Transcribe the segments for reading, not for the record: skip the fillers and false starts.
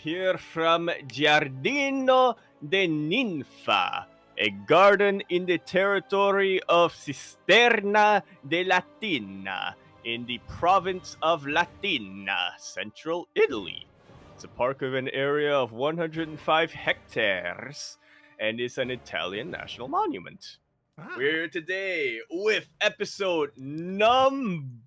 here from Giardino de Ninfa, a garden in the territory of Cisterna de Latina in the province of Latina, central Italy. It's a park of an area of 105 hectares and is an Italian national monument. We're today with episode number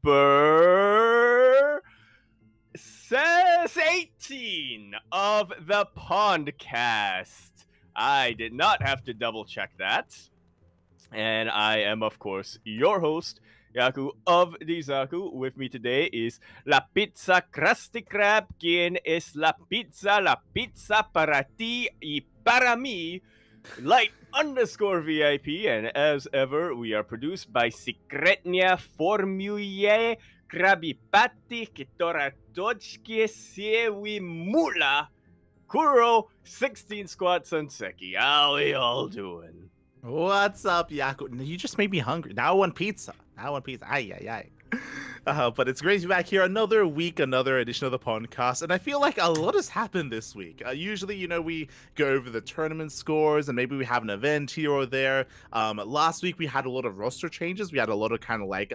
18 of the PondCast. I did not have to double check that. And I am, of course, your host, Yaku of the Zaku. With me today is La Pizza Krusty Krab, quien es la pizza para ti y para mí, Light_VIP, and as ever, we are produced by Secretnia Formulae Krabipati Kitoratochki Siewi Mula Kuro 16 Squat Sanseki. How we all doing? What's up, Yaku? You just made me hungry. Now I want pizza. Ay. But it's great to be back here. Another week, another edition of the podcast. And I feel like a lot has happened this week. Usually, we go over the tournament scores and maybe we have an event here or there. Last week, we had a lot of roster changes. We had a lot of kind of like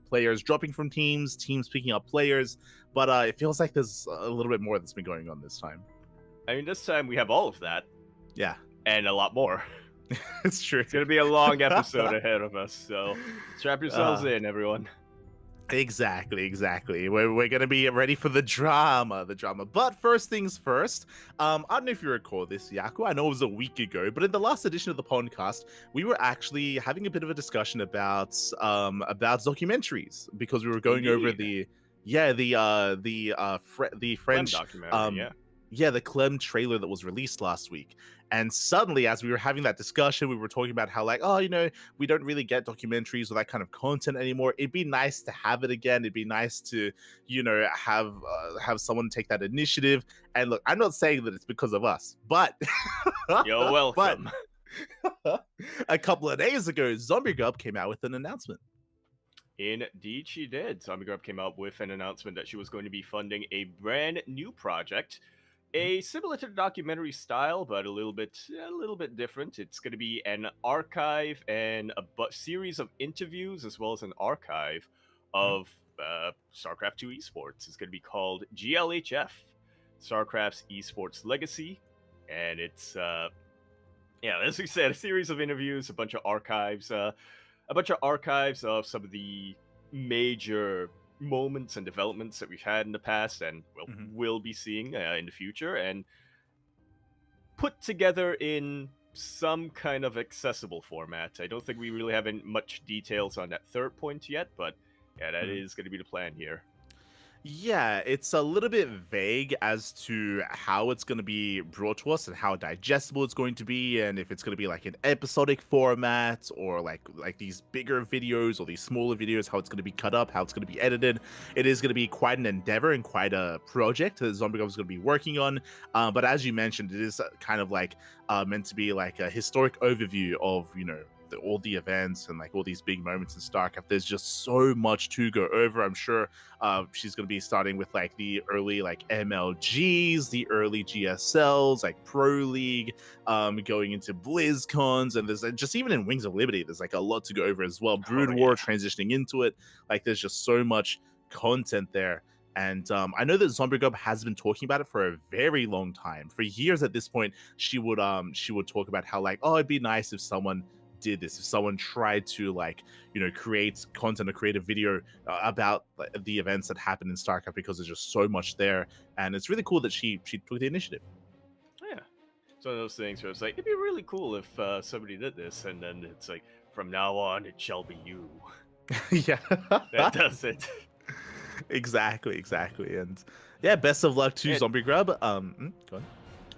players dropping from teams picking up players. But it feels like there's a little bit more that's been going on this time. I mean, this time we have all of that. Yeah. And a lot more. It's true. It's going to be a long episode ahead of us, so strap yourselves in, everyone. Exactly. We're going to be ready for the drama. But first things first, I don't know if you recall this, Yaku. I know it was a week ago, but in the last edition of the podcast, we were actually having a bit of a discussion about documentaries because we were going over the French documentary, the Clem trailer that was released last week. And suddenly, as we were having that discussion, we were talking about how, like, we don't really get documentaries or that kind of content anymore. It'd be nice to have it again. It'd be nice to, have someone take that initiative. And look, I'm not saying that it's because of us, but you're welcome. But a couple of days ago, Zombie Grub came out with an announcement. Indeed, she did. Zombie Grub came out with an announcement that she was going to be funding a brand new project. Similar to the documentary style, but a little bit different. It's going to be an archive and a series of interviews, as well as an archive of StarCraft 2 esports. It's going to be called GLHF, StarCraft's Esports Legacy, and it's as we said, a series of interviews, a bunch of archives of some of the major moments and developments that we've had in the past and will be seeing in the future, and put together in some kind of accessible format. I don't think we really have much details on that third point yet, but that is going to be the plan here. Yeah, it's a little bit vague as to how it's going to be brought to us and how digestible it's going to be, and if it's going to be like an episodic format or like these bigger videos or these smaller videos, how it's going to be cut up, how it's going to be edited. It is going to be quite an endeavor and quite a project that Zombie Grub is going to be working on. But as you mentioned, it is kind of like meant to be like a historic overview of, all the events and like all these big moments in StarCraft. There's just so much to go over. I'm sure she's going to be starting with like the early like MLGs, the early GSLs, like Pro League, going into BlizzCons, and there's just even in Wings of Liberty, there's like a lot to go over as well. Brood War transitioning into it. Like there's just so much content there. And I know that Zombie Grub has been talking about it for a very long time. For years at this point, she would talk about how like, it'd be nice if someone did this, if someone tried to like create content or create a video about the events that happen in StarCraft, because there's just so much there, and it's really cool that she took the initiative. It's one of those things where it's like, it'd be really cool if somebody did this, and then it's like, from now on it shall be you. Yeah, that does it. Exactly. And yeah, best of luck to Zombie Grub. Go on.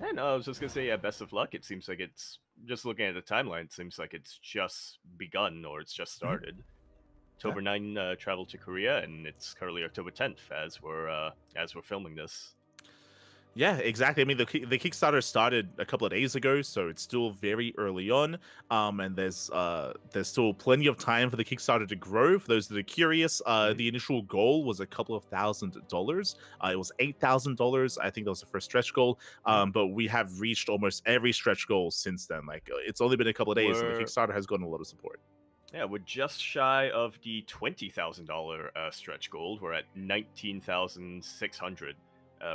And I was just gonna say, best of luck. It seems like it's just looking at the timeline. It seems like it's just begun, or it's just started. October 9 traveled to Korea, and it's currently October 10th as we're filming this. Yeah, exactly. I mean, the Kickstarter started a couple of days ago, so it's still very early on. And there's still plenty of time for the Kickstarter to grow. For those that are curious, Mhm. the initial goal was a couple of $1,000s. It was $8,000. I think that was the first stretch goal. Mhm. But we have reached almost every stretch goal since then. Like it's only been a couple of days, and the We're Kickstarter has gotten a lot of support. Yeah, we're just shy of the $20,000 stretch goal. We're at 19,600,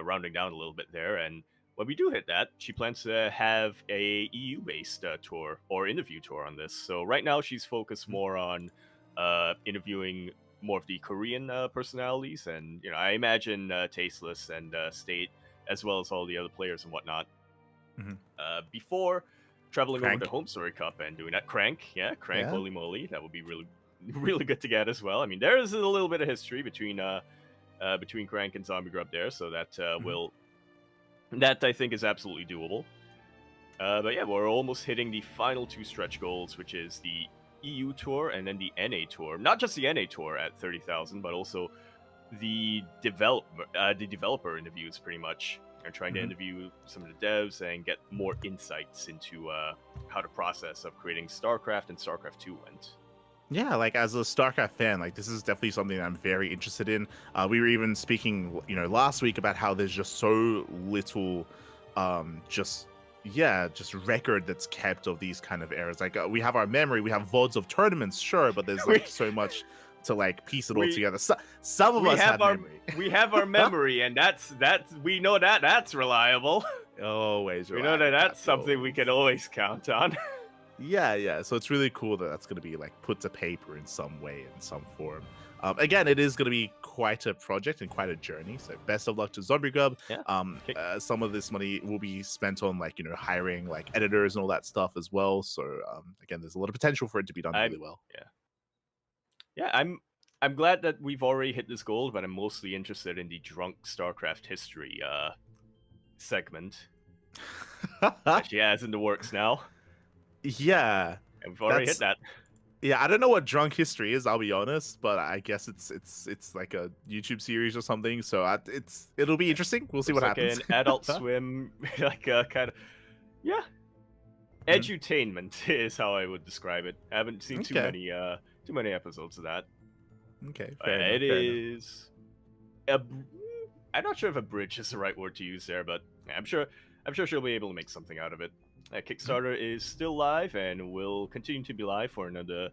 rounding down a little bit there. And when we do hit that, she plans to have a EU based tour or interview tour on this. So right now she's focused more on interviewing more of the Korean personalities, and I imagine Tasteless and State, as well as all the other players and whatnot. Mhm. Before traveling over to Crank. Home Story Cup and doing that. Crank, Yeah. holy moly, that would be really, really good to get as well. I mean, there is a little bit of history between Crank and Zombie Grub there, so Mhm. that I think is absolutely doable. But yeah, we're almost hitting the final two stretch goals, which is the EU tour and then the NA tour. Not just the NA tour at 30,000, but also the developer interviews, pretty much. And trying to Mhm. interview some of the devs and get more insights into how the process of creating StarCraft and StarCraft 2 went. Yeah, like as a StarCraft fan, like this is definitely something that I'm very interested in. We were even speaking, last week about how there's just so little, just just record that's kept of these kind of eras. Like we have our memory, we have VODs of tournaments, sure, but there's we like so much to like piece it all we together. Some of we us have have our memory, we have our memory, and that's we know that's reliable. always We know that that's something reliable. we can always count on. Yeah. So it's really cool that that's going to be like put to paper in some way, in some form. Again, it is going to be quite a project and quite a journey. So best of luck to Zombie Grub. Yeah. Okay. Some of this money will be spent on like hiring like editors and all that stuff as well. So again, there's a lot of potential for it to be done I'm really well. yeah. Yeah, I'm glad that we've already hit this goal, but I'm mostly interested in the drunk StarCraft history segment that she has in the works now, Yeah, and we've already hit that's that. yeah. I don't know what drunk history is. I'll be honest, but I guess it's like a YouTube series or something. So it'll be interesting. We'll see Looks what like happens. an Adult Swim, like a kind of yeah, Mhm. edutainment is how I would describe it. I haven't seen Okay. too many episodes of that. Okay. But Fair enough. it Fair enough. is a. I'm not sure if a bridge is the right word to use there, but yeah, I'm sure she'll be able to make something out of it. Mhm. Kickstarter is still live and will continue to be live for another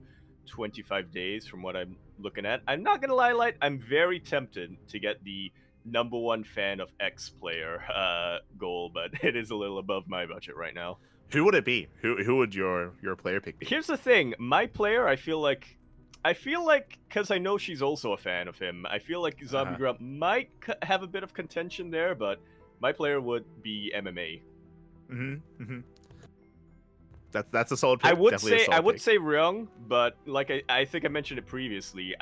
25 days from what I'm looking at. I'm not gonna lie, Light, I'm very tempted to get the number one fan of X player goal, but it is a little above my budget right now. Who would it be? Who would your player pick be? Here's the thing, my player, I feel like because I know she's also a fan of him, I feel like Zombie Uh-huh. Grump might have a bit of contention there, but my player would be MMA. Mm-hmm. That's a solid I pick. would Definitely a say I solid would pick. say Ryung, but like I think I mentioned it previously.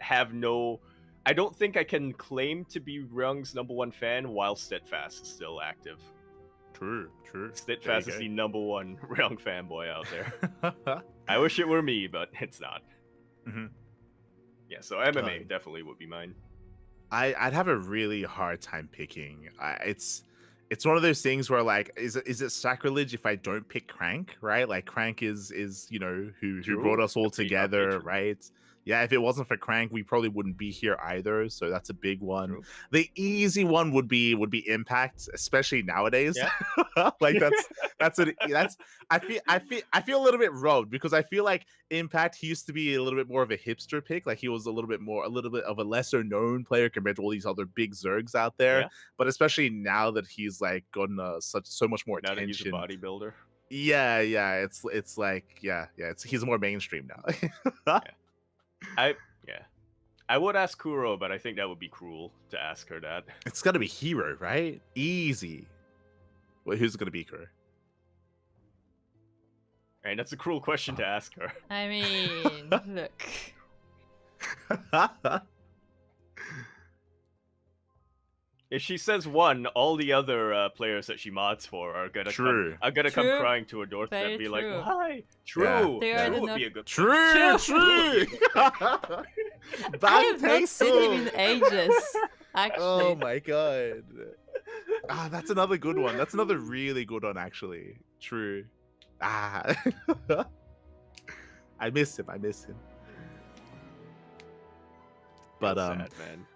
Have no. I don't think I can claim to be Ryung's number one fan while Steadfast is still active. True. True. There Steadfast is the you number one Ryung fanboy out there. go. I wish it were me, but it's not. hmm Yeah, so MMA definitely would be mine. I'd have a really hard time picking. It's one of those things where like is it sacrilege if I don't pick Crank, right? Like Crank is who brought True. us all A together, patron. right? Yeah, if it wasn't for Crank, we probably wouldn't be here either. So that's a big one. True. The easy one would be Impact, especially nowadays. Yeah. Like that's I feel a little bit robbed because I feel like Impact, he used to be a little bit more of a hipster pick. Like he was a little bit of a lesser known player compared to all these other big Zergs out there. Yeah. But especially now that he's like gotten so much more Now that he's a attention. bodybuilder. Yeah. It's like he's more mainstream now. Yeah. Yeah. I would ask Kuro, but I think that would be cruel to ask her that. It's gotta be Hero, right? Easy. Wait, who's gonna beat her? And that's a cruel question to ask her. I mean, look. If she says one, all the other players that she mods for are gonna True. come True. crying to her doorstep Very and be true. like, "Why? Yeah. True. They True are would the be a good. True. True. I have not seen him in ages. Oh Actually, my god. That's another good one. That's another really good one, actually. True. Ah, I miss him. I miss him. But Real sad, man.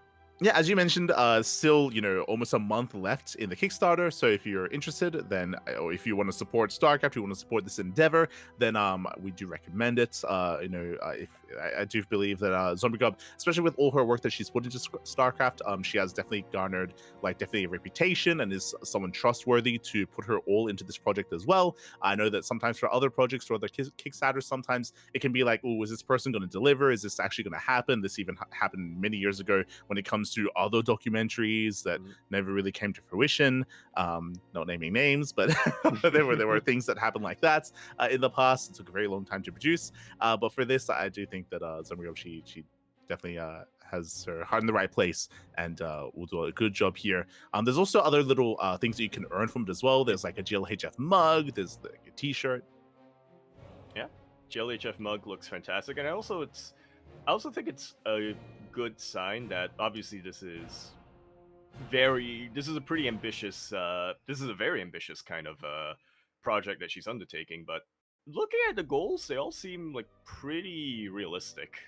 yeah, as you mentioned, still, almost a month left in the Kickstarter. So if you're interested, then, or if you want to support StarCraft, you want to support this endeavor, then we do recommend it. If I do believe that Zombie Grub, especially with all her work that she's put into StarCraft, she has definitely garnered definitely a reputation and is someone trustworthy to put her all into this project as well. I know that sometimes for other projects or other Kickstarters, sometimes it can be like, oh, is this person going to deliver? Is this actually going to happen? This even happened many years ago when it comes to other documentaries that never really came to fruition. Not naming names, but there were things that happened like that in the past. It took a very long time to produce. But for this, I do think that Zombie she definitely has her heart in the right place and will do a good job here. There's also other little things that you can earn from it as well. There's like a GLHF mug. There's like a T-shirt. Yeah, GLHF mug looks fantastic, and I also think it's a good sign that obviously this is a pretty ambitious this is a very ambitious kind of project that she's undertaking, but looking at the goals, they all seem like pretty realistic.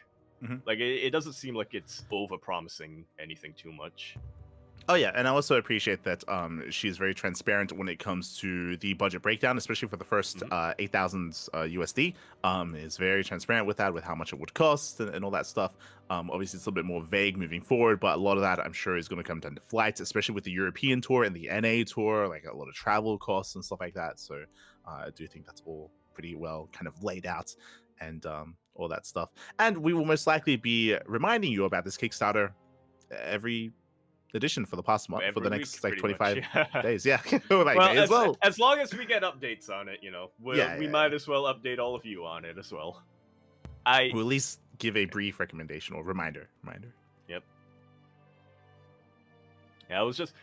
Like it doesn't seem like it's over promising anything too much. Oh yeah, and I also appreciate that she's very transparent when it comes to the budget breakdown, especially for the first 8,000 USD. Is very transparent with that, with how much it would cost and all that stuff. Obviously, it's a little bit more vague moving forward, but a lot of that I'm sure is going to come down to flights, especially with the European tour and the NA tour, like a lot of travel costs and stuff like that. So I do think that's all pretty well kind of laid out and all that stuff. And we will most likely be reminding you about this Kickstarter every edition for the past month, for the next 25 days. Yeah. As long as we get updates on it, we might as well update all of you on it as well. We'll at least give a brief recommendation or reminder. Yep. Yeah, I was just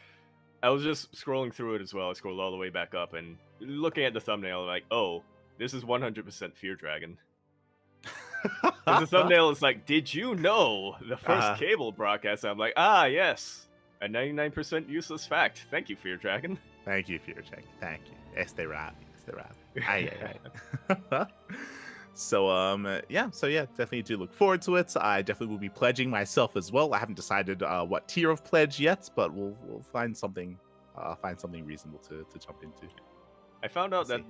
scrolling through it as well. I scrolled all the way back up and looking at the thumbnail, like, oh, this is 100% Fear Dragon. The thumbnail is like, did you know the first cable broadcast? I'm like, yes. A 99% useless fact. Thank you, Fear Dragon. Thank you, Fear Dragon. Thank you. Este rap. Aye. So definitely do look forward to it. I definitely will be pledging myself as well. I haven't decided what tier of pledge yet, but we'll find something reasonable to jump into. I found out that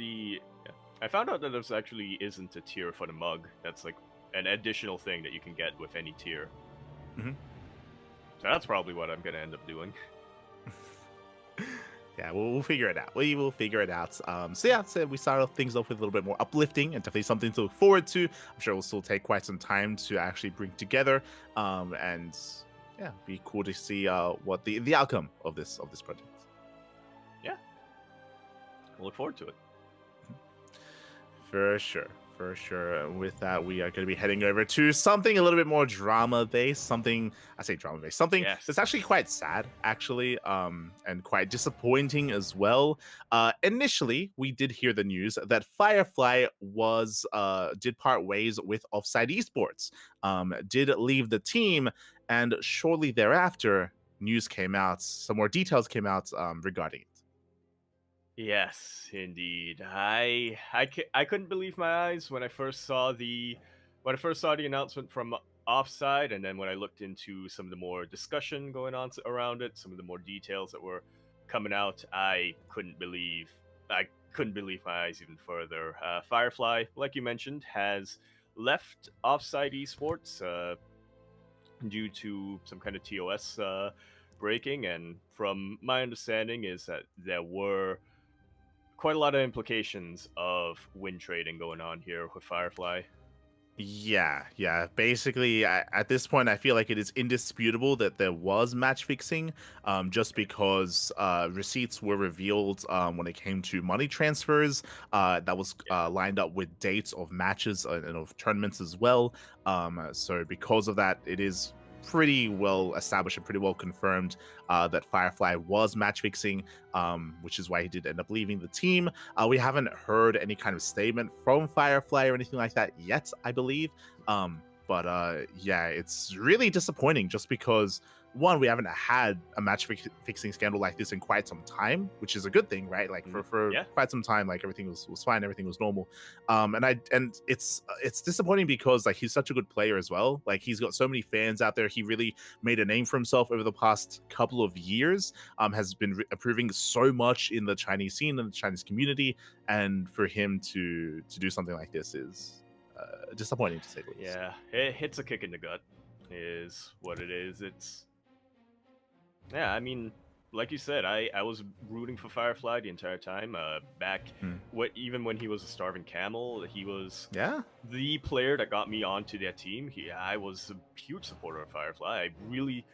there actually isn't a tier for the mug. That's like an additional thing that you can get with any tier. So that's probably what I'm going to end up doing. Yeah, we'll figure it out. We will figure it out. So we start off things off with a little bit more uplifting and definitely something to look forward to. I'm sure it will still take quite some time to actually bring together. And yeah, be cool to see what the outcome of this project. Yeah. We'll look forward to it. For sure. With that, we are going to be heading over to something a little bit more drama-based. Something that's actually quite sad, actually, and quite disappointing as well. Initially, we did hear the news that Firefly did part ways with Offside Esports, did leave the team, and shortly thereafter, news came out. Some more details came out regarding it. Yes, indeed. I couldn't believe my eyes when I first saw the announcement from Offside, and then when I looked into some of the more discussion going on around it, some of the more details that were coming out, I couldn't believe my eyes even further. Firefly, like you mentioned, has left Offside Esports due to some kind of TOS breaking, and from my understanding is that there were quite a lot of implications of win trading going on here with Firefly. Yeah. Basically, at this point, I feel like it is indisputable that there was match fixing, just because receipts were revealed when it came to money transfers that was lined up with dates of matches and of tournaments as well. So because of that, it is pretty well established and pretty well confirmed that Firefly was match fixing, which is why he did end up leaving the team. We haven't heard any kind of statement from Firefly or anything like that yet, I believe. But it's really disappointing just because one, we haven't had a fixing scandal like this in quite some time, which is a good thing, right? Like for Yeah. quite some time, like everything was fine, everything was normal. And it's disappointing because like he's such a good player as well. Like he's got so many fans out there. He really made a name for himself over the past couple of years. Has been improving so much in the Chinese scene and the Chinese community, and for him to do something like this is disappointing to say the least. Yeah, it hits a kick in the gut, is what it is. Yeah, I mean, like you said, I was rooting for Firefly the entire time. Back, even when he was a starving camel, he was the player that got me onto that team. I was a huge supporter of Firefly. I really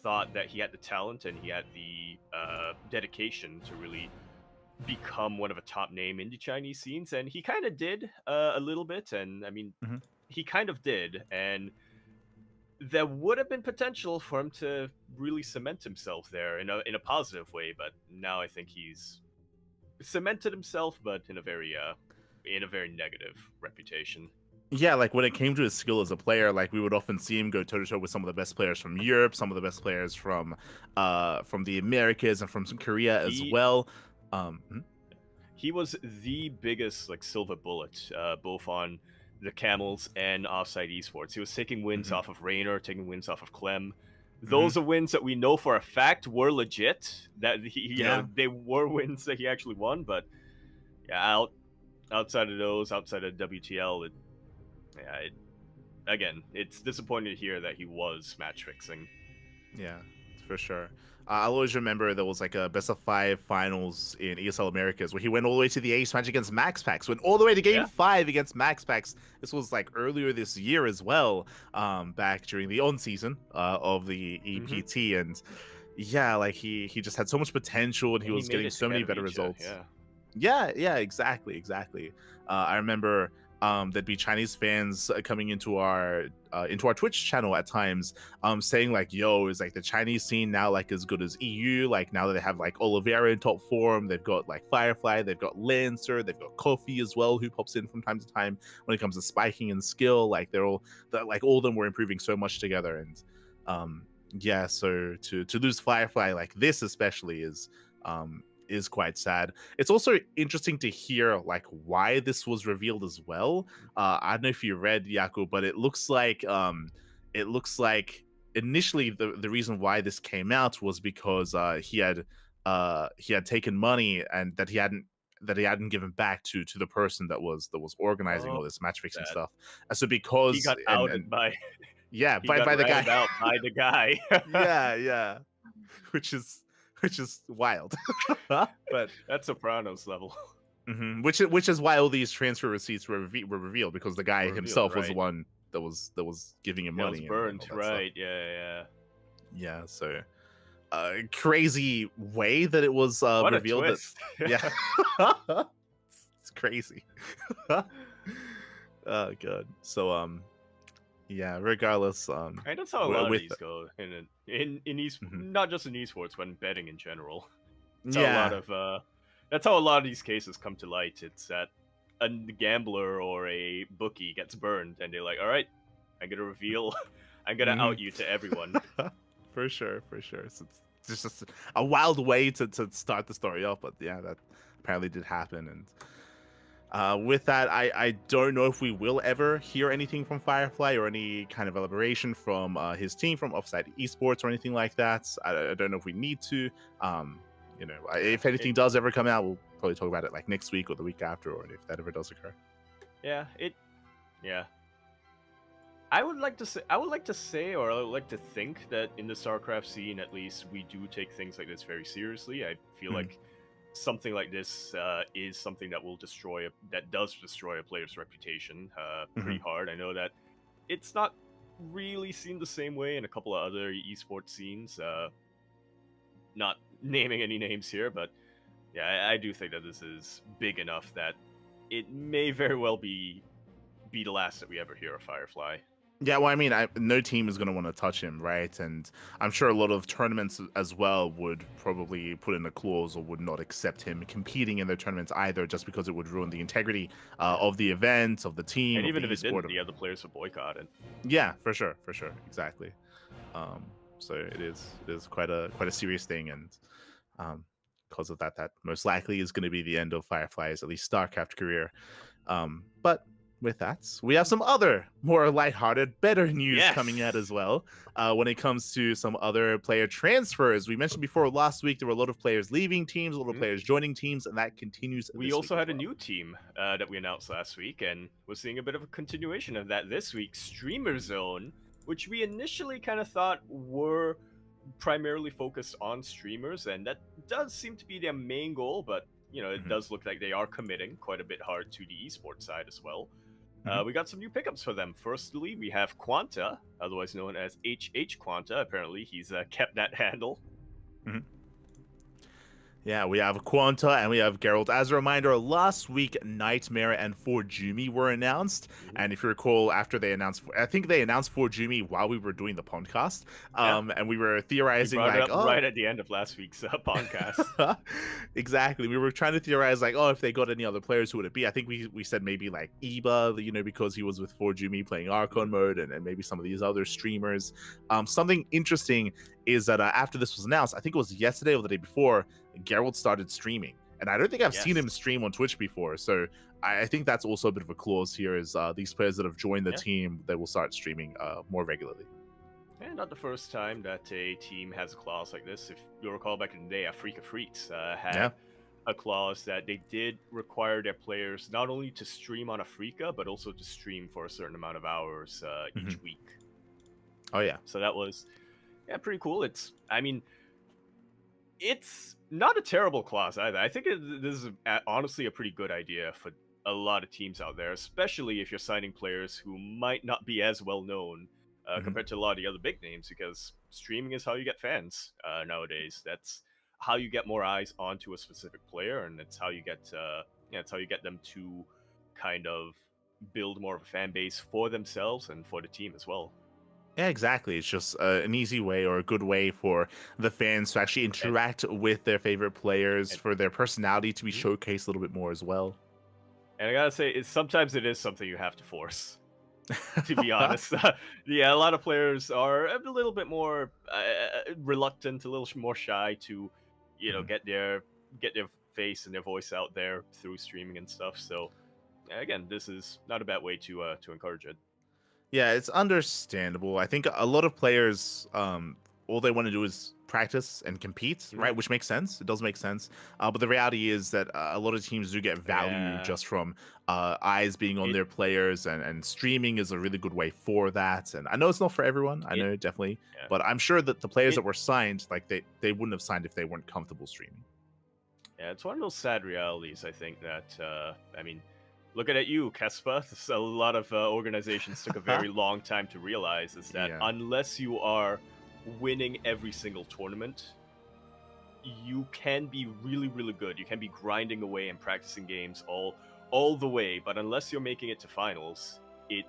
thought that he had the talent and he had the dedication to really become one of a top name in the Chinese scenes, and he kind of did a little bit. And I mean, he kind of did, and there would have been potential for him to really cement himself there in a positive way, but now I think he's cemented himself, but in a very negative reputation. Yeah, like when it came to his skill as a player, like we would often see him go toe to toe with some of the best players from Europe, some of the best players from the Americas and from Korea as well. He was the biggest like silver bullet, both on the Camels and Offside Esports. He was taking wins off of Raynor, taking wins off of Clem. Those are wins that we know for a fact were legit. That you know, they were wins that he actually won. But yeah, outside of those, outside of WTL, again, it's disappointing to hear that he was match fixing. Yeah, for sure. I'll always remember there was like a best of 5 finals in ESL Americas where he went all the way to the ace match against MaxPax, went all the way to game 5 against MaxPax. This was like earlier this year as well, back during the on season of the EPT. And yeah, like he just had so much potential and he was getting so many better results. Yeah, exactly. I remember there'd be Chinese fans coming into our Twitch channel at times, saying like, "Yo, is like the Chinese scene now like as good as EU? Like now that they have like Oliveira in top form, they've got like Firefly, they've got Lancer, they've got Kofi as well, who pops in from time to time when it comes to spiking and skill. Like all of them were improving so much together, and yeah, so to lose Firefly like this especially is quite sad. It's also interesting to hear like why this was revealed as well. I don't know if you read, Yaku, but it looks like initially the reason why this came out was because he had taken money and that he hadn't given back to the person that was organizing all this match fixing stuff. And so because he got outed by by the guy. Out by the guy. yeah, which is wild. But that's Sopranos level. Which is why all these transfer receipts were revealed, because the guy himself was the one that was giving him money. Was burned, and right? Stuff. Yeah. So crazy way that it was what revealed. A twist. It's crazy. Oh god. So yeah, regardless. And that's how a lot of these go in not just in esports, but in betting in general. That's how a lot of these cases come to light. It's that a gambler or a bookie gets burned, and they're like, "All right, I'm gonna reveal, I'm gonna out you to everyone." For sure. So it's just a wild way to start the story off, but yeah, that apparently did happen. And with that, I don't know if we will ever hear anything from Firefly or any kind of elaboration from his team, from Offside Esports or anything like that. I don't know if we need to. If anything does ever come out, we'll probably talk about it like next week or the week after, or if that ever does occur. I would like to say, or I would like to think that in the StarCraft scene, at least, we do take things like this very seriously. I feel like something like this is something that does destroy a player's reputation pretty hard. I know that it's not really seen the same way in a couple of other esports scenes. Not naming any names here, but yeah, I do think that this is big enough that it may very well be the last that we ever hear of Firefly. Yeah, well, I mean, no team is going to want to touch him, right? And I'm sure a lot of tournaments as well would probably put in a clause or would not accept him competing in their tournaments either, just because it would ruin the integrity of the event, of the team. And even if it didn't, the other players would boycott it. Yeah, for sure, exactly. So it is quite a serious thing, and because of that, that most likely is going to be the end of Firefly's at least StarCraft career. But with that, we have some other more lighthearted, better news coming out Yes. as well. When it comes to some other player transfers, we mentioned before last week there were a lot of players leaving teams, a lot of players joining teams, and that continues. We this also week had as a well. new team that we announced last week, and we're seeing a bit of a continuation of that this week. Streamer Zone, which we initially kind of thought were primarily focused on streamers, and that does seem to be their main goal, but it does look like they are committing quite a bit hard to the esports side as well. We got some new pickups for them. Firstly, we have Quanta, otherwise known as HH Quanta. Apparently, he's kept that handle. Yeah, we have Quanta and we have Geralt. As a reminder, last week Nightmare and Forjumi were announced. And if you recall, after they announced, I think they announced Forjumi while we were doing the PondCast. And we were theorizing brought like, it up right at the end of last week's PondCast. Exactly. We were trying to theorize like, if they got any other players, who would it be? I think we said maybe like Iba, because he was with Forjumi playing Archon mode, and maybe some of these other streamers. Something interesting is that after this was announced, I think it was yesterday or the day before, Geralt started streaming, and I don't think I've seen him stream on Twitch before. So I think that's also a bit of a clause here, is these players that have joined the team, they will start streaming more regularly. And not the first time that a team has a clause like this. If you'll recall back in the day, Afrika Freaks had a clause that they did require their players not only to stream on Afrika, but also to stream for a certain amount of hours each week. Oh yeah. So that was pretty cool. It's not a terrible clause either. I think this is honestly a pretty good idea for a lot of teams out there, especially if you're signing players who might not be as well known compared to a lot of the other big names, because streaming is how you get fans nowadays. That's how you get more eyes onto a specific player, and it's how you get them to kind of build more of a fan base for themselves and for the team as well. Yeah, exactly. It's just an easy way or a good way for the fans to actually interact with their favorite players, for their personality to be showcased a little bit more as well. And I gotta say, sometimes it is something you have to force, to be honest. A lot of players are a little bit more reluctant, a little more shy to, get their face and their voice out there through streaming and stuff. So, again, this is not a bad way to encourage it. Yeah, it's understandable. I think a lot of players, all they want to do is practice and compete, right? Which makes sense. It does make sense. But the reality is that a lot of teams do get value just from eyes being on their players, and streaming is a really good way for that. And I know it's not for everyone. I know, definitely. But I'm sure that the players that were signed, like they wouldn't have signed if they weren't comfortable streaming. Yeah, it's one of those sad realities, I think, that, looking at you, Kespa, a lot of organizations took a very long time to realize is that unless you are winning every single tournament, you can be really, really good. You can be grinding away and practicing games all the way, but unless you're making it to finals, you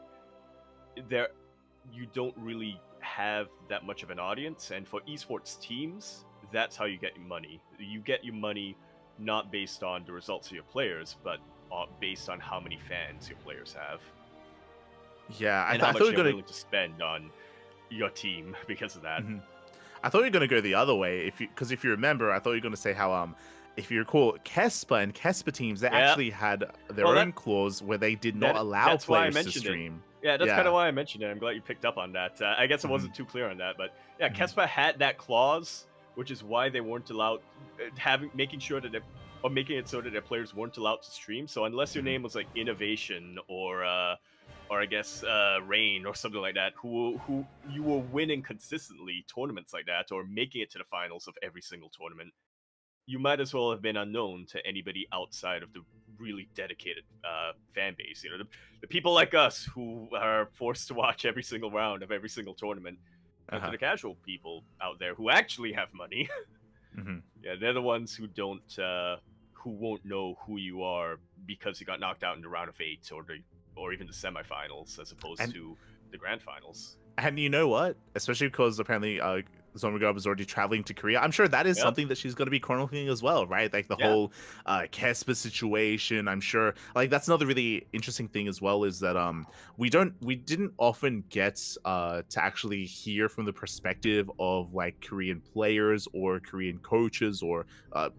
don't really have that much of an audience. And for esports teams, that's how you get your money. You get your money not based on the results of your players, but based on how many fans your players have. Yeah, and how much you're willing to spend on your team because of that. I thought you were going to go the other way, because if you remember, I thought you were going to say how if you recall, Kespa and Kespa teams, they actually had their own clause where they did not allow players to stream. Yeah, that's kind of why I mentioned it. I'm glad you picked up on that. I guess I wasn't too clear on that, but yeah, Kespa had that clause, which is why they weren't allowed making it so that their players weren't allowed to stream. So unless your name was like Innovation or I guess Rain or something like that, who you were winning consistently tournaments like that, or making it to the finals of every single tournament, you might as well have been unknown to anybody outside of the really dedicated fan base. The people like us who are forced to watch every single round of every single tournament, and to the casual people out there who actually have money. Yeah, they're the ones who won't know who you are because you got knocked out in the round of 8 or even the semifinals, as opposed to the grand finals. And you know what? Especially because apparently Zombie is already traveling to Korea. I'm sure that is Yep. something that she's going to be chronicling as well, right? Like the Yeah. whole Kespa situation. I'm sure like that's another really interesting thing as well is that we didn't often get to actually hear from the perspective of like Korean players or Korean coaches or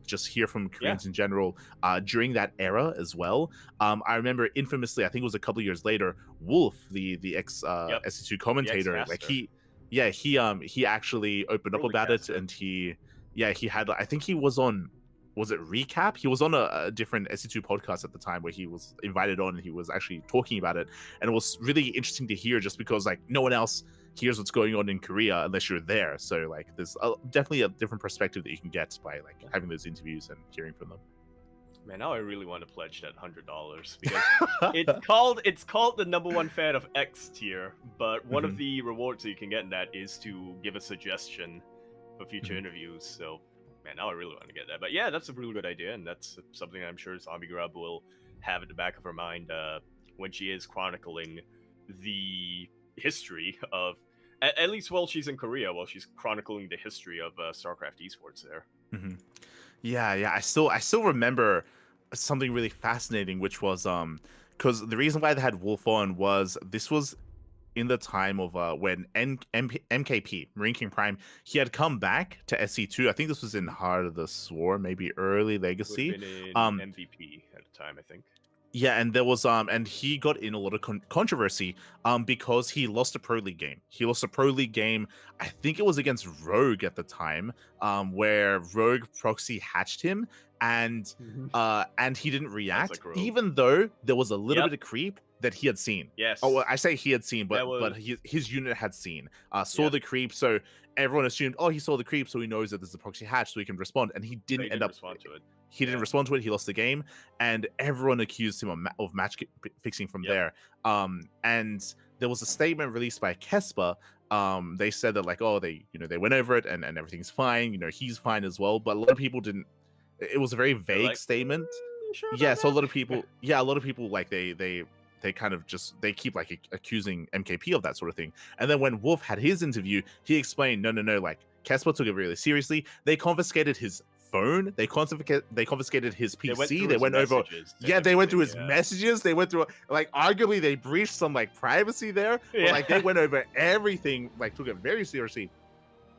just hear from Koreans in general during that era as well. I remember infamously, I think it was a couple of years later, Wolf, the ex SC2 commentator, like X-Master. he actually opened up Early about it, caster. and he had, I think he was on, was it Recap? He was on a different SC2 podcast at the time where he was invited on and he was actually talking about it, and it was really interesting to hear just because like no one else hears what's going on in Korea unless you're there. So like there's definitely a different perspective that you can get by like having those interviews and hearing from them. Man, now I really want to pledge that $100 because it's called the number one fan of X tier, but one of the rewards that you can get in that is to give a suggestion for future interviews. So, man, now I really want to get that. But yeah, that's a really good idea, and that's something I'm sure Zombie Grub will have at the back of her mind when she is chronicling the history of, at least while she's in Korea, while she's chronicling the history of StarCraft esports there. Yeah. I still remember something really fascinating, which was because the reason why they had Wolf on was this was in the time of when MKP, Marine King Prime, he had come back to SC2. I think this was in Heart of the Swarm, maybe early Legacy. Would have been in MVP at the time, I think. Yeah, and there was and he got in a lot of controversy because he lost a pro league game. He lost a pro league game. I think it was against Rogue at the time, where Rogue proxy hatched him, and he didn't react, like even though there was a little bit of creep that he had seen. Yes. Oh, well, I say he had seen, but his unit had seen, saw the creep. So everyone assumed, oh, he saw the creep, so he knows that there's a proxy hatch, so he can respond. And he didn't end up respond to it. He didn't respond to it. He lost the game, and everyone accused him of match fixing from there. And there was a statement released by Kespa. They said that like, oh, they went over it and everything's fine. He's fine as well. But a lot of people didn't. It was a very vague statement. Sure Yeah, so a lot of people, like they kind of just they keep like accusing MKP of that sort of thing. And then when Wolf had his interview, he explained, no, like Kespa took it really seriously. They confiscated his phone. They confiscated his PC. They went over. Yeah, they went through his messages. They went through like arguably they breached some like privacy there. But, like they went over everything. Like took it very seriously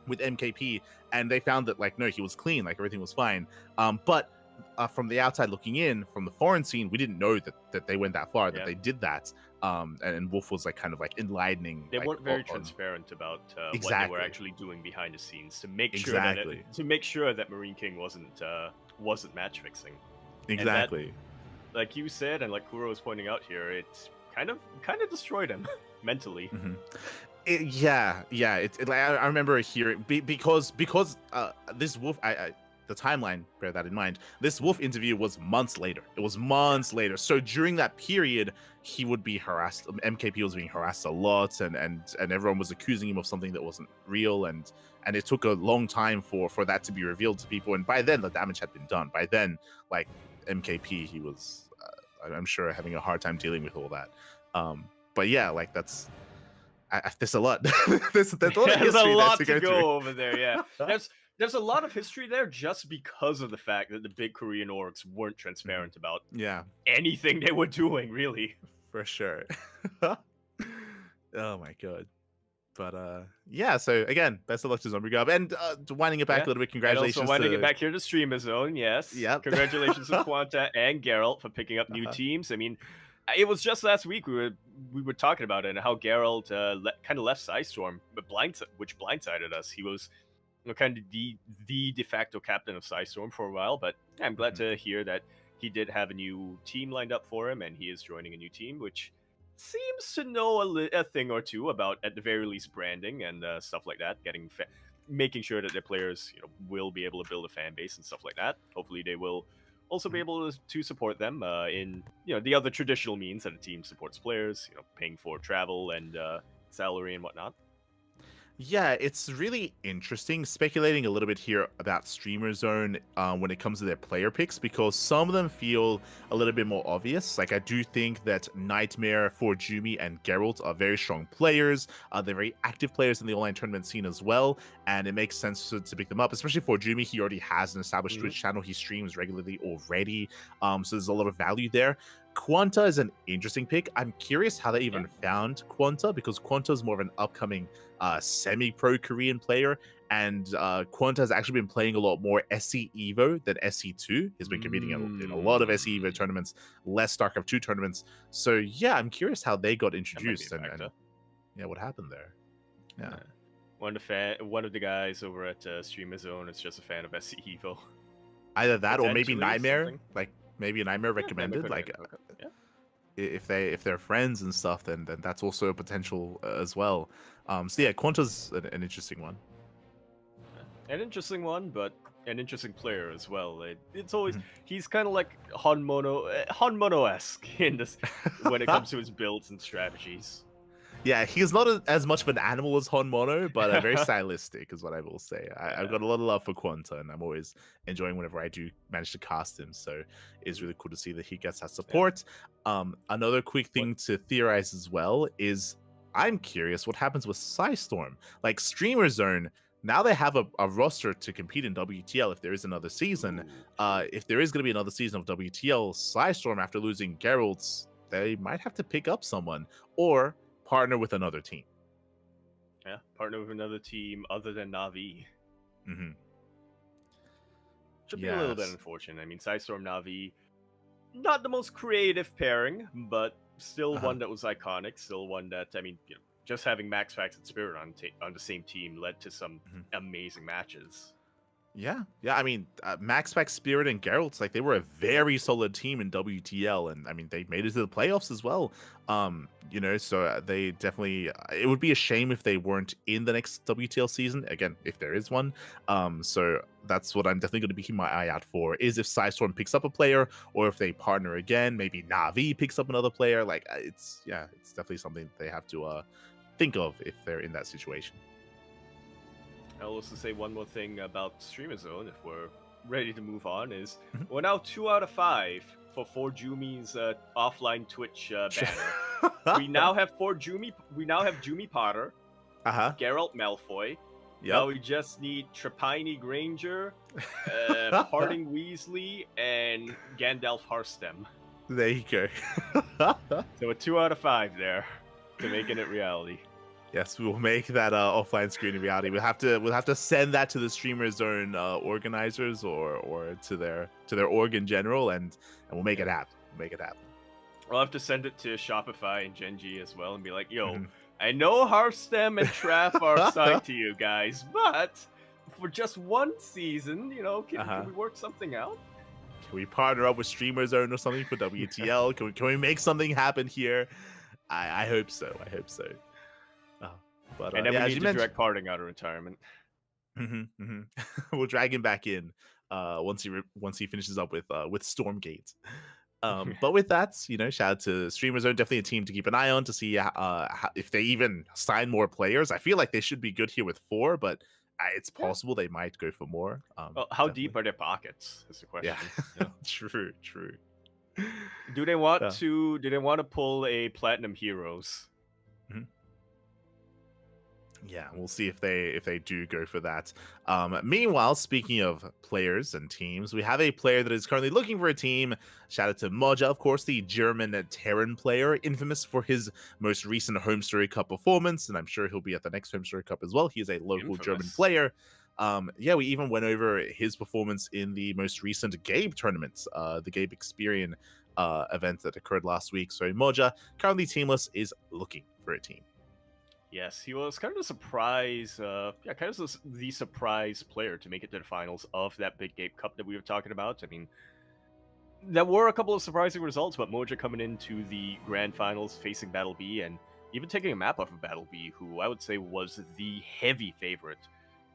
with MKP, and they found that like no, he was clean. Like everything was fine. But from the outside looking in, from the foreign scene, we didn't know that they went that far. That they did that. And Wolf was like kind of like enlightening. They weren't very transparent about what they were actually doing behind the scenes to make sure that Marine King wasn't match fixing. Exactly. And that, like you said, and like Kuro was pointing out here, it kind of destroyed him mentally. I remember hearing because this Wolf, the timeline, bear that in mind. This Wolf interview was months later. It was months later. So during that period, he would be harassed. MKP was being harassed a lot, and everyone was accusing him of something that wasn't real, and it took a long time for that to be revealed to people. And by then, the damage had been done. By then, like MKP, he was, I'm sure, having a hard time dealing with all that. But yeah, like that's. There's a lot. there's a lot to go over there. Yeah, there's a lot of history there just because of the fact that the big Korean orgs weren't transparent about anything they were doing, really. For sure. Oh my god. But yeah, so again, best of luck to Zombie Grub. And winding it back a little bit, congratulations. And also winding it back here to Streamer Zone, yes. Yep. Congratulations to Quanta and Geralt for picking up new teams. I mean, it was just last week we were talking about it and how Geralt kind of left Psystorm, but which blindsided us. He was kind of the de facto captain of Psystorm for a while, but I'm glad to hear that he did have a new team lined up for him, and he is joining a new team, which seems to know a thing or two about, at the very least, branding and stuff like that, making sure that their players will be able to build a fan base and stuff like that. Hopefully they will also be able to support them in the other traditional means that a team supports players, paying for travel and salary and whatnot. Yeah, it's really interesting speculating a little bit here about Streamer Zone when it comes to their player picks because some of them feel a little bit more obvious. Like I do think that Nightmare, Forjumi, and Geralt are very strong players. They're very active players in the online tournament scene as well, and it makes sense to pick them up. Especially Forjumi, he already has an established Mhm. Twitch channel. He streams regularly already, so there's a lot of value there. Quanta is an interesting pick. I'm curious how they even found Quanta because Quanta is more of an upcoming semi-pro Korean player, and Quanta has actually been playing a lot more SC Evo than SC2. He's been competing in a lot of SC Evo tournaments, less StarCraft 2 tournaments. So yeah, I'm curious how they got That might be a introduced and factor. yeah, what happened there. Yeah. One of the guys over at Streamer Zone is just a fan of SC Evo. Either that or maybe Potentially Nightmare, something. like maybe a Nightmare Yeah, recommended. could Like be. Okay. Yeah. if they're friends and stuff, then that's also a potential as well. So yeah, Quanta's an interesting one. An interesting one, but an interesting player as well. It's always Mhm. he's kind of like Hanmono-esque in this when it comes to his builds and strategies. Yeah, he's not as much of an animal as Honmono, but very stylistic is what I will say. I've got a lot of love for Quanta, and I'm always enjoying whenever I do manage to cast him. So it's really cool to see that he gets that support. Another quick thing to theorize as well is I'm curious what happens with Psystorm. Like Streamer Zone, now they have a roster to compete in WTL if there is another season. If there is going to be another season of WTL, Psystorm, after losing Geralt's, they might have to pick up someone or partner with another team. Yeah, partner with another team other than Na'Vi. Mm-hmm. Should be a little bit unfortunate. I mean, Psystorm Na'Vi, not the most creative pairing, but still one that was iconic. Still one that, I mean, you know, just having Max Fax and Spirit on the same team led to some amazing matches. Yeah. I mean, Max Pack, Spirit, and Geralt, like they were a very solid team in WTL, and I mean they made it to the playoffs as well. You know, so they definitely. It would be a shame if they weren't in the next WTL season again, if there is one. So that's what I'm definitely going to be keeping my eye out for: is if Psystorm picks up a player, or if they partner again. Maybe Na'Vi picks up another player. Like it's definitely something they have to think of if they're in that situation. I'll also say one more thing about Streamer Zone, if we're ready to move on, is we're now 2 out of 5 for Forjumi's offline Twitch banner. We now have Jumi Potter, Geralt Malfoy. Now we just need Trapani Granger, Harding Weasley, and Gandalf Harstem. There you go. So we're 2 out of 5 there to making it reality. Yes, we will make that offline screen a reality. We'll have to send that to the Streamer Zone organizers or to their org in general, and we'll make it happen. I'll have to send it to Shopify and Genji as well, and be like, "Yo, I know Harstem and Trap are signed to you guys, but for just one season, you know, can we work something out? Can we partner up with Streamer Zone or something for WTL? Can we make something happen here? I hope so. But, and then we need to drag Parting out of retirement. We'll drag him back in once he finishes up with Stormgate. But with that, you know, shout out to Streamer Zone, definitely a team to keep an eye on to see if they even sign more players. I feel like they should be good here with 4, but it's possible they might go for more. Well, how deep are their pockets? Is the question. Yeah, true. Do they want to pull a Platinum Heroes? Yeah, we'll see if they do go for that. Meanwhile, speaking of players and teams, we have a player that is currently looking for a team. Shout out to Moja, of course, the German Terran player, infamous for his most recent Home Story Cup performance, and I'm sure he'll be at the next Home Story Cup as well. He is a local German player. We even went over his performance in the most recent Gabe tournament, the Gabe Experian event that occurred last week. So Moja, currently teamless, is looking for a team. Yes, he was kind of a surprise, the surprise player to make it to the finals of that Big Gabe Cup that we were talking about. I mean, there were a couple of surprising results, but Moja coming into the grand finals facing Battle B and even taking a map off of Battle B, who I would say was the heavy favorite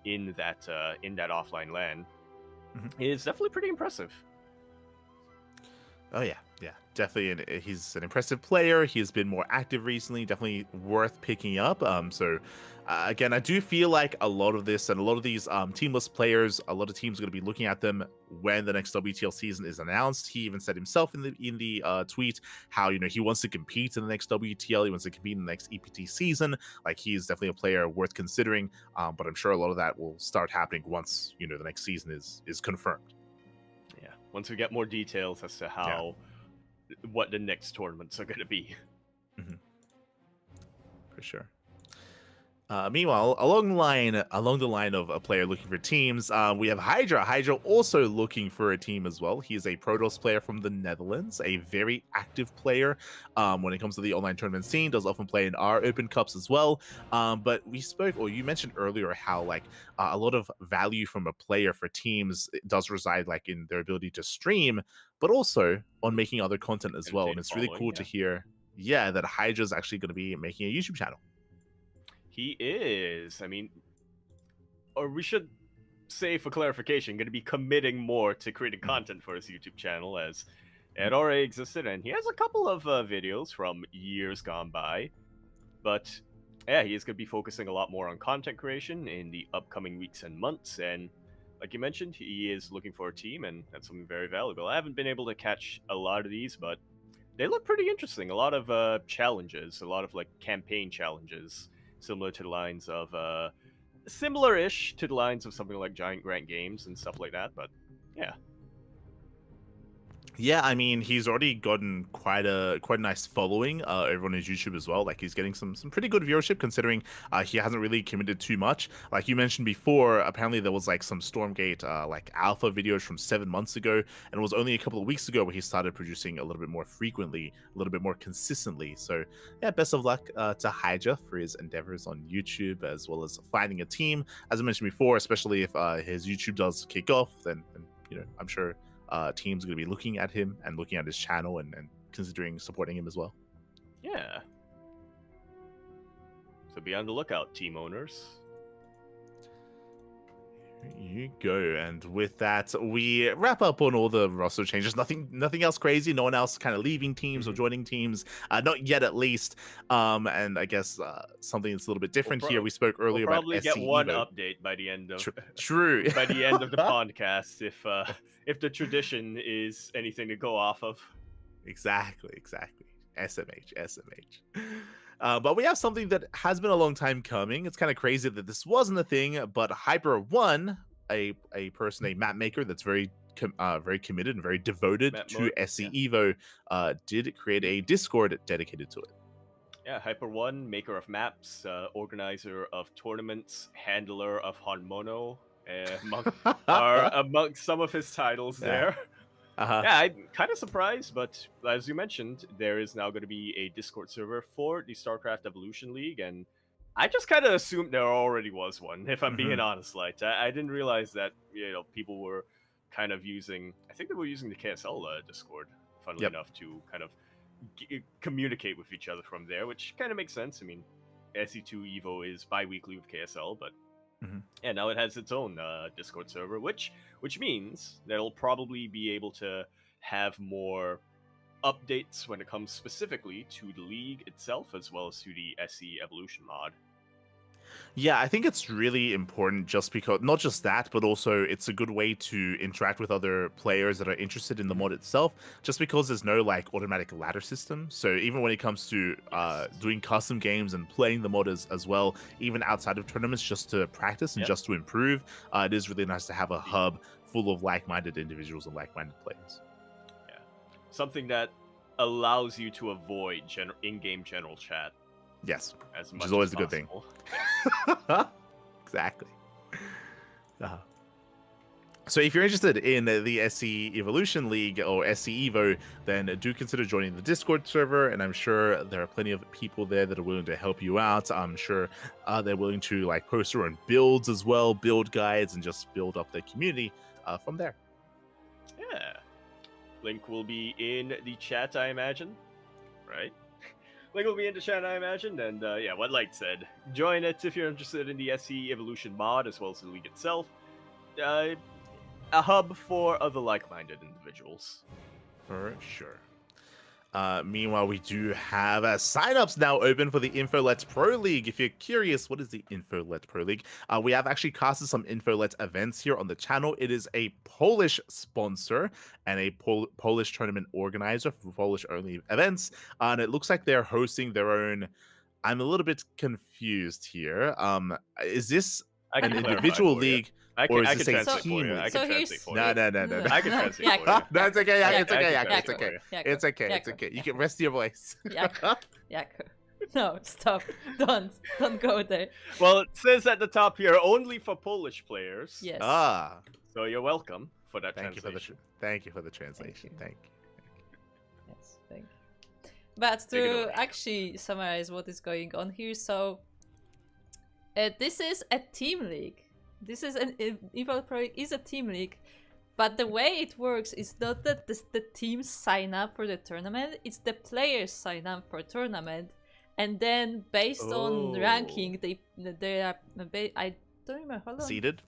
in that offline LAN, is definitely pretty impressive. Oh yeah, definitely. He's an impressive player. He has been more active recently. Definitely worth picking up. Again, I do feel like a lot of this and a lot of these teamless players, a lot of teams are going to be looking at them when the next WTL season is announced. He even said himself in the tweet how he wants to compete in the next WTL. He wants to compete in the next EPT season. Like he's definitely a player worth considering. But I'm sure a lot of that will start happening once the next season is confirmed. Yeah, once we get more details as to what the next tournaments are going to be. Mm-hmm. For sure. Meanwhile, along the line of a player looking for teams, we have Hydra. Hydra also looking for a team as well. He is a Protoss player from the Netherlands, a very active player when it comes to the online tournament scene. Does often play in our Open Cups as well. But you mentioned earlier how a lot of value from a player for teams does reside in their ability to stream, but also on making other content as well. And it's really cool to hear, that Hydra is actually going to be making a YouTube channel. He is. I mean, or we should say for clarification, going to be committing more to creating content for his YouTube channel, as it already existed, and he has a couple of videos from years gone by. But yeah, he is going to be focusing a lot more on content creation in the upcoming weeks and months. And like you mentioned, he is looking for a team, and that's something very valuable. I haven't been able to catch a lot of these, but they look pretty interesting. A lot of challenges, a lot of campaign challenges, similar to the lines of similar-ish to the lines of something like Giant Grant Games and stuff like that. But yeah. Yeah, I mean, he's already gotten quite a nice following over on his YouTube as well. Like, he's getting some pretty good viewership considering he hasn't really committed too much. Like you mentioned before, apparently there was some Stormgate alpha videos from 7 months ago, and it was only a couple of weeks ago where he started producing a little bit more frequently, a little bit more consistently. So yeah, best of luck to Hydra for his endeavors on YouTube as well as finding a team. As I mentioned before, especially if his YouTube does kick off, then I'm sure teams are going to be looking at him and looking at his channel and considering supporting him as well. Yeah. So be on the lookout, team owners. Here you go. And with that, we wrap up on all the roster changes. Nothing else crazy. No one else kind of leaving teams or joining teams. Not yet, at least. And I guess something that's a little bit different here. We spoke earlier about SC We'll probably get one Evo. update by the end of True. by the end of the podcast, if the tradition is anything to go off of. Exactly. SMH. But we have something that has been a long time coming. It's kind of crazy that this wasn't a thing, but Hyper One, a person, a map maker that's very committed and very devoted to SC Evo, did create a Discord dedicated to it. Yeah, Hyper One, maker of maps, organizer of tournaments, handler of Hanmono, among some of his titles there. Yeah, I'm kind of surprised, but as you mentioned, there is now going to be a Discord server for the StarCraft Evolution League, and I just kind of assumed there already was one, if I'm being honest. I didn't realize that people were kind of using. I think they were using the KSL Discord, funnily enough, to kind of communicate with each other from there, which kind of makes sense. I mean, SE2 Evo is bi-weekly with KSL, but yeah, now it has its own Discord server, which means that it'll probably be able to have more updates when it comes specifically to the league itself, as well as to the SE Evolution mod. Yeah, I think it's really important just because, not just that, but also it's a good way to interact with other players that are interested in the mod itself, just because there's no automatic ladder system. So even when it comes to doing custom games and playing the mod as well, even outside of tournaments, just to practice and just to improve, it is really nice to have a hub full of like-minded individuals and like-minded players. Yeah, something that allows you to avoid in-game general chat. Yes, as much which is always as a good thing. Exactly. So if you're interested in the SC Evolution League or SC Evo, then do consider joining the Discord server, and I'm sure there are plenty of people there that are willing to help you out. I'm sure they're willing to post their own builds as well, build guides, and just build up their community from there. Yeah. Link will be in the chat, I imagine. Right? Link will be in the chat, I imagine, and yeah, what Light said. Join it if you're interested in the SE Evolution mod, as well as the league itself. A hub for other like-minded individuals. For sure. Meanwhile, we do have signups now open for the Infolet Pro League. If you're curious, what is the Infolet Pro League? We have actually casted some Infolet events here on the channel. It is a Polish sponsor and a Polish tournament organizer for Polish-only events. And it looks like they're hosting their own. I'm a little bit confused here. Is this I can an clarify individual for you. league? I Or can, is I this can a translate for team you. league? I So can here's- translate for No, you. no. I can No, translate for yeah. you. That's okay. Yeah, Yeah, it's okay. I Yeah, can it's translate okay. for you. It's okay. It's Jakob, okay. You Jakob. can rest your voice. Jakob. No, stop. Don't go there. Well, it says at the top here only for Polish players. Yes. Ah, So you're welcome for that thank you for the translation. thank you for the translation. you. Thank Yes, thank you. But Take it to away. actually summarize what is going on here, so this is a team league. This is an Evo Pro League is a team league, but the way it works is not that the teams sign up for the tournament; it's the players sign up for tournament, and then based on ranking, they are. I don't remember. Hold you. on. Seated.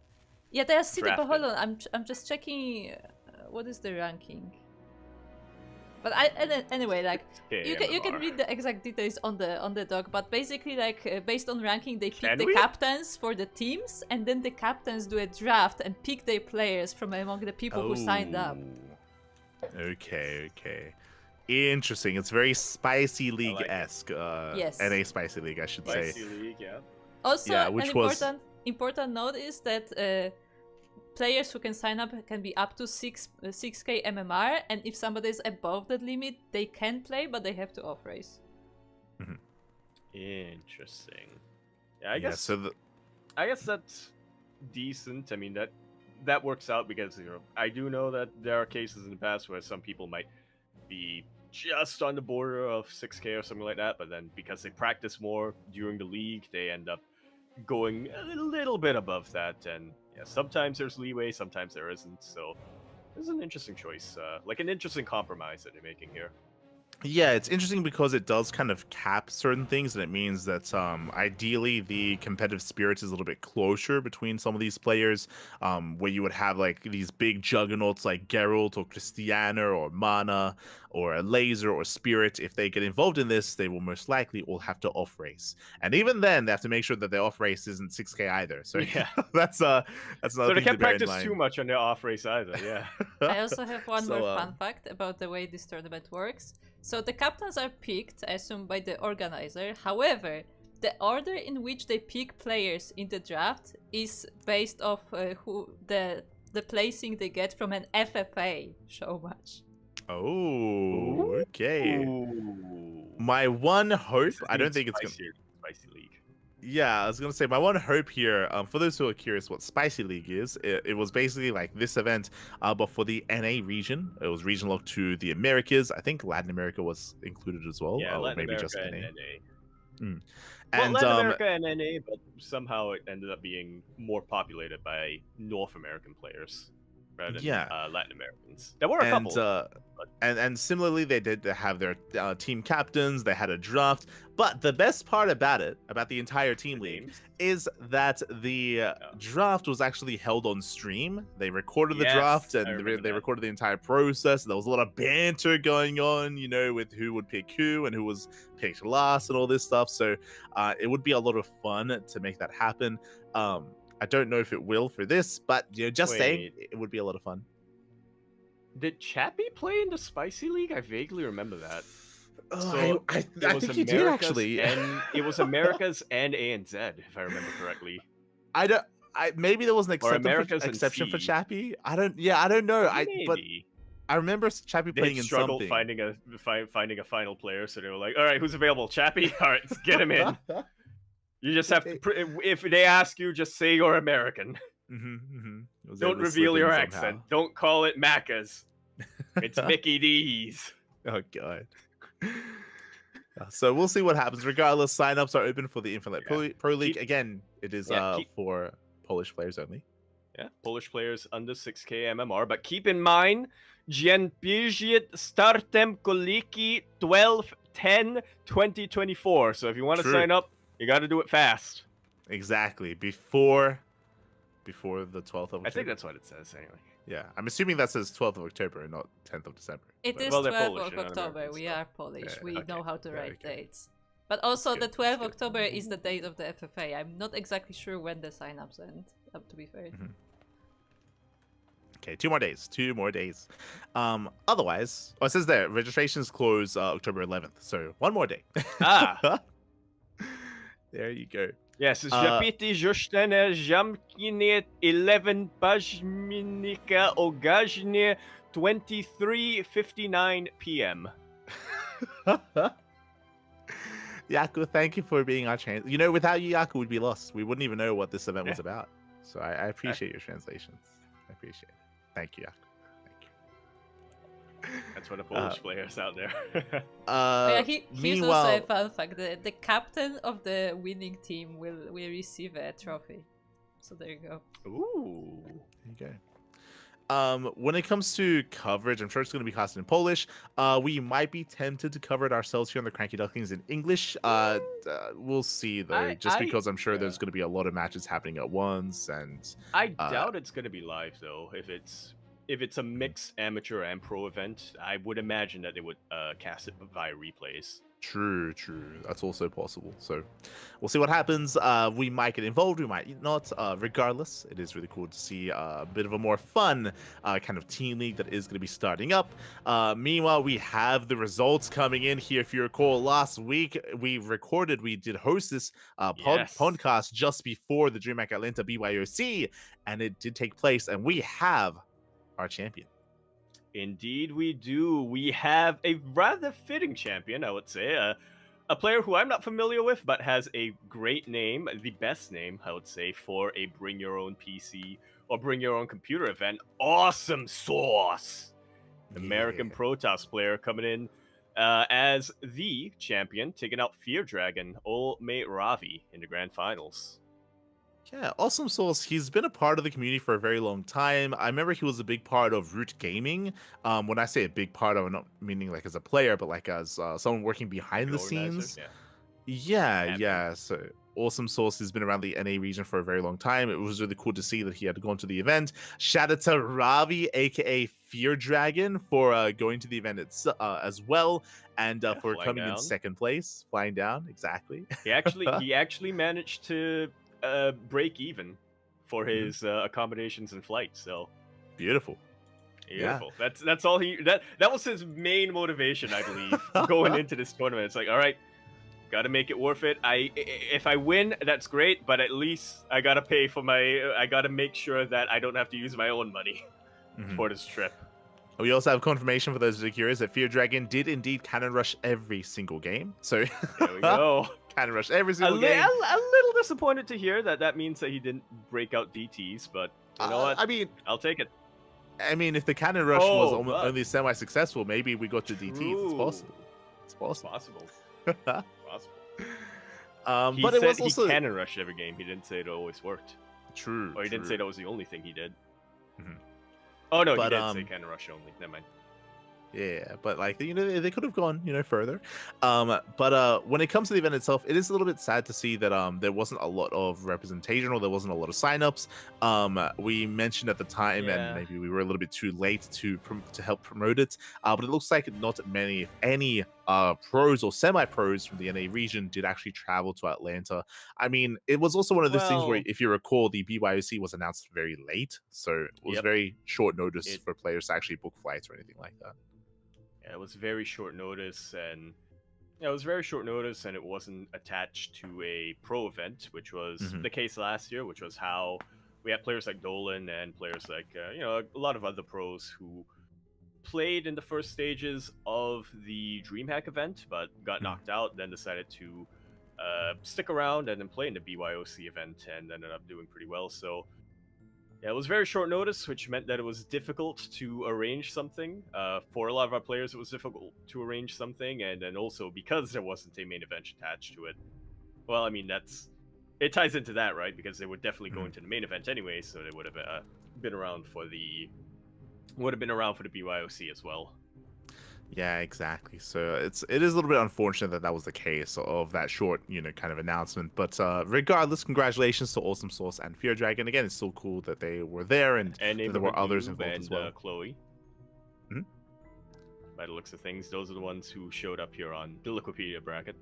Yeah, they are seated. But hold Drafted. on, I'm just checking. What is the ranking? But anyway, like you can KMMR. read the exact details on the doc. But basically, like based on ranking, they pick Can the we? captains for the teams, and then the captains do a draft and pick their players from among the people who signed up. Oh. Okay. Interesting. It's very Spicy like it. League-esque. Yes. NA Spicy League, I should say. Spicy League, yeah. Also, Yeah, an which was- important note is that players who can sign up can be up to 6k MMR, and if somebody is above that limit, they can play, but they have to off race. Interesting. Yeah, I Yeah, guess. so I guess that's decent. I mean that works out because I do know that there are cases in the past where some people might be just on the border of 6k or something like that, but then because they practice more during the league, they end up going a little bit above that. And yeah, sometimes there's leeway, sometimes there isn't. So this is an interesting choice, like an interesting compromise that they're making here. Yeah, it's interesting because it does kind of cap certain things, and it means that ideally the competitive spirit is a little bit closer between some of these players, where you would have like these big juggernauts like Geralt or Christiana or Mana or a Laser or Spirit. If they get involved in this, they will most likely all have to off race, and even then they have to make sure that their off race isn't 6k either. So Yeah. that's another So they thing to can't bear in practice mind. too much on their off race either. Yeah. I also have one So, more fun fact about the way this tournament works. So the captains are picked, I assume, by the organizer. However, the order in which they pick players in the draft is based off who the placing they get from an FFA show match. Oh, okay. Ooh. My one hope, I don't think it's Spicy League. Yeah, I was gonna say my one hope here, for those who are curious what Spicy League is, it was basically like this event, but for the NA region. It was regional to the Americas. I think Latin America was included as well, Yeah, or Latin maybe America just and NA. NA. And Well, Latin America and NA, but somehow it ended up being more populated by North American players rather than Yeah. Latin Americans. There were a couple. And similarly, they did have their team captains. They had a draft. But the best part about it, about the entire team league, names. is that the draft was actually held on stream. They recorded the Yes, draft I and remember they that. recorded the entire process. There was a lot of banter going on, with who would pick who and who was picked last and all this stuff. So it would be a lot of fun to make that happen. I don't know if it will for this, but just saying, Wait. it would be a lot of fun. Did Chappie play in the Spicy League? I vaguely remember that. Oh, I It was think you did America's actually. And it was America's and ANZ, if I remember correctly. Maybe there was an America's and exception for C. Chappie. I don't know. But Maybe. I remember Chappie They playing in struggled something. finding a final player, so they were like, "All right, who's available? Chappie. All right, let's get him in." You just have to. If they ask you, just say you're American. Don't reveal your accent. Don't call it Macca's. It's Mickey D's. Oh god. So we'll see what happens. Regardless, signups are open for the Infinite Pro League. Again, it is for Polish players only. Yeah, Polish players under 6k MMR, but keep in mind, Dzień startem koliki 12/10/2024. So if you want to True. sign up, you got to do it fast. Exactly. Before the 12th of I think that's what it says anyway. Yeah, I'm assuming that says 12th of October and not 10th of December. It but- is Well, they're 12th Polish, of they're not October. American, We so- are Polish. Yeah, We okay. know how to Yeah, write okay. dates. But also, good, the that's 12th of good. October is the date of the FFA. I'm not exactly sure when the sign-ups end, to be fair. Okay, 2 more days. 2 more days. Otherwise, it says there registrations close October 11th. So 1 more day. Ah. There you go. Yes, Uh, Zapiti Jostene Jamkine 11 Pajminika Ogajne 23:59 p.m. Yaku, thank you for being our trans. Without you, Yaku, we'd be lost. We wouldn't even know what this event was Yeah. about. So I appreciate your translations. I appreciate it. Thank you, Yaku. Thank you. That's for the Polish players out there. Oh, yeah, here's also a Meanwhile, fun fact. The captain of the winning team will receive a trophy. So there you go. Ooh. there you go. When it comes to coverage, I'm sure it's going to be cast in Polish. We might be tempted to cover it ourselves here on the CranKy Ducklings in English. We'll see though, because I'm sure there's going to be a lot of matches happening at once, and I doubt it's going to be live though. If it's a mixed amateur and pro event, I would imagine that they would cast it via replays. True. That's also possible. So we'll see what happens. We might get involved, we might not. Regardless, it is really cool to see a bit of a more fun kind of team league that is going to be starting up. Meanwhile, we have the results coming in here. If you recall, last week we did host this Yes. PondCast just before the DreamHack Atlanta BYOC, and it did take place, and we have our champion. Indeed, we do. We have a rather fitting champion, I would say. A player who I'm not familiar with, but has a great name, the best name, I would say, for a bring your own PC or bring your own computer event. Awesome Sauce! American Protoss player coming in as the champion, taking out Fear Dragon, old mate Ravi, in the grand finals. Yeah, Awesome Sauce, he's been a part of the community for a very long time. I remember he was a big part of Root Gaming. When I say a big part, I'm not meaning like as a player, but like as someone working behind the scenes. Yeah. So Awesome Sauce has been around the NA region for a very long time. It was really cool to see that he had gone to the event. Shout out to Ravi, aka Fear Dragon, for going to the event as well, and for coming in second place, flying down. Exactly. He actually managed to break even for his accommodations and flights. So beautiful. Yeah. That's all that was his main motivation, I believe, going into this tournament. It's like, all right, gotta make it worth it. If I win, that's great, but at least I gotta make sure that I don't have to use my own money for this trip. We also have confirmation for those who are curious that Fear Dragon did indeed cannon rush every single game. So there we go. Cannon rush every single game. A little disappointed to hear that means that he didn't break out DTs, but you know what? I mean, I'll take it. I mean, if the cannon rush was only semi-successful, maybe we got to DTs. It's possible. It's possible. But it was also he cannon rushed every game. He didn't say it always worked. True. Or he didn't say that was the only thing he did. Oh no, he did say cannon rush only. Never mind. Yeah, but like they could have gone further. But when it comes to the event itself, it is a little bit sad to see that there wasn't a lot of representation, or there wasn't a lot of signups. We mentioned at the time, and maybe we were a little bit too late to help promote it. But it looks like not many, if any, pros or semi-pros from the NA region did actually travel to Atlanta. I mean, it was also one of those things where, if you recall, the BYOC was announced very late, so it was very short notice for players to actually book flights or anything like that. It was very short notice, and it wasn't attached to a pro event, which was the case last year, which was how we had players like Dolan and players like a lot of other pros who played in the first stages of the DreamHack event, but got knocked out, then decided to stick around and then play in the BYOC event, and ended up doing pretty well. So yeah, it was very short notice, which meant that it was difficult to arrange something. For a lot of our players, it was difficult to arrange something, and then also because there wasn't a main event attached to it. Well, I mean, it ties into that, right? Because they would definitely go into the main event anyway, so they would have been around for the BYOC as well. Yeah, exactly. So it is a little bit unfortunate that that was the case of that short, kind of announcement. But regardless, congratulations to Awesome Source and Fear Dragon. Again, it's so cool that they were there and And that there were Neighborhood others Noob involved as and well. Chloe. Mhm. By the looks of things, those are the ones who showed up here on the Wikipedia bracket.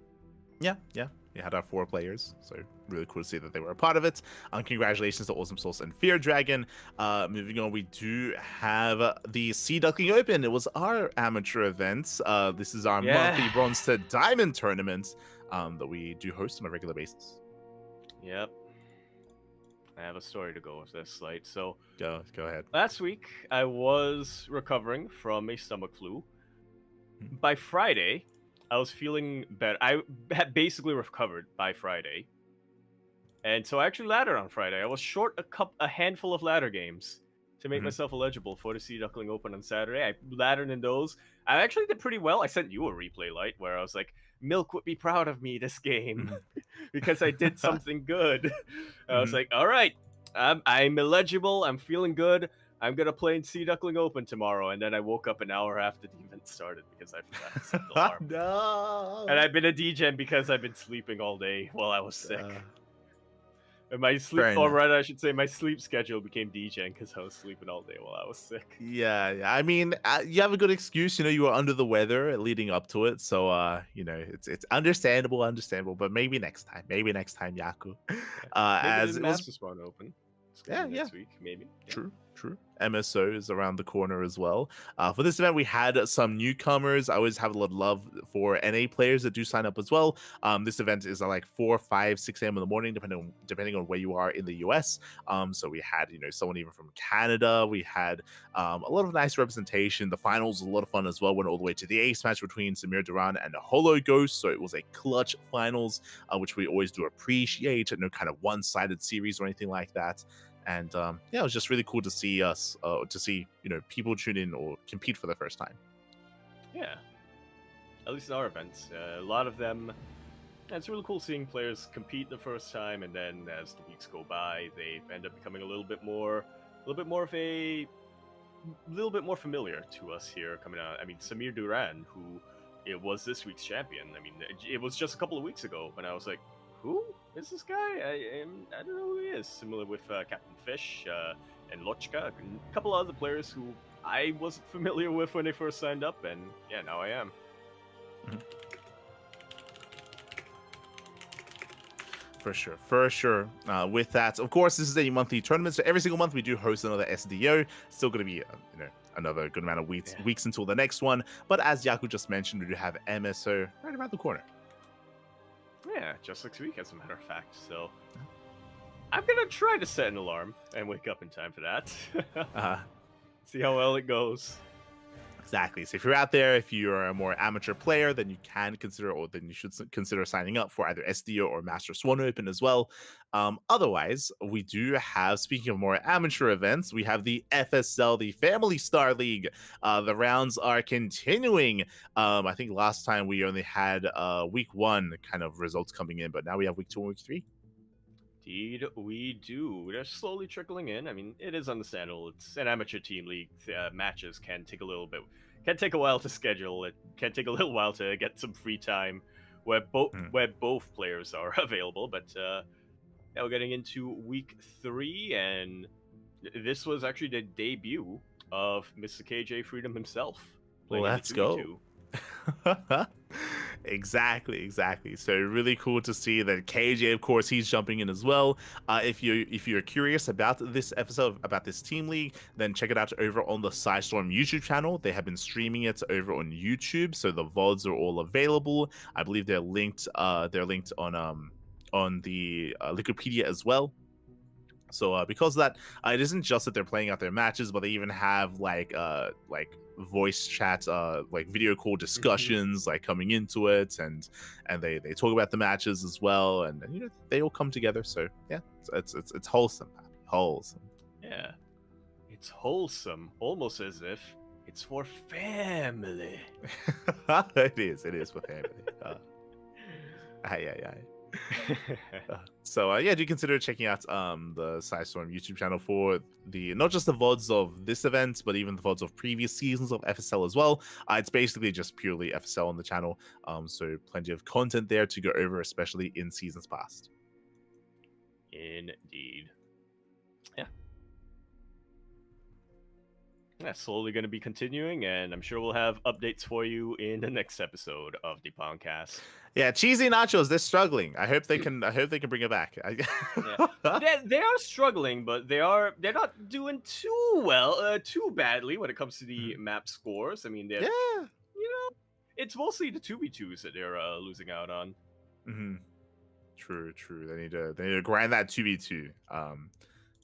Yeah, yeah. We had our 4 players, so really cool to see that they were a part of it. Congratulations to Awesome Source and Fear Dragon. Moving on, we do have the Sea Duckling Open. It was our amateur event. This is our monthly bronze to diamond tournament that we do host on a regular basis. Yep. I have a story to go with this slate. So Go ahead. last week I was recovering from a stomach flu. By Friday, I was feeling better. I had basically recovered by Friday. And so I actually laddered on Friday. I was short a handful of ladder games to make myself eligible for the Sea Duckling Open on Saturday. I laddered in those. I actually did pretty well. I sent you a replay light where I was like, Milk would be proud of me this game because I did something good. I was like, all right, I'm eligible. I'm feeling good. I'm going to play in Sea Duckling Open tomorrow. And then I woke up an hour after the event started because I forgot to set the alarm. No. And I've been a DGen because I've been sleeping all day while I was sick. And my sleep, or rather, I should say, my sleep schedule became DGen because I was sleeping all day while I was sick. Yeah. I mean, you have a good excuse. You were under the weather leading up to it, so it's understandable. But maybe next time, Yaku. Maybe As the it was, Master Spawn Open. next week, maybe. True. MSO is around the corner as well. For this event, we had some newcomers. I always have a lot of love for NA players that do sign up as well. This event is at like 4, 5, 6 a.m. in the morning, depending on where you are in the US. So we had someone even from Canada. We had a lot of nice representation. The finals was a lot of fun as well. Went all the way to the ace match between Samir Duran and Holo Ghost. So it was a clutch finals, which we always do appreciate. No kind of one-sided series or anything like that. And it was just really cool to see people tune in or compete for the first time. Yeah, at least in our events, a lot of them. It's really cool seeing players compete the first time, and then as the weeks go by, they end up becoming a little bit more familiar to us here coming out. I mean, Samir Duran, who it was this week's champion. I mean, it was just a couple of weeks ago when I was like, who is this guy? I don't know who he is. Similar with Captain Fish and Lochka, a couple of other players who I wasn't familiar with when they first signed up, and yeah, now I am. For sure. With that, of course, this is a monthly tournament, so every single month we do host another SDO. Still going to be, another good amount of weeks until the next one. But as Yaku just mentioned, we do have MSO right around the corner. Yeah, just next week, as a matter of fact. So I'm gonna try to set an alarm and wake up in time for that. See how well it goes. Exactly. So if you're out there, if you're a more amateur player, then you can consider, or then you should consider signing up for either SDO or Master Swan Open as well. Otherwise, we do have, speaking of more amateur events, we have the FSL, the Family Star League. The rounds are continuing. I think last time we only had week 1 kind of results coming in, but now we have week 2 and week 3. Indeed, we do. They're slowly trickling in. I mean, it is understandable. It's an amateur team league. Matches can take a while to schedule. It can take a little while to get some free time where both players are available. But yeah, we're getting into week 3, and this was actually the debut of Mr. KJ Freedom himself. Let's go. Exactly. So really cool to see that KJ, of course, he's jumping in as well. If you're curious about this episode, about this team league, then check it out over on the Sidestorm YouTube channel. They have been streaming it over on YouTube, so the VODs are all available. I believe they're linked. They're linked on the Wikipedia as well. So because of that, it isn't just that they're playing out their matches, but they even have like voice chats, like video call discussions, like coming into it, and they talk about the matches as well, and they all come together. So yeah, it's wholesome, wholesome. Yeah, it's wholesome, almost as if it's for family. It is for family. Yeah. So yeah, do consider checking out the Storm YouTube channel for the not just the VODs of this event, but even the VODs of previous seasons of FSL as well. It's basically just purely FSL on the channel, so plenty of content there to go over, especially in seasons past. Indeed. Yeah, slowly going to be continuing, and I'm sure we'll have updates for you in the next episode of the PondCast. Yeah, cheesy nachos, they're struggling. I hope they can bring it back. Yeah. They are struggling, but they're not doing too well, too badly when it comes to the map scores. I mean, it's mostly the 2v2s that they're losing out on. True. They need to grind that 2v2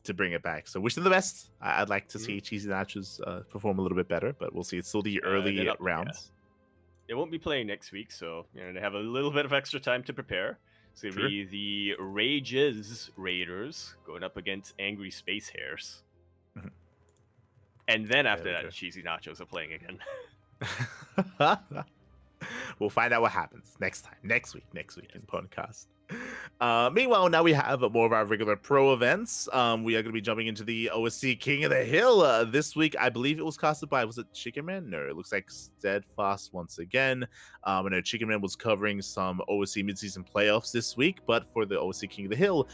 to bring it back. So wish them the best. I'd like to see Cheesy Nachos perform a little bit better, but we'll see. It's still the early rounds. They won't be playing next week, so they have a little bit of extra time to prepare. It's going to be the Rages Raiders going up against Angry Space Hares. And then after that, Cheesy Nachos are playing again. We'll find out what happens next week in PondCast. Meanwhile, now we have more of our regular pro events. We are going to be jumping into the OSC King of the Hill this week. I believe it was casted by, was it Chicken Man? No, it looks like Steadfast once again. I know Chicken Man was covering some OSC midseason playoffs this week, but for the OSC King of the Hill,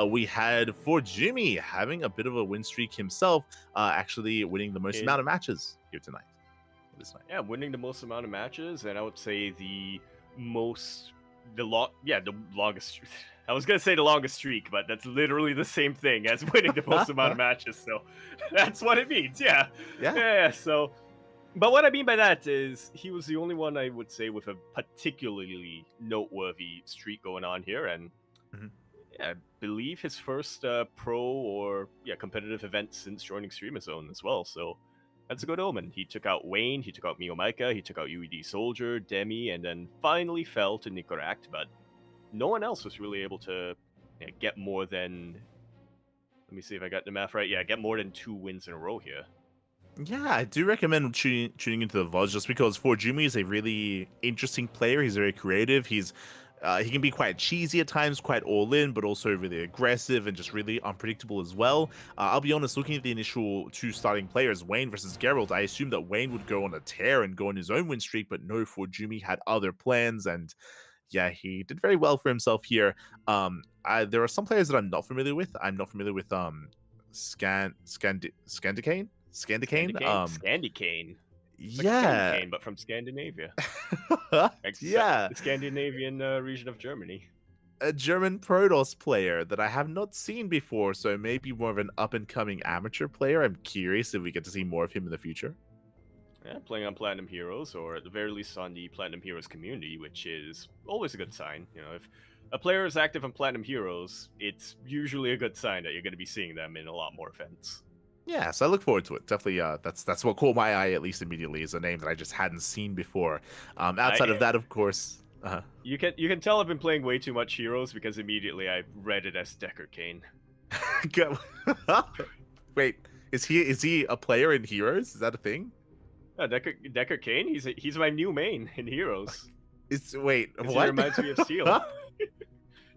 we had for Jimmy having a bit of a win streak himself, actually winning the most amount of matches here tonight. Yeah, winning the most amount of matches, and I would say the longest. I was gonna say the longest streak, but that's literally the same thing as winning the most amount of matches. So that's what it means. Yeah. So, but what I mean by that is he was the only one I would say with a particularly noteworthy streak going on here, and I believe his first pro or competitive event since joining Streamer Zone as well. So. That's a good omen. He took out Wayne, he took out Mio Micah, he took out UED Soldier, Demi, and then finally fell to Nicoract, but no one else was really able to get more than... Let me see if I got the math right. Yeah, get more than 2 wins in a row here. Yeah, I do recommend tuning into the VODs just because Jimmy is a really interesting player. He's very creative. He can be quite cheesy at times, quite all in, but also really aggressive and just really unpredictable as well. I'll be honest, looking at the initial 2 starting players, Wayne versus Geralt, I assumed that Wayne would go on a tear and go on his own win streak, but no, Jimmy had other plans, and yeah, he did very well for himself here. There are some players that I'm not familiar with. I'm not familiar with Scandicane. Scandicane. Yeah, Like but from Scandinavia. Yeah, the Scandinavian region of Germany. A German Protoss player that I have not seen before, so maybe more of an up-and-coming amateur player. I'm curious if we get to see more of him in the future. Yeah, playing on Platinum Heroes, or at the very least on the Platinum Heroes community, which is always a good sign. If a player is active on Platinum Heroes, it's usually a good sign that you're going to be seeing them in a lot more events. Yeah, so I look forward to it. Definitely, that's what caught my eye, at least immediately, is a name that I just hadn't seen before. Outside of that, of course... You can tell I've been playing way too much Heroes because immediately I read it as Decker Kane. Wait, is he a player in Heroes? Is that a thing? Decker Kane? He's my new main in Heroes. What? He reminds me of Steel.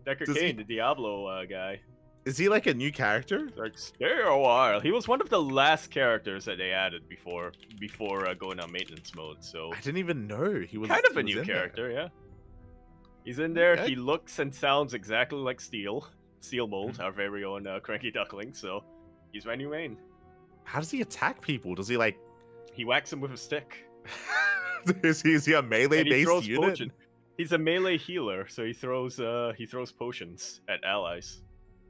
Decker Kane, the Diablo guy. Is he like a new character? Like, stay a while. He was one of the last characters that they added before going on maintenance mode. So I didn't even know he was kind of a new character. Yeah, he's in there. Okay. He looks and sounds exactly like Steel Mold, our very own CranKy Duckling. So he's my new main. How does he attack people? Does he He whacks him with a stick. is he a melee based unit? Potion. He's a melee healer, so he throws potions at allies.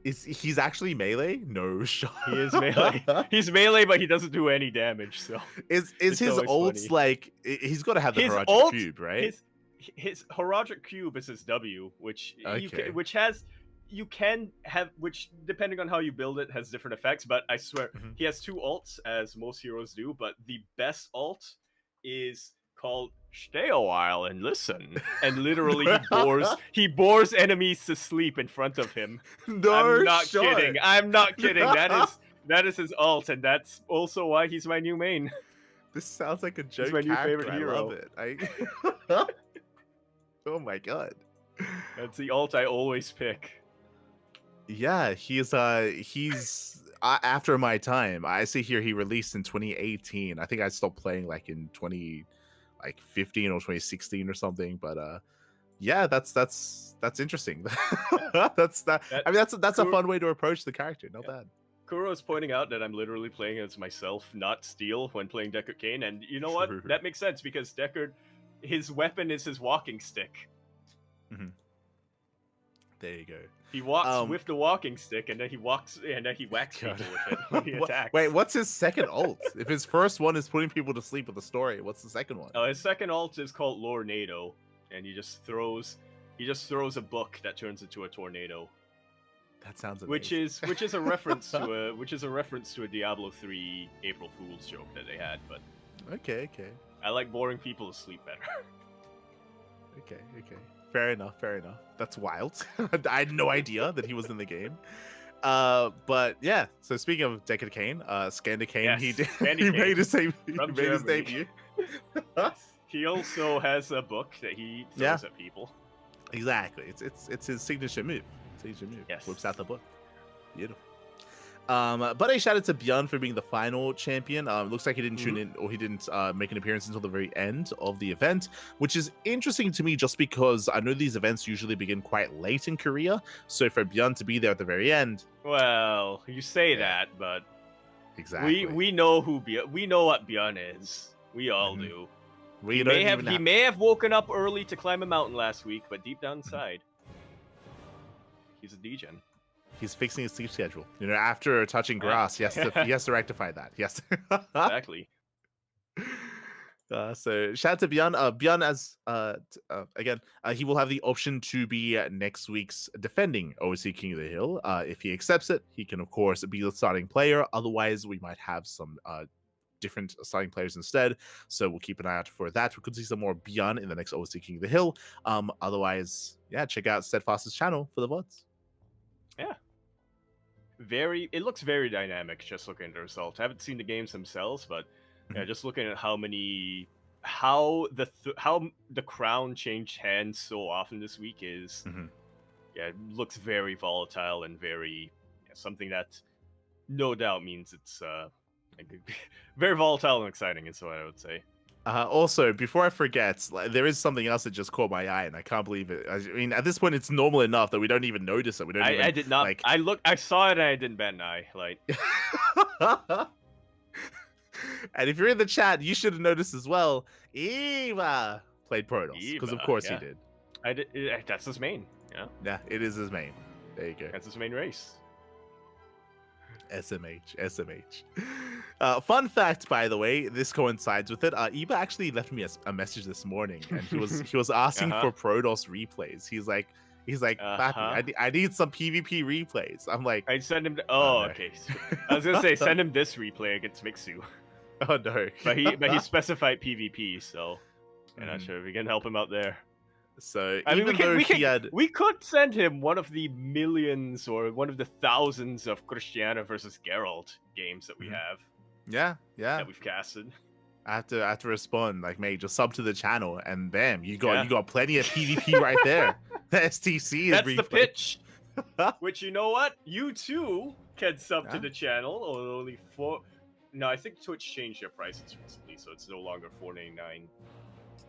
He's actually melee? No shot. He is melee. He's melee, but he doesn't do any damage. So is his ults funny. He's got to have the his Heraldric Cube, right? His Heraldric Cube is his W, which which depending on how you build it has different effects. But I swear he has 2 ults, as most heroes do. But the best ult is called "Stay a while and listen," and literally he bores enemies to sleep in front of him. No, I'm not kidding. I'm not kidding. That is his ult, and that's also why he's my new main. This sounds like a joke. He's my new favorite hero. I love it. Oh my god. That's the alt I always pick. Yeah, he's after my time. I see here he released in 2018. I think I stopped playing like in 2015 or 2016 or something. But yeah, that's interesting. That's that. That I mean, that's a Kur- fun way to approach the character. Not Yeah. bad. Kuro is pointing out that I'm literally playing as myself, not Steel, when playing Deckard Cain, and you know what? True. That makes sense because Deckard, his weapon is his walking stick. There you go. He walks with the walking stick, and then he whacks people with it when he attacks. Wait, what's his second ult? If his first one is putting people to sleep with the story, what's the second one? Oh, his second ult is called Lornado, and he just throws a book that turns into a tornado. That sounds amazing. Which is a reference to a Diablo 3 April Fool's joke that they had, but okay. I like boring people to sleep better. Okay. Fair enough. That's wild. I had no idea that he was in the game. But yeah. So speaking of Deckard Cain, Skander Cain, Yes, he did. Skander He Cain made his from Germany. debut. He also has a book that he throws at people. Exactly. It's his signature move. Yes. Whips out the book. Beautiful. But a shout out to Björn for being the final champion. Looks like he didn't tune in, or he didn't make an appearance until the very end of the event, which is interesting to me just because I know these events usually begin quite late in Korea. So for Björn to be there at the very end, Well, you say that, but exactly, we know we know what Björn is. We all do. He may have woken up early to climb a mountain last week, but deep down inside, he's a degen. He's fixing his sleep schedule. You know, after touching grass, he has to rectify that. Yes. Exactly. So shout out to Björn. Björn, as again, he will have the option to be next week's defending OC King of the Hill. If he accepts it, he can of course be the starting player. Otherwise, we might have some different starting players instead. So we'll keep an eye out for that. We could see some more Björn in the next OC King of the Hill. Otherwise, yeah, check out Steadfast's channel for the VODs. Yeah. It looks very dynamic just looking at the results. I haven't seen the games themselves, but yeah, just looking at how the crown changed hands so often this week is it looks very volatile and very something that no doubt means it's very volatile and exciting is what I would say. Also, before I forget, there is something else that just caught my eye, and I can't believe it. I mean, at this point, it's normal enough that we don't even notice it. I did not. Like... I saw it and I didn't bat an eye. Like, and if you're in the chat, you should have noticed as well. Eva played Protoss because, of course, he did. I did. That's his main. Yeah. Yeah, it is his main. There you go. That's his main race. SMH. Fun fact, by the way, this coincides with it. Eba actually left me a message this morning, and he was asking for Protoss replays. He's like, Pappy, I need some PvP replays. I'm like, I'd send him. Okay. I was gonna say send him this replay against Mixu. Oh no. but he specified PvP, so I'm not sure if we can help him out there. So I mean, we could send him one of the millions or one of the thousands of Christiana versus Geralt games that we have. Yeah. That we've casted. I have to respond like, mate, just sub to the channel, and bam, you got plenty of PvP right there. The STC is that's the pitch. Which, you know what, you too can sub to the channel. Only no, I think Twitch changed their prices recently, so it's no longer $4.99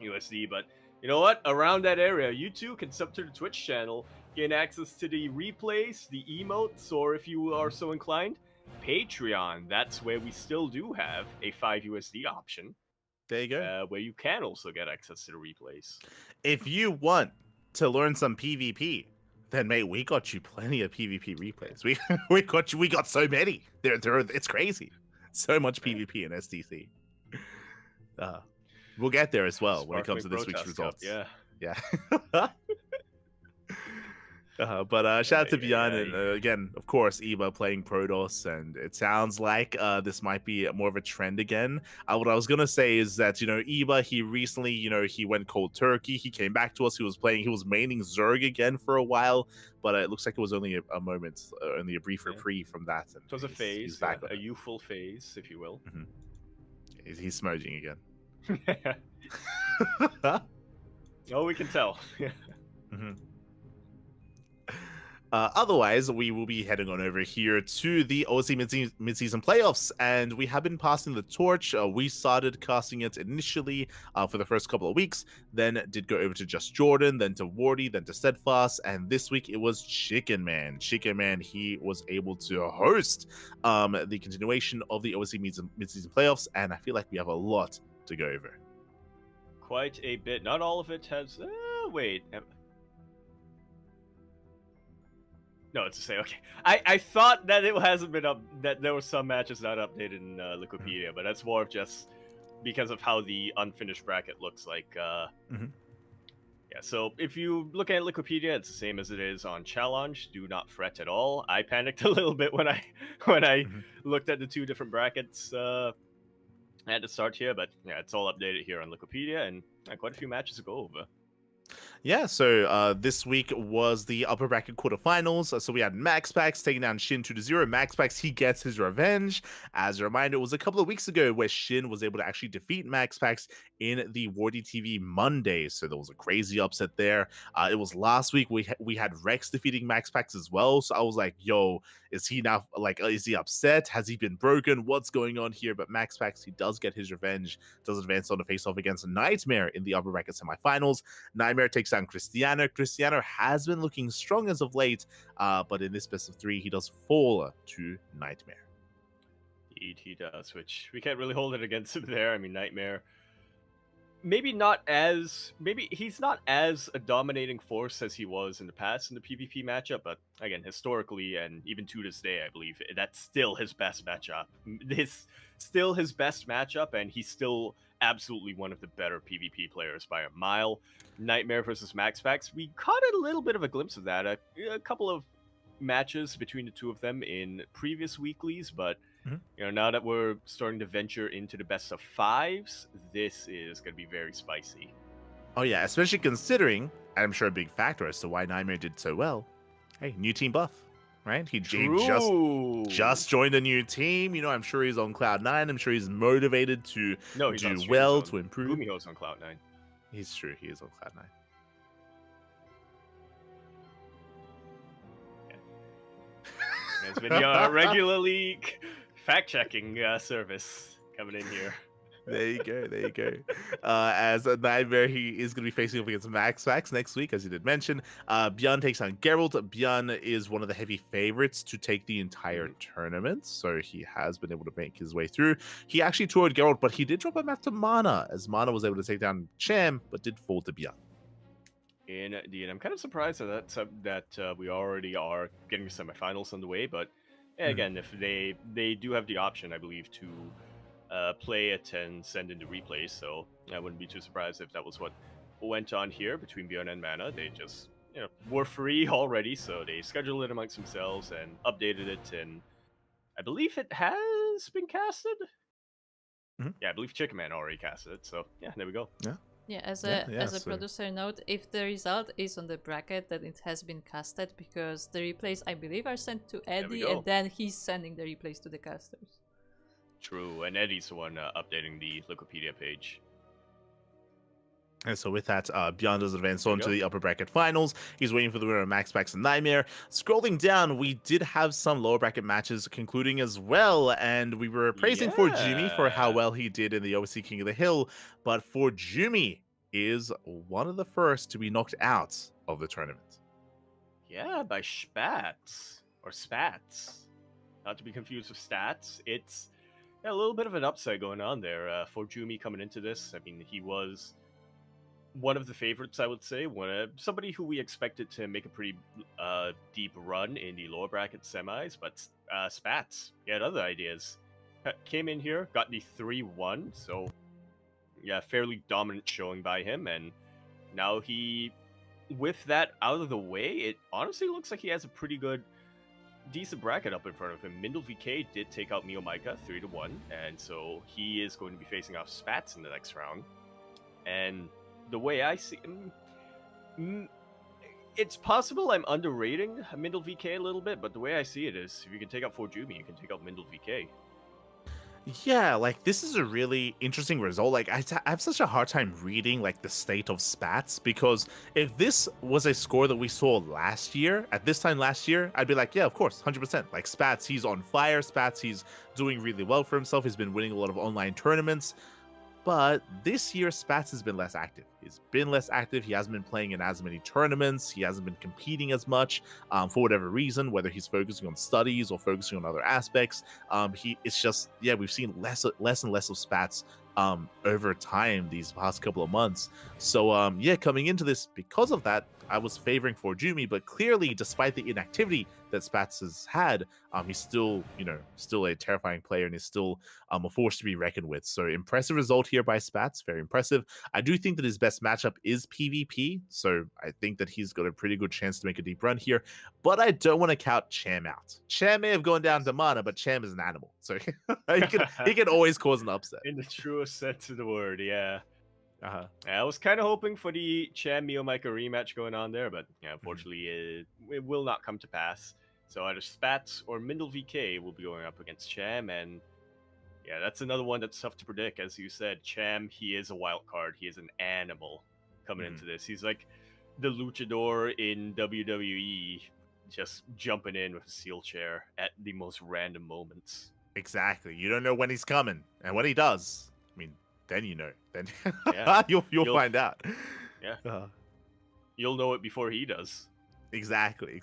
USD, but. You know what? Around that area, you too can sub to the Twitch channel, gain access to the replays, the emotes, or if you are so inclined, Patreon. That's where we still do have a 5 USD option. There you go. Where you can also get access to the replays. If you want to learn some PvP, then mate, we got you plenty of PvP replays. We got so many. It's crazy. So much PvP in STC. We'll get there as well when it comes to this week's results. Yeah. But shout out to Björn, and again, of course, Eva playing Protoss, and it sounds like this might be more of a trend again. What I was gonna say is that Eva, he recently he went cold turkey. He came back to us. He was maining Zerg again for a while, but it looks like it was only a moment, only a brief reprieve from that. And it was a phase, a youthful phase, if you will. He's smudging again. Oh, we can tell. Otherwise, we will be heading on over here to the OC mid-season playoffs, and we have been passing the torch. We started casting it initially for the first couple of weeks, then did go over to Just Jordan, then to Wardy, then to Steadfast, and this week it was Chicken Man. Chicken Man, he was able to host the continuation of the OC mid-season playoffs, and I feel like we have a lot to go over. Quite a bit. Not all of it has... wait. No, it's the same. Okay, I thought that it hasn't been up. That there were some matches not updated in Liquipedia, but that's more of just because of how the unfinished bracket looks like. Mm-hmm. Yeah. So if you look at Liquipedia, it's the same as it is on Challenge. Do not fret at all. I panicked a little bit when I looked at the two different brackets at the start here, but yeah, it's all updated here on Liquipedia, and quite a few matches to go over. Yeah, so this week was the upper bracket quarterfinals. So we had MaxPax taking down Shin 2-0. MaxPax, he gets his revenge. As a reminder, it was a couple of weeks ago where Shin was able to actually defeat MaxPax in the Wardy TV Monday. So there was a crazy upset there. It was last week we had Rex defeating MaxPax as well. So I was like, yo, is he now, like, is he upset? Has he been broken? What's going on here? But MaxPax, he does get his revenge, does advance on the face-off against Nightmare in the upper bracket semifinals. Nightmare takes down Cristiano. Cristiano has been looking strong as of late, but in this best of three, he does fall to Nightmare. Indeed, he does, which we can't really hold it against him there. I mean, Nightmare, maybe he's not as a dominating force as he was in the past in the PvP matchup, but again, historically and even to this day, I believe that's still his best matchup. Still his best matchup, and he's still absolutely one of the better PvP players by a mile. Nightmare versus MaxPax, we caught a little bit of a glimpse of that. A couple of matches between the two of them in previous weeklies, but now that we're starting to venture into the best of fives, this is going to be very spicy. Oh yeah, especially considering, I'm sure a big factor as to why Nightmare did so well. Hey, new team buff, right? He just joined a new team. I'm sure he's on Cloud 9. I'm sure he's motivated to do well, to improve. Gumiho's on Cloud 9. He's true. He is on Cloud 9. Yeah. It's been your regularly fact-checking service coming in here. There you go. As a Nightmare, he is going to be facing up against MaxPax next week, as you did mention. Björn takes on Geralt. Björn is one of the heavy favorites to take the entire tournament, so he has been able to make his way through. He actually toured Geralt, but he did drop a map to Mana, as Mana was able to take down Cham, but did fall to Björn. Indeed, I'm kind of surprised that we already are getting semifinals on the way, but again, if they do have the option, I believe, to play it and send in the replays, so I wouldn't be too surprised if that was what went on here between Björn and Mana. They just were free already, so they scheduled it amongst themselves and updated it, and I believe it has been casted. Yeah, I believe Chicken Man already casted it, so yeah, there we go. As a producer note, if the result is on the bracket, then it has been casted, because the replays, I believe, are sent to Eddie, and then he's sending the replays to the casters. True, and Eddie's the one updating the Wikipedia page. And so with that, Björn does advance on to the upper bracket finals. He's waiting for the winner of MaxPax and Nightmare. Scrolling down, we did have some lower bracket matches concluding as well, and we were praising for Jimmy for how well he did in the OC King of the Hill, but for Jimmy is one of the first to be knocked out of the tournament. Yeah, by Spats, or Spats. Not to be confused with Stats. It's a little bit of an upside going on there for Jimmy coming into this. I mean, he was one of the favorites, I would say. Somebody who we expected to make a pretty deep run in the lower bracket semis, but Spats, he had other ideas. Came in here, got the 3-1, so yeah, fairly dominant showing by him, and now with that out of the way, it honestly looks like he has a pretty good, decent bracket up in front of him. Mindle VK did take out Mio Micah 3-1, and so he is going to be facing off Spats in the next round. And the way I see him, it's possible I'm underrating Mindle VK a little bit, but the way I see it is, if you can take out Forjumi, you can take out Mindle VK. Yeah, like this is a really interesting result. Like I have such a hard time reading like the state of spats because if this was a score that we saw last year at this time last year, I'd be like, yeah, of course, 100%. Like spats, he's on fire. Spats, he's doing really well for himself. He's been winning a lot of online tournaments. But this year, Spats has been less active. He's been less active. He hasn't been playing in as many tournaments. He hasn't been competing as much for whatever reason, whether he's focusing on studies or focusing on other aspects. It's just, yeah, we've seen less and less of Spats over time these past couple of months. So, yeah, coming into this, because of that, I was favoring for Jumi, but clearly, despite the inactivity that Spats has had, he's still, still a terrifying player and is still a force to be reckoned with. So impressive result here by Spats, very impressive. I do think that his best matchup is PvP, so I think that he's got a pretty good chance to make a deep run here. But I don't want to count Cham out. Cham may have gone down to mana, but Cham is an animal, so he can always cause an upset. In the truest sense of the word, yeah. Uh-huh. I was kind of hoping for the Cham Mio Micah rematch going on there, but yeah, unfortunately, it will not come to pass. So either Spats or Mindle VK will be going up against Cham, and yeah, that's another one that's tough to predict. As you said, Cham, he is a wild card. He is an animal coming into this. He's like the luchador in WWE, just jumping in with a steel chair at the most random moments. Exactly. You don't know when he's coming, and when he does, I mean, then you know. Then Yeah. you'll find out. Yeah. You'll know it before he does. Exactly.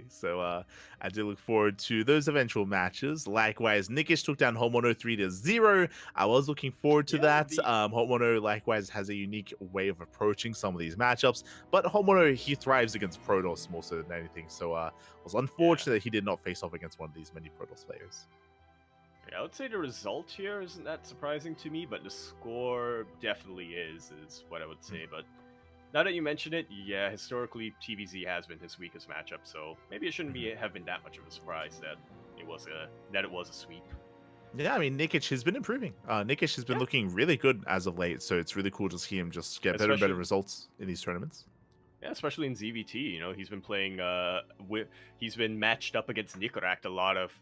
So I do look forward to those eventual matches. Likewise, Nikish took down Homono 3-0. I was looking forward to that. Homono likewise has a unique way of approaching some of these matchups, but Homono, he thrives against Protoss more so than anything. So it was unfortunate that he did not face off against one of these many Protoss players. I would say the result here isn't that surprising to me, but the score definitely is what I would say. But now that you mention it, yeah, historically TVZ has been his weakest matchup, so maybe it shouldn't have been that much of a surprise that it was a sweep. Yeah, I mean, Nikic has been improving. Nikic has been looking really good as of late, so it's really cool to see him just get better and better results in these tournaments. Yeah, especially in ZVT, he's been playing he's been matched up against Nicoract a lot of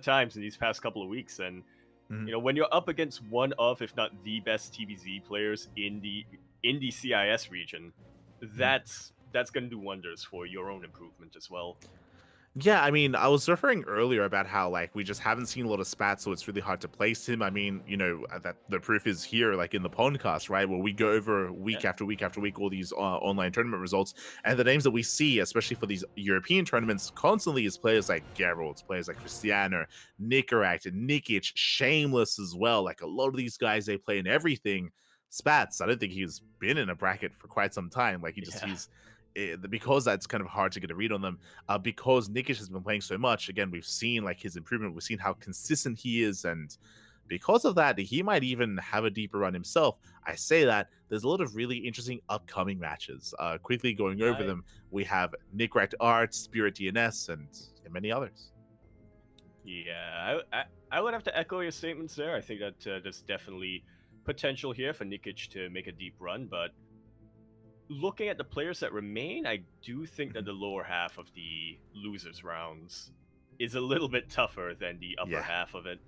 times in these past couple of weeks, and when you're up against one of, if not the best TVZ players in the CIS region, that's going to do wonders for your own improvement as well. Yeah, I mean, I was referring earlier about how like we just haven't seen a lot of spats, so it's really hard to place him. I mean, that the proof is here, like in the PondCast, right, where we go over week after week after week all these online tournament results, and the names that we see, especially for these European tournaments, constantly is players like Geralt, players like Christiana, Nicoract, and Nikic, Shameless as well. Like a lot of these guys, they play in everything. Spats, I don't think he's been in a bracket for quite some time. Like because that's kind of hard to get a read on them, because Nikic has been playing so much. Again, we've seen like his improvement, we've seen how consistent he is, and because of that, he might even have a deeper run himself. I say that there's a lot of really interesting upcoming matches. Quickly going over them, we have Nickrat Art, Spirit DNS, and many others. Yeah, I would have to echo your statements there. I think that there's definitely potential here for Nikic to make a deep run, but looking at the players that remain, I do think that the lower half of the losers rounds is a little bit tougher than the upper half of it.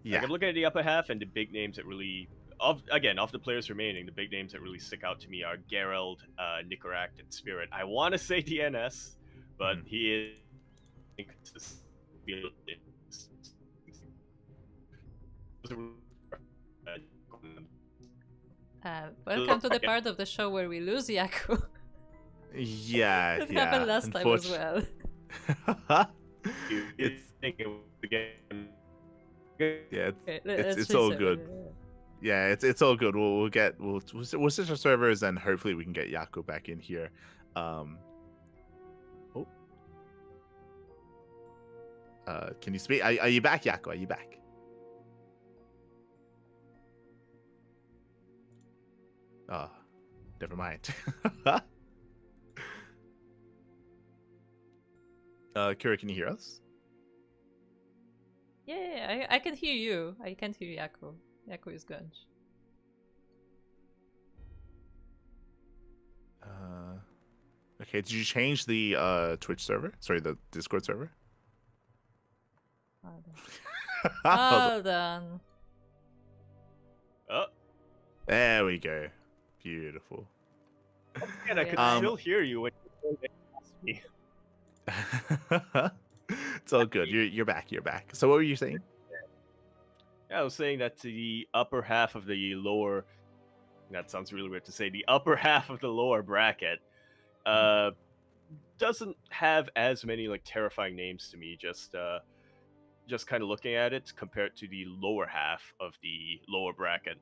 Yeah, like I'm looking at the upper half, and the big names that really, of the players remaining, the big names that really stick out to me are Gerald, Nicoract, and Spirit. I want to say DNS, but he is welcome to the part of the show where we lose Yaku. Yeah, It happened last time as well. It's all good. Yeah, it's all good. We'll switch our servers, and hopefully we can get Yaku back in here. Can you speak? Are you back, Yaku? Are you back? Oh, never mind. Kira, can you hear us? Yeah, I can hear you. I can't hear Yaku. Yaku is gone. Okay, did you change the Twitch server? Sorry, the Discord server? Hold on. Oh, There we go. Beautiful. and I could Yeah. still hear you when you asked me. It's all good. You're back. You're back. So what were you saying? Yeah, I was saying that the upper half of the lower. That sounds really weird to say. The upper half of the lower bracket doesn't have as many like terrifying names to me. Just kind of looking at it compared to the lower half of the lower bracket.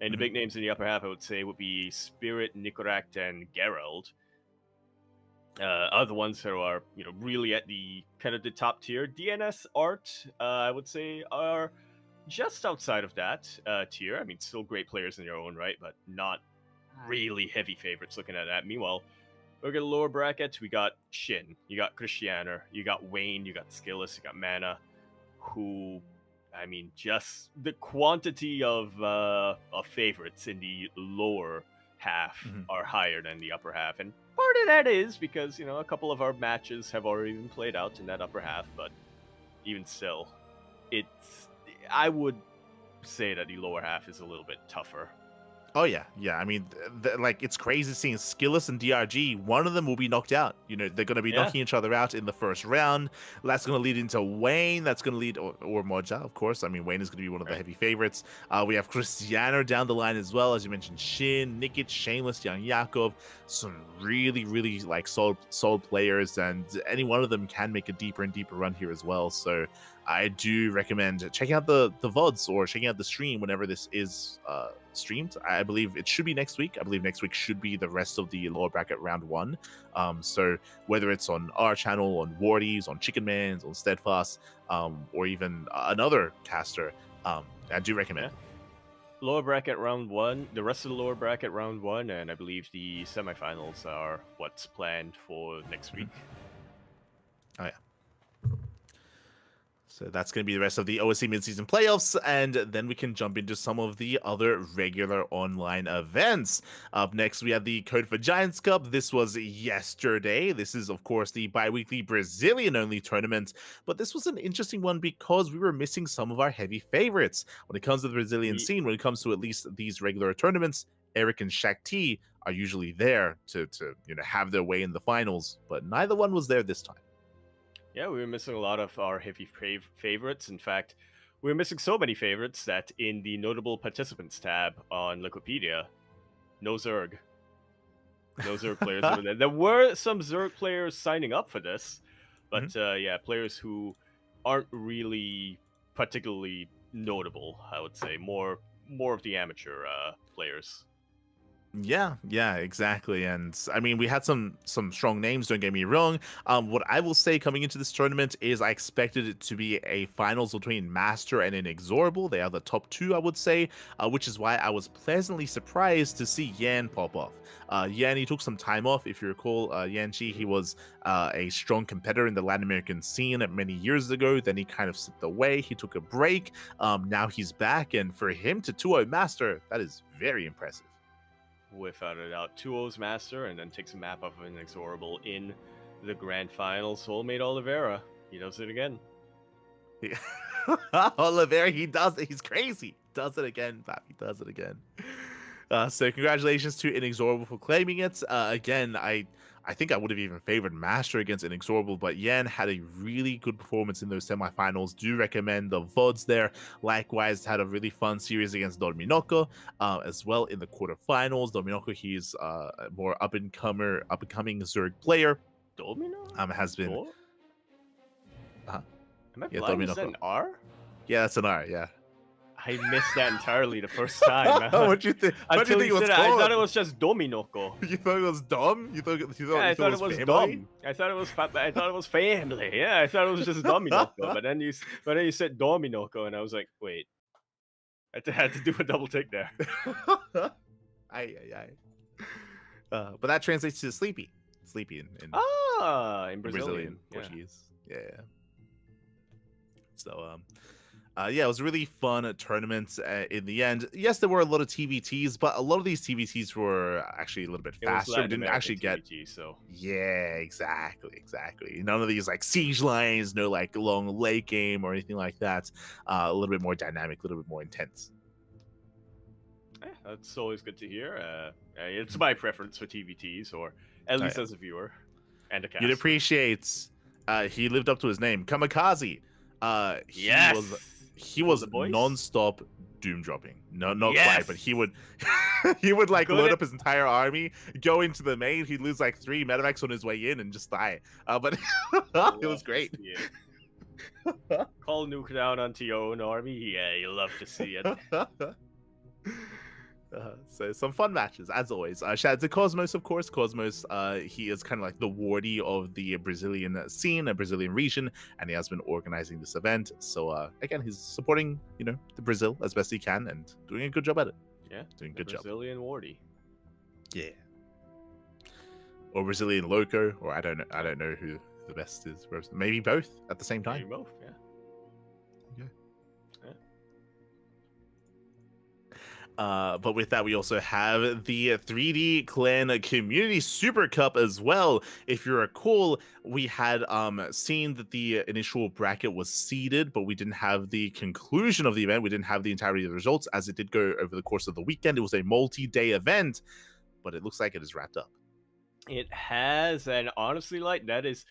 And the big names in the upper half, I would say, would be Spirit, Nicoract, and Gerald. Other ones that are, really at the kind of the top tier. DNS Art, I would say, are just outside of that tier. I mean, still great players in their own right, but not really heavy favorites looking at that. Meanwhile, look at the lower bracket, we got Shin, you got Christianer, you got Wayne, you got Skillus, you got Mana, who, I mean, just the quantity of favorites in the lower half are higher than the upper half. And part of that is because, a couple of our matches have already been played out in that upper half, but even still, I would say that the lower half is a little bit tougher. Oh yeah. I mean, like it's crazy seeing Skillus and DRG. One of them will be knocked out. They're going to be knocking each other out in the first round. That's going to lead into Wayne. That's going to lead or Moja, of course. I mean, Wayne is going to be one of the heavy favorites. We have Cristiano down the line as well, as you mentioned. Shin, Nikic, Shameless, Young Yakov. Some really, really like solid players, and any one of them can make a deeper and deeper run here as well. So I do recommend checking out the VODs or checking out the stream whenever this is streamed. I believe it should be next week. I believe next week should be the rest of the lower bracket round 1. So whether it's on our channel, on Wardy's, on Chicken Man's, on Steadfast, or even another caster, I do recommend. Lower bracket round 1, the rest of the lower bracket round 1, and I believe the semifinals are what's planned for next week. Oh yeah. So that's going to be the rest of the OSC mid-season playoffs, and then we can jump into some of the other regular online events. Up next, we have the Code for Giants Cup. This was yesterday. This is, of course, the bi-weekly Brazilian-only tournament, but this was an interesting one because we were missing some of our heavy favorites. When it comes to the Brazilian scene, when it comes to at least these regular tournaments, Eric and Shakti are usually there to have their way in the finals, but neither one was there this time. Yeah, we were missing a lot of our heavy favorites. In fact, we were missing so many favorites that in the notable participants tab on Liquipedia, no Zerg. No Zerg players over there. There were some Zerg players signing up for this, but players who aren't really particularly notable, I would say. More of the amateur players. Yeah, exactly. And I mean, we had some strong names, don't get me wrong. What I will say coming into this tournament is I expected it to be a finals between Master and Inexorable. They are the top 2, I would say, which is why I was pleasantly surprised to see Yan pop off. Yan, he took some time off. If you recall, Yanchi, he was a strong competitor in the Latin American scene many years ago. Then he kind of slipped away. He took a break. Now he's back, and for him to 2-0 Master, that is very impressive. Without a doubt, 2-0's Master, and then takes a map of Inexorable in the grand final. Soulmate Oliveira, he does it again. Oliveira, he does it. He's crazy. Does it again, Pap. He does it again. So congratulations to Inexorable for claiming it. Again, I think I would have even favored Master against Inexorable, but Yan had a really good performance in those semifinals. Do recommend the VODs there. Likewise, had a really fun series against Dorminoko as well in the quarterfinals. Dorminoko, he's a more up-and-coming Zerg player. Domino? Has been... Am I blind? Is that an R? Yeah, that's an R, yeah. I missed that entirely the first time. What'd you think? What do you think it was called? I thought it was just Dominoko. You thought it was Dom? I thought it was Dom. I thought it was family. Yeah, I thought it was just Dominoko. But then you said Dominoko, and I was like, wait. I had to do a double take there. But that translates to sleepy. Sleepy in Brazilian Portuguese. Yeah. So Yeah, it was a really fun tournament in the end. Yes, there were a lot of TBTs, but a lot of these TBTs were actually a little bit It was faster. We Latin didn't American actually get. TBT, so Yeah, exactly. None of these like siege lines, no like long late game or anything like that. A little bit more dynamic, a little bit more intense. that's always good to hear. It's my preference for TBTs, or at least yeah. as a viewer and a You'd caster. appreciate. He lived up to his name, Kamikaze. Yes, He For was the boys? non-stop doom dropping. No, not Yes! quite, but he would he would like Good load at- up his entire army, go into the main. He'd lose like 3 medevacs on his way in and just die. But it Love was to great. see it. Call nuke down onto your own army. Yeah, you love to see it. So some fun matches as always. Shout out to Cosmos, of course. Cosmos, he is kind of like the wardy of the Brazilian scene, a Brazilian region, and he has been organizing this event. So again, he's supporting, the Brazil as best he can and doing a good job at it. Yeah, Doing a good job. Brazilian wardy. Yeah. Or Brazilian Loco, or I don't know who the best is. Maybe both at the same time. Maybe both, yeah. But with that, we also have the 3D Clan Community Super Cup as well. If you recall, we had seen that the initial bracket was seeded, but we didn't have the conclusion of the event. We didn't have the entirety of the results, as it did go over the course of the weekend. It was a multi-day event, but it looks like it is wrapped up. It has, and honestly, like, that is...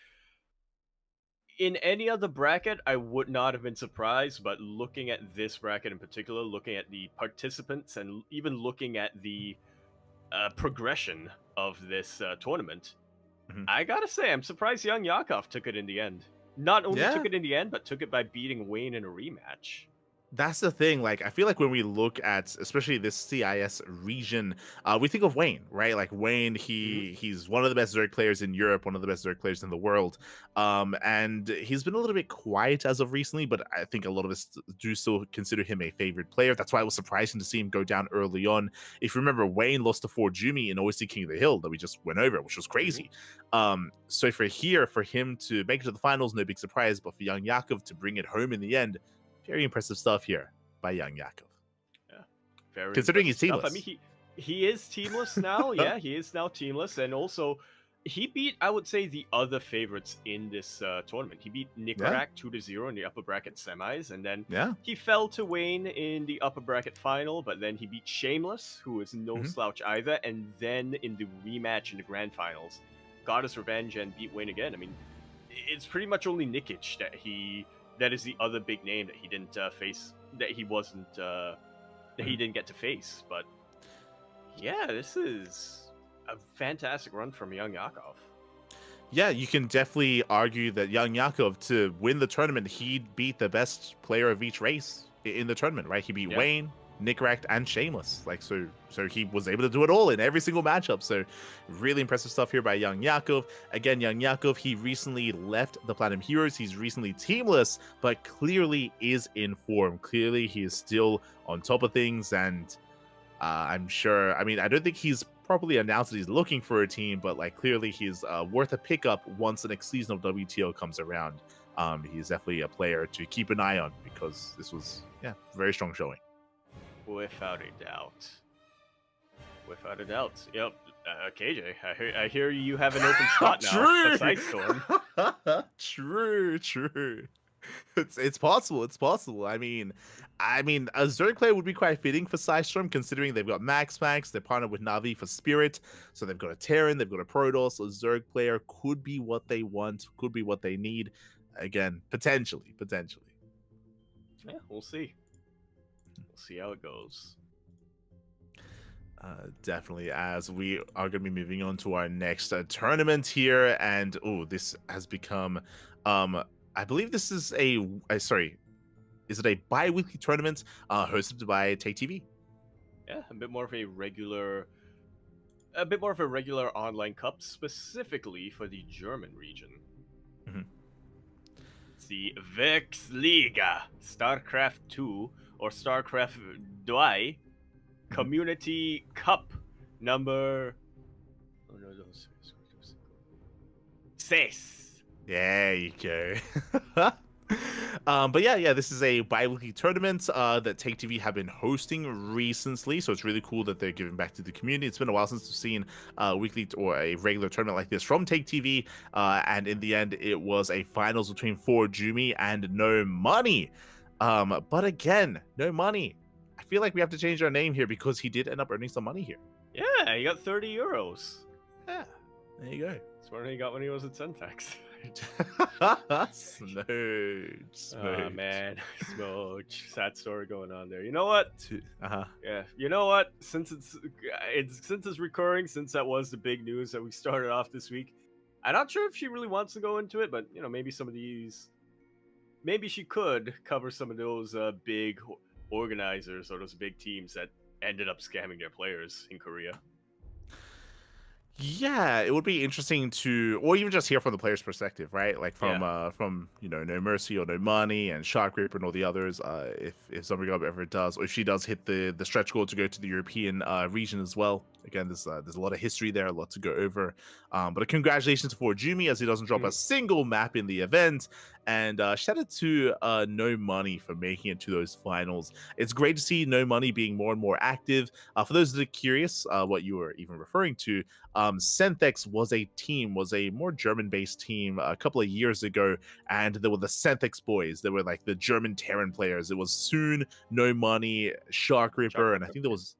In any other bracket, I would not have been surprised, but looking at this bracket in particular, looking at the participants, and even looking at the progression of this tournament, I gotta say, I'm surprised Young Yakov took it in the end. Not only took it in the end, but took it by beating Wayne in a rematch. That's the thing. Like, I feel like when we look at, especially this CIS region, we think of Wayne, right? Like Wayne, he's one of the best Zerg players in Europe, one of the best Zerg players in the world. And he's been a little bit quiet as of recently, but I think a lot of us do still consider him a favorite player. That's why it was surprising to see him go down early on. If you remember, Wayne lost to Jumi in OSC King of the Hill that we just went over, which was crazy. So for him to make it to the finals, no big surprise, but for Young Yakov to bring it home in the end, very impressive stuff here by Young Yakov. Yeah, very. Considering he's teamless. I mean, he is teamless now. Yeah, he is now teamless, and also he beat, I would say, the other favorites in this tournament. He beat Nickrak 2-0 in the upper bracket semis, and then he fell to Wayne in the upper bracket final. But then he beat Shameless, who is no slouch either, and then in the rematch in the grand finals, got his revenge and beat Wayne again. I mean, it's pretty much only Nikic that is the other big name that he didn't face, that he didn't get to face. But yeah, this is a fantastic run from Young Yakov. Yeah, you can definitely argue that Young Yakov, to win the tournament, he beat the best player of each race in the tournament, right? He beat Wayne, Nickrak, and Shameless. Like, so he was able to do it all in every single matchup. So really impressive stuff here by Young Yakov. Again, Young Yakov, he recently left the Platinum Heroes. He's recently teamless, but clearly is in form. Clearly he is still on top of things, and I'm sure, I mean, I don't think he's properly announced that he's looking for a team, but like clearly he's worth a pickup once the next season of WTO comes around. He's definitely a player to keep an eye on, because this was very strong showing. Without a doubt. Yep. KJ, I hear you have an open spot now. True. Storm. True. It's possible. I mean, a Zerg player would be quite fitting for Storm, considering they've got Max. They're partnered with Navi for Spirit, so they've got a Terran, they've got a Protoss. So a Zerg player could be what they want, could be what they need. Again, potentially. Yeah, we'll see. We'll see how it goes. Definitely, as we are going to be moving on to our next tournament here, and this has become, I believe this is is it a bi-weekly tournament hosted by Take TV? Yeah, a bit more of a regular online cup, specifically for the German region. It's the Wechsliga StarCraft 2 or StarCraft 2 Community Cup number 6. There you go. But yeah, this is a bi-weekly tournament that Take TV have been hosting recently, so it's really cool that they're giving back to the community. It's been a while since we've seen a weekly or a regular tournament like this from Take TV, and in the end, it was a finals between For Jumi and No Money. But again, No Money. I feel like we have to change our name here because he did end up earning some money here. Yeah, he got 30 euros. Yeah, there you go. That's what he got when he was at Centex. Smooch. Oh man, Smooch. Sad story going on there. You know what? Uh-huh. Yeah, you know what? Since it's recurring, since that was the big news that we started off this week, I'm not sure if she really wants to go into it, but maybe some of these, maybe she could cover some of those big organizers or those big teams that ended up scamming their players in Korea. Yeah, it would be interesting to, or even just hear from the player's perspective, right? Like from No Mercy or No Money and Shark Ripper and all the others. If Zombie ever does, or if she does hit the stretch goal to go to the European region as well. Again, there's a lot of history there, a lot to go over. But congratulations for Jumi as he doesn't drop a single map in the event. And shout out to No Money for making it to those finals. It's great to see No Money being more and more active. For those that are curious, what you were even referring to, Senthex was a more German-based team a couple of years ago, and there were the Senthex boys. They were like the German Terran players. It was Soon, No Money, Shark Ripper, and I think there was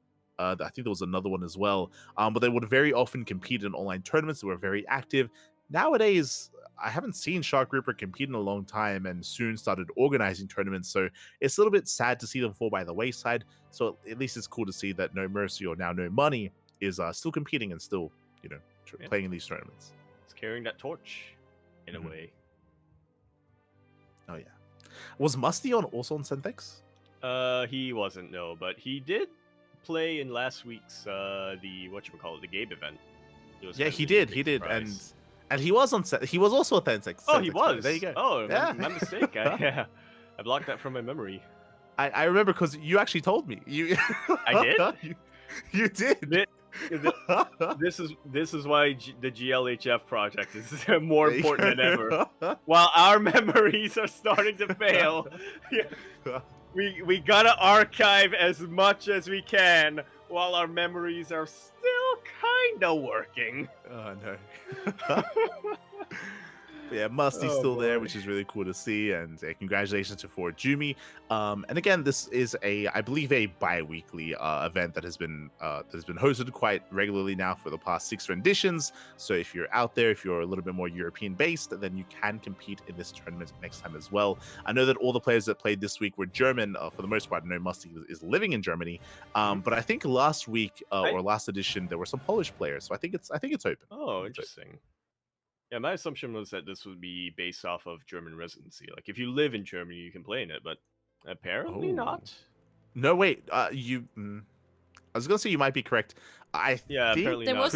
another one as well. But they would very often compete in online tournaments. They were very active. Nowadays, I haven't seen Shark Ripper compete in a long time, and soon started organizing tournaments. So it's a little bit sad to see them fall by the wayside. So at least it's cool to see that No Mercy or now No Money is still competing and still, playing in these tournaments. It's carrying that torch in a way. Oh yeah. Was Musty also on Sentex? He wasn't, no, but he did play in last week's the Gabe event. He did, and he was on set. He was also a Sentex. Oh, he was. There you go. Oh, yeah. my mistake. I blocked that from my memory. I remember because you actually told me. I did. You did. This is why the GLHF project is more important than ever. While our memories are starting to fail, we gotta archive as much as we can while our memories are still kinda working. Oh no. Yeah, Musty's still there, which is really cool to see, and congratulations to For Jumi. And again, this is I believe a bi-weekly event that has been hosted quite regularly now for the past 6 renditions. So if you're out there, if you're a little bit more European based, then you can compete in this tournament next time as well. I know that all the players that played this week were German for the most part. I know Musty is living in Germany, but I think last week or last edition there were some Polish players, so I think it's open. Oh, interesting. Yeah, my assumption was that this would be based off of German residency. Like, if you live in Germany, you can play in it, but apparently not. No, wait. I was gonna say you might be correct. Apparently there not.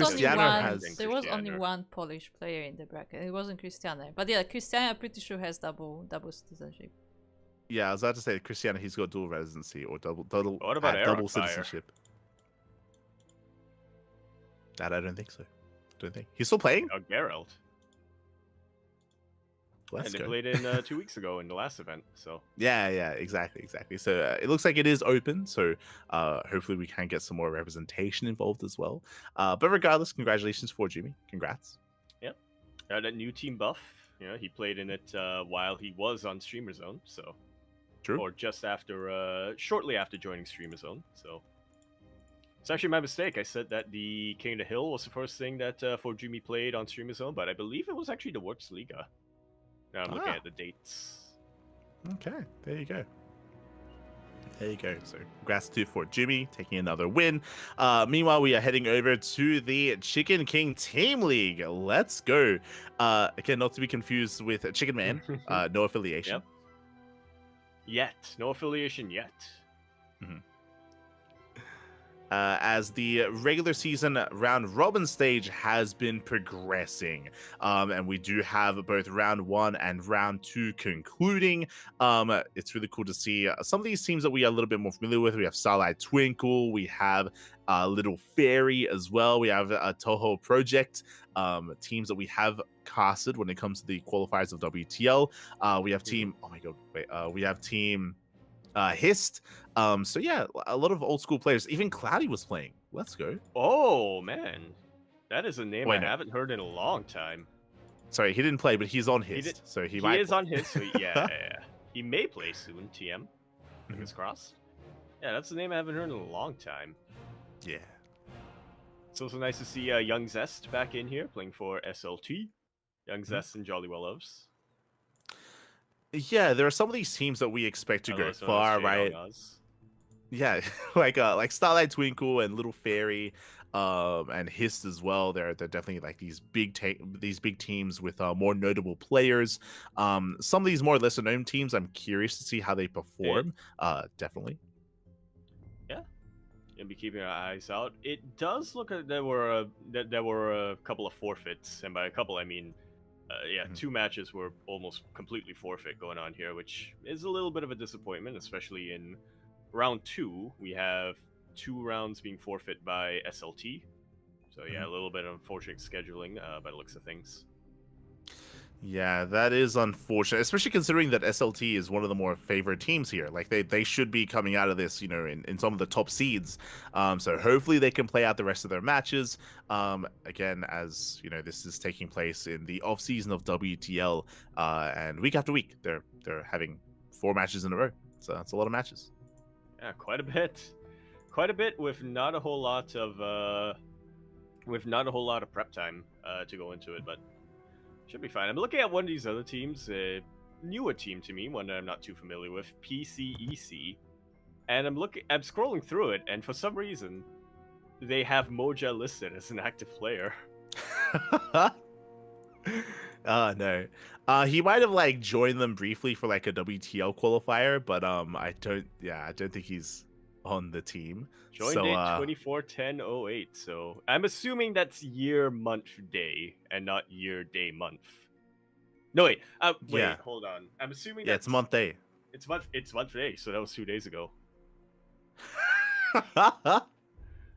There was only one Polish player in the bracket. It wasn't Christiane, but yeah, Christiane, I'm pretty sure has double citizenship. Yeah, I was about to say Christiane. He's got dual residency or double what about double citizenship. That I don't think so. Don't think he's still playing. Oh, Geralt. And they played in 2 weeks ago in the last event. So yeah, exactly. So it looks like it is open. So hopefully we can get some more representation involved as well. But regardless, congratulations for Jimmy. Congrats. Yep. That new team buff. He played in it while he was on Streamer Zone. So true. Or just after, shortly after joining Streamer Zone. So it's actually my mistake. I said that the King of the Hill was the first thing that For Jimmy played on Streamer Zone, but I believe it was actually the Wurzliga. Now I'm looking at the dates. Okay, there you go. So congrats to For Jimmy taking another win. Meanwhile, we are heading over to the Chicken King Team League. Let's go. Again, not to be confused with Chicken Man. No affiliation. Yet. No affiliation yet. as the regular season round robin stage has been progressing. And we do have both round 1 and round 2 concluding. It's really cool to see some of these teams that we are a little bit more familiar with. We have Starlight Twinkle, we have Little Fairy as well, we have Toho Project, teams that we have casted when it comes to the qualifiers of WTL. We have team, oh my god, wait, we have team Hist. So yeah, a lot of old school players. Even Cloudy was playing. Let's go. Oh man, that is a name Wait, I no. haven't heard in a long time. Sorry, he didn't play, but he's on Hist, so he might. He is play. on his. So yeah. He may play soon. TM. Fingers crossed. Yeah, that's a name I haven't heard in a long time. Yeah. It's also nice to see Young Zest back in here playing for SLT. Young Zest and Jolly Well Loves. Yeah, there are some of these teams that we expect to go Also known as far, J. right? Oz. Yeah, like Starlight Twinkle and Little Fairy, and Hist as well. They're definitely like these big teams with more notable players. Some of these more lesser known teams, I'm curious to see how they perform. Definitely. Yeah, and be keeping our eyes out. It does look like there were a couple of forfeits, and by a couple I mean, two matches were almost completely forfeit going on here, which is a little bit of a disappointment, especially in round 2. We have 2 rounds being forfeit by SLT. So yeah, a little bit of unfortunate scheduling by the looks of things. Yeah, that is unfortunate, especially considering that SLT is one of the more favored teams here. Like they should be coming out of this, in some of the top seeds. So hopefully they can play out the rest of their matches. Again, as this is taking place in the off season of WTL, and week after week they're having 4 matches in a row. So that's a lot of matches. Yeah, quite a bit with not a whole lot of prep time to go into it, but should be fine. I'm looking at one of these other teams, a newer team to me, one that I'm not too familiar with, PCEC, and I'm scrolling through it, and for some reason, they have Moja listed as an active player. Oh no. He might have joined them briefly for a WTL qualifier, but I don't think he's on the team. Joined date 24/10/08, so I'm assuming that's year, month, day, and not year, day, month. No wait, hold on. I'm assuming it's month day. It's month day, so that was 2 days ago.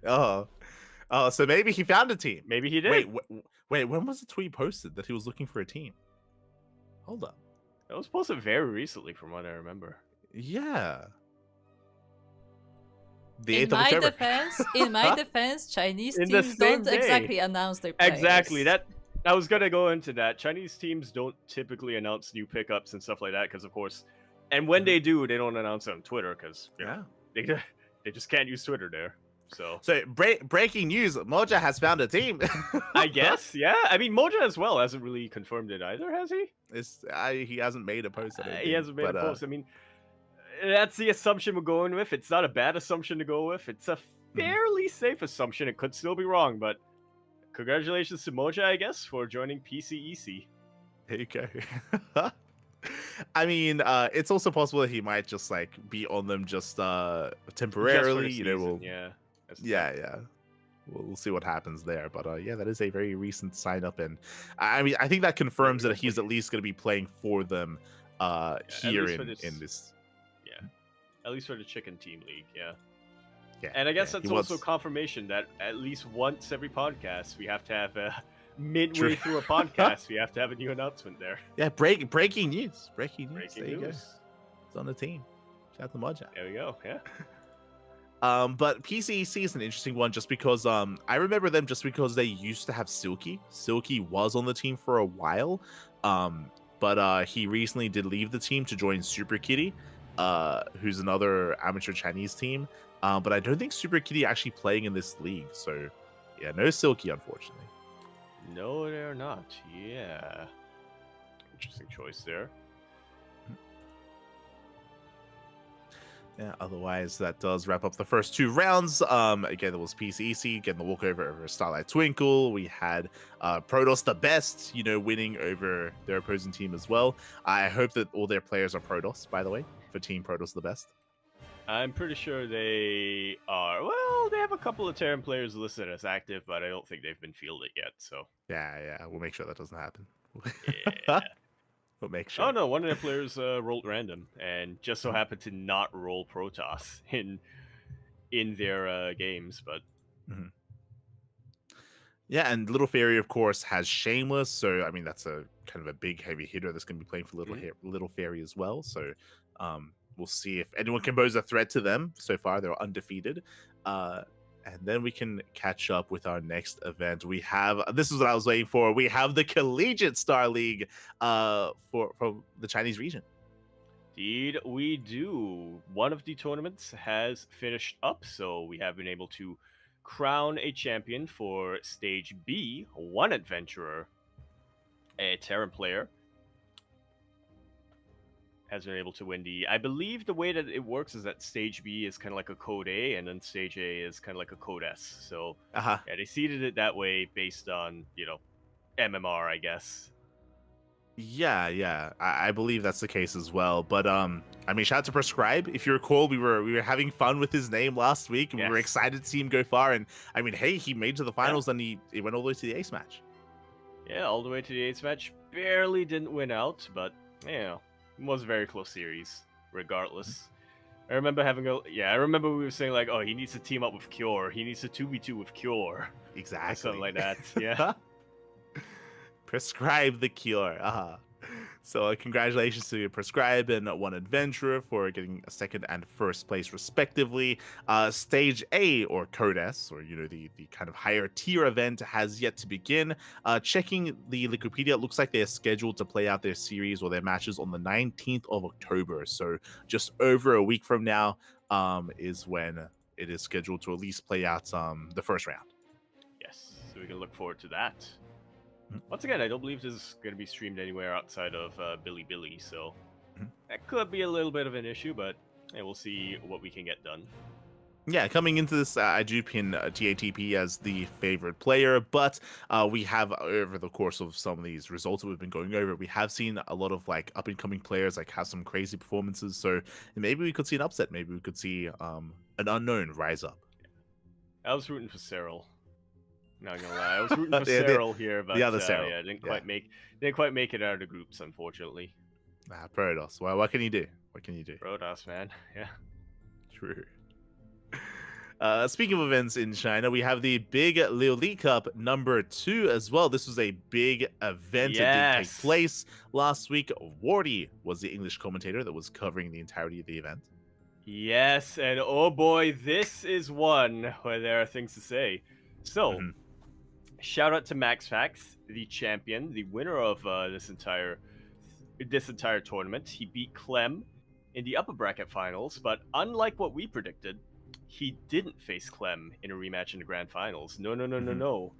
Oh, so maybe he found a team. Maybe he did. Wait, when was the tweet posted that he was looking for a team? Hold up. That was posted very recently, from what I remember. Yeah. In my defense, Chinese teams don't exactly announce their players. Exactly. I was gonna go into that. Chinese teams don't typically announce new pickups and stuff like that, because of course, and when they do, they don't announce it on Twitter because they just can't use Twitter there. So breaking news: Moja has found a team. I guess, yeah. I mean, Moja as well hasn't really confirmed it either, has he? He hasn't made a post. He hasn't made a post. I mean, that's the assumption we're going with. It's not a bad assumption to go with. It's a fairly safe assumption. It could still be wrong, but congratulations to Moja, I guess, for joining PCEC. There you go. I mean, it's also possible that he might just be on them just temporarily. Just for the season, yeah. We'll see what happens there. But that is a very recent sign up, and I mean, I think that confirms that he's at least going to be playing for them here in this. Yeah, at least for the Chicken Team League. Yeah. Yeah, and I guess that's also confirmation that at least once every podcast we have to have midway through a podcast we have to have a new announcement there. Yeah, breaking news. Breaking news. Breaking there you news. Go. It's on the team. Shout out to Moja. There we go. Yeah. But PCEC is an interesting one just because I remember them just because they used to have Silky. Silky was on the team for a while, but he recently did leave the team to join Super Kitty, who's another amateur Chinese team. But I don't think Super Kitty actually playing in this league, so yeah, no Silky, unfortunately. No, they're not. Yeah. Interesting choice there. Yeah, otherwise that does wrap up the first 2 rounds. Again, there was PCEC getting the walkover over Starlight Twinkle. We had Protoss the Best, winning over their opposing team as well. I hope that all their players are Protoss, by the way, for Team Protoss the Best. I'm pretty sure they are. Well, they have a couple of Terran players listed as active, but I don't think they've been fielded yet. So Yeah, we'll make sure that doesn't happen. yeah. We'll make Oh sure. no, one of their players rolled random and just so happened to not roll Protoss in their games, but Mhm. Yeah, and Little Fairy, of course, has Shameless, so I mean that's a kind of a big heavy hitter that's going to be playing for mhm. Little Fairy as well. So we'll see if anyone can pose a threat to them. So far, they're undefeated. And then we can catch up with our next event. We have this is what I was waiting for. We have the Collegiate Star League for from the Chinese region. Indeed, we do. One of the tournaments has finished up, so we have been able to crown a champion for Stage B. One adventurer, a Terran player, has been able to win the. I believe the way that it works is that Stage B is kind of like a Code A, and then Stage A is kind of like a Code S. So, Uh-huh. yeah, they seeded it that way based on, MMR, I guess. Yeah. I believe that's the case as well. But I mean, shout out to Prescribe. If you recall, we were having fun with his name last week, and we were Yes. excited to see him go far. And I mean, hey, he made it to the finals, and he went all the way to the ace match. Yeah, all the way to the 8th match. Barely didn't win out, but, it was a very close series, regardless. I remember I remember we were saying, like, oh, he needs to team up with Cure. He needs to 2v2 with Cure. Exactly. Or something like that, yeah. Prescribe the cure. So congratulations to Prescribe and One Adventurer for getting a second and first place respectively. Stage A, or Code S, or the kind of higher tier event, has yet to begin. Checking the Wikipedia, it looks like they're scheduled to play out their series or their matches on the 19th of October. So just over a week from now is when it is scheduled to at least play out the first round. Yes, so we can look forward to that. Once again, I don't believe this is going to be streamed anywhere outside of Bilibili, so that could be a little bit of an issue, but we'll see what we can get done. Yeah, coming into this, I do pin TATP as the favorite player, but we have, over the course of some of these results that we've been going over, we have seen a lot of like up and coming players like have some crazy performances. So maybe we could see an upset. Maybe we could see an unknown rise up. I was rooting for Cyril. Not gonna lie, I was rooting for Cyril here, but the other Cyril. didn't quite make it out of the groups, unfortunately. Protoss. Well, what can you do? Protoss, man. Yeah. True. Speaking of events in China, we have the big Liu Li Cup #2 as well. This was a big event that did take place last week. Wardy was the English commentator that was covering the entirety of the event. Yes, and oh boy, this is one where there are things to say. So, shout out to Max Fax, the champion, the winner of this entire tournament. He beat Clem in the upper bracket finals, but unlike what we predicted, he didn't face Clem in a rematch in the grand finals. No.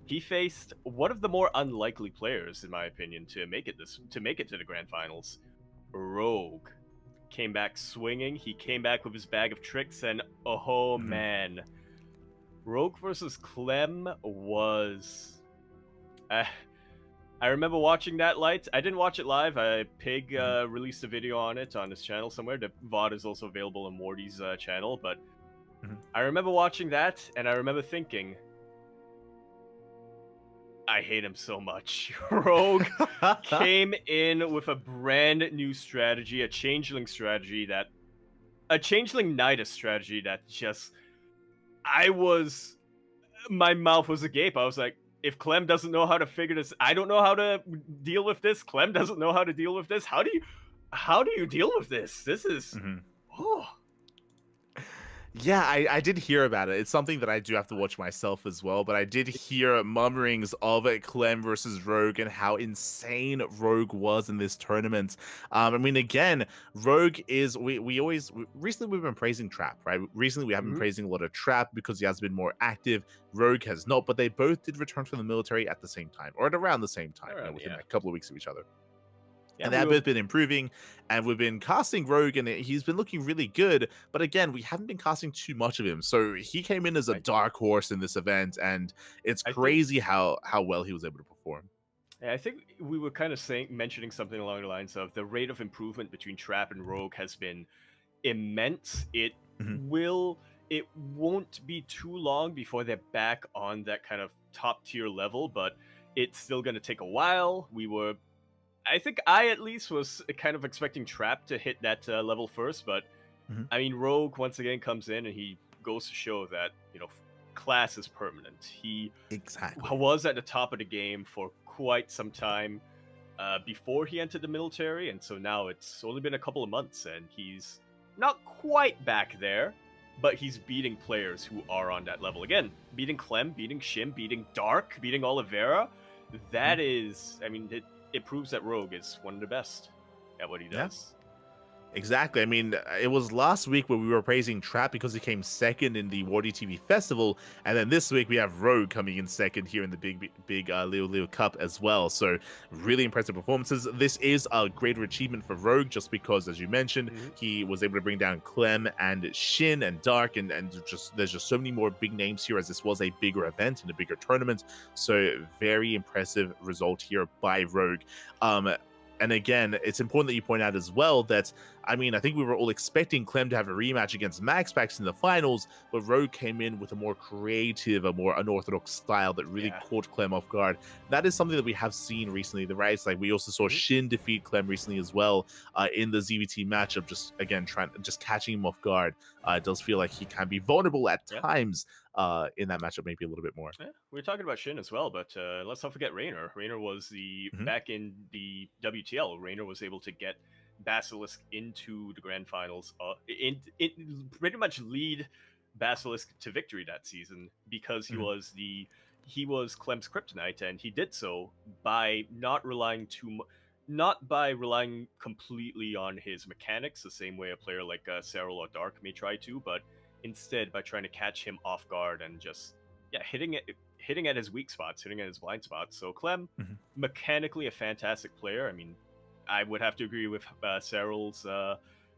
He faced one of the more unlikely players, in my opinion, to make it to the grand finals. Rogue came back swinging. He came back with his bag of tricks, and oh man, Rogue versus Clem was. I remember watching that light. I didn't watch it live. Pig released a video on it on his channel somewhere. The VOD is also available on Morty's channel, but I remember watching that, and I remember thinking, I hate him so much. Rogue came in with a brand new strategy, a Changeling Nidus strategy that just, my mouth was agape. I was like, if Clem doesn't know how to figure this, I don't know how to deal with this. Clem doesn't know how to deal with this. How do you deal with this? This is, Yeah, I did hear about it. It's something that I do have to watch myself as well, but I did hear murmurings of Clem versus Rogue and how insane Rogue was in this tournament. I mean, again, Rogue is, recently we've been praising Trap, right? Recently we have been praising a lot of Trap because he has been more active. Rogue has not, but they both did return from the military at the same time, or at around the same time, within a couple of weeks of each other. Yeah, and they have both been improving, and we've been casting Rogue, and he's been looking really good. But again, we haven't been casting too much of him. So he came in as a dark horse in this event, and it's crazy how well he was able to perform. I think we were kind of mentioning something along the lines of the rate of improvement between Trap and Rogue has been immense. Mhm. It won't be too long before they're back on that kind of top tier level, but it's still going to take a while. I think I at least was kind of expecting Trap to hit that level first, but Mhm. I mean, Rogue once again comes in and he goes to show that, class is permanent. He Exactly. was at the top of the game for quite some time before he entered the military, and so now it's only been a couple of months, and he's not quite back there, but he's beating players who are on that level again. Beating Clem, beating Shin, beating Dark, beating Oliveira. That is, I mean, it proves that Rogue is one of the best at what he Yeah. does. Exactly. I mean, it was last week where we were praising Trap because he came second in the Wardy TV Festival, and then this week we have Rogue coming in second here in the big Leo Cup as well. So really impressive performances. This is a greater achievement for Rogue just because, as you mentioned, he was able to bring down Clem and Shin and Dark, and there's just so many more big names here as this was a bigger event and a bigger tournament. So very impressive result here by Rogue. And again, it's important that you point out as well that, I mean, I think we were all expecting Clem to have a rematch against MaxPax in the finals, but Rogue came in with a more creative, a more unorthodox style that really caught Clem off guard. That is something that we have seen recently, right? It's like we also saw Shin defeat Clem recently as well in the ZVT matchup, just again, just catching him off guard. It does feel like he can be vulnerable at times in that matchup, maybe a little bit more. Yeah, we were talking about Shin as well, but let's not forget Raynor. Raynor was back in the WTL. Raynor was able to get Basilisk into the grand finals, pretty much lead Basilisk to victory that season because he was Clem's kryptonite, and he did so by not relying completely on his mechanics the same way a player like Serral or Dark may try to, but instead by trying to catch him off guard and just hitting at his weak spots, hitting at his blind spots. So Clem, mechanically a fantastic player. I mean, I would have to agree with Serral's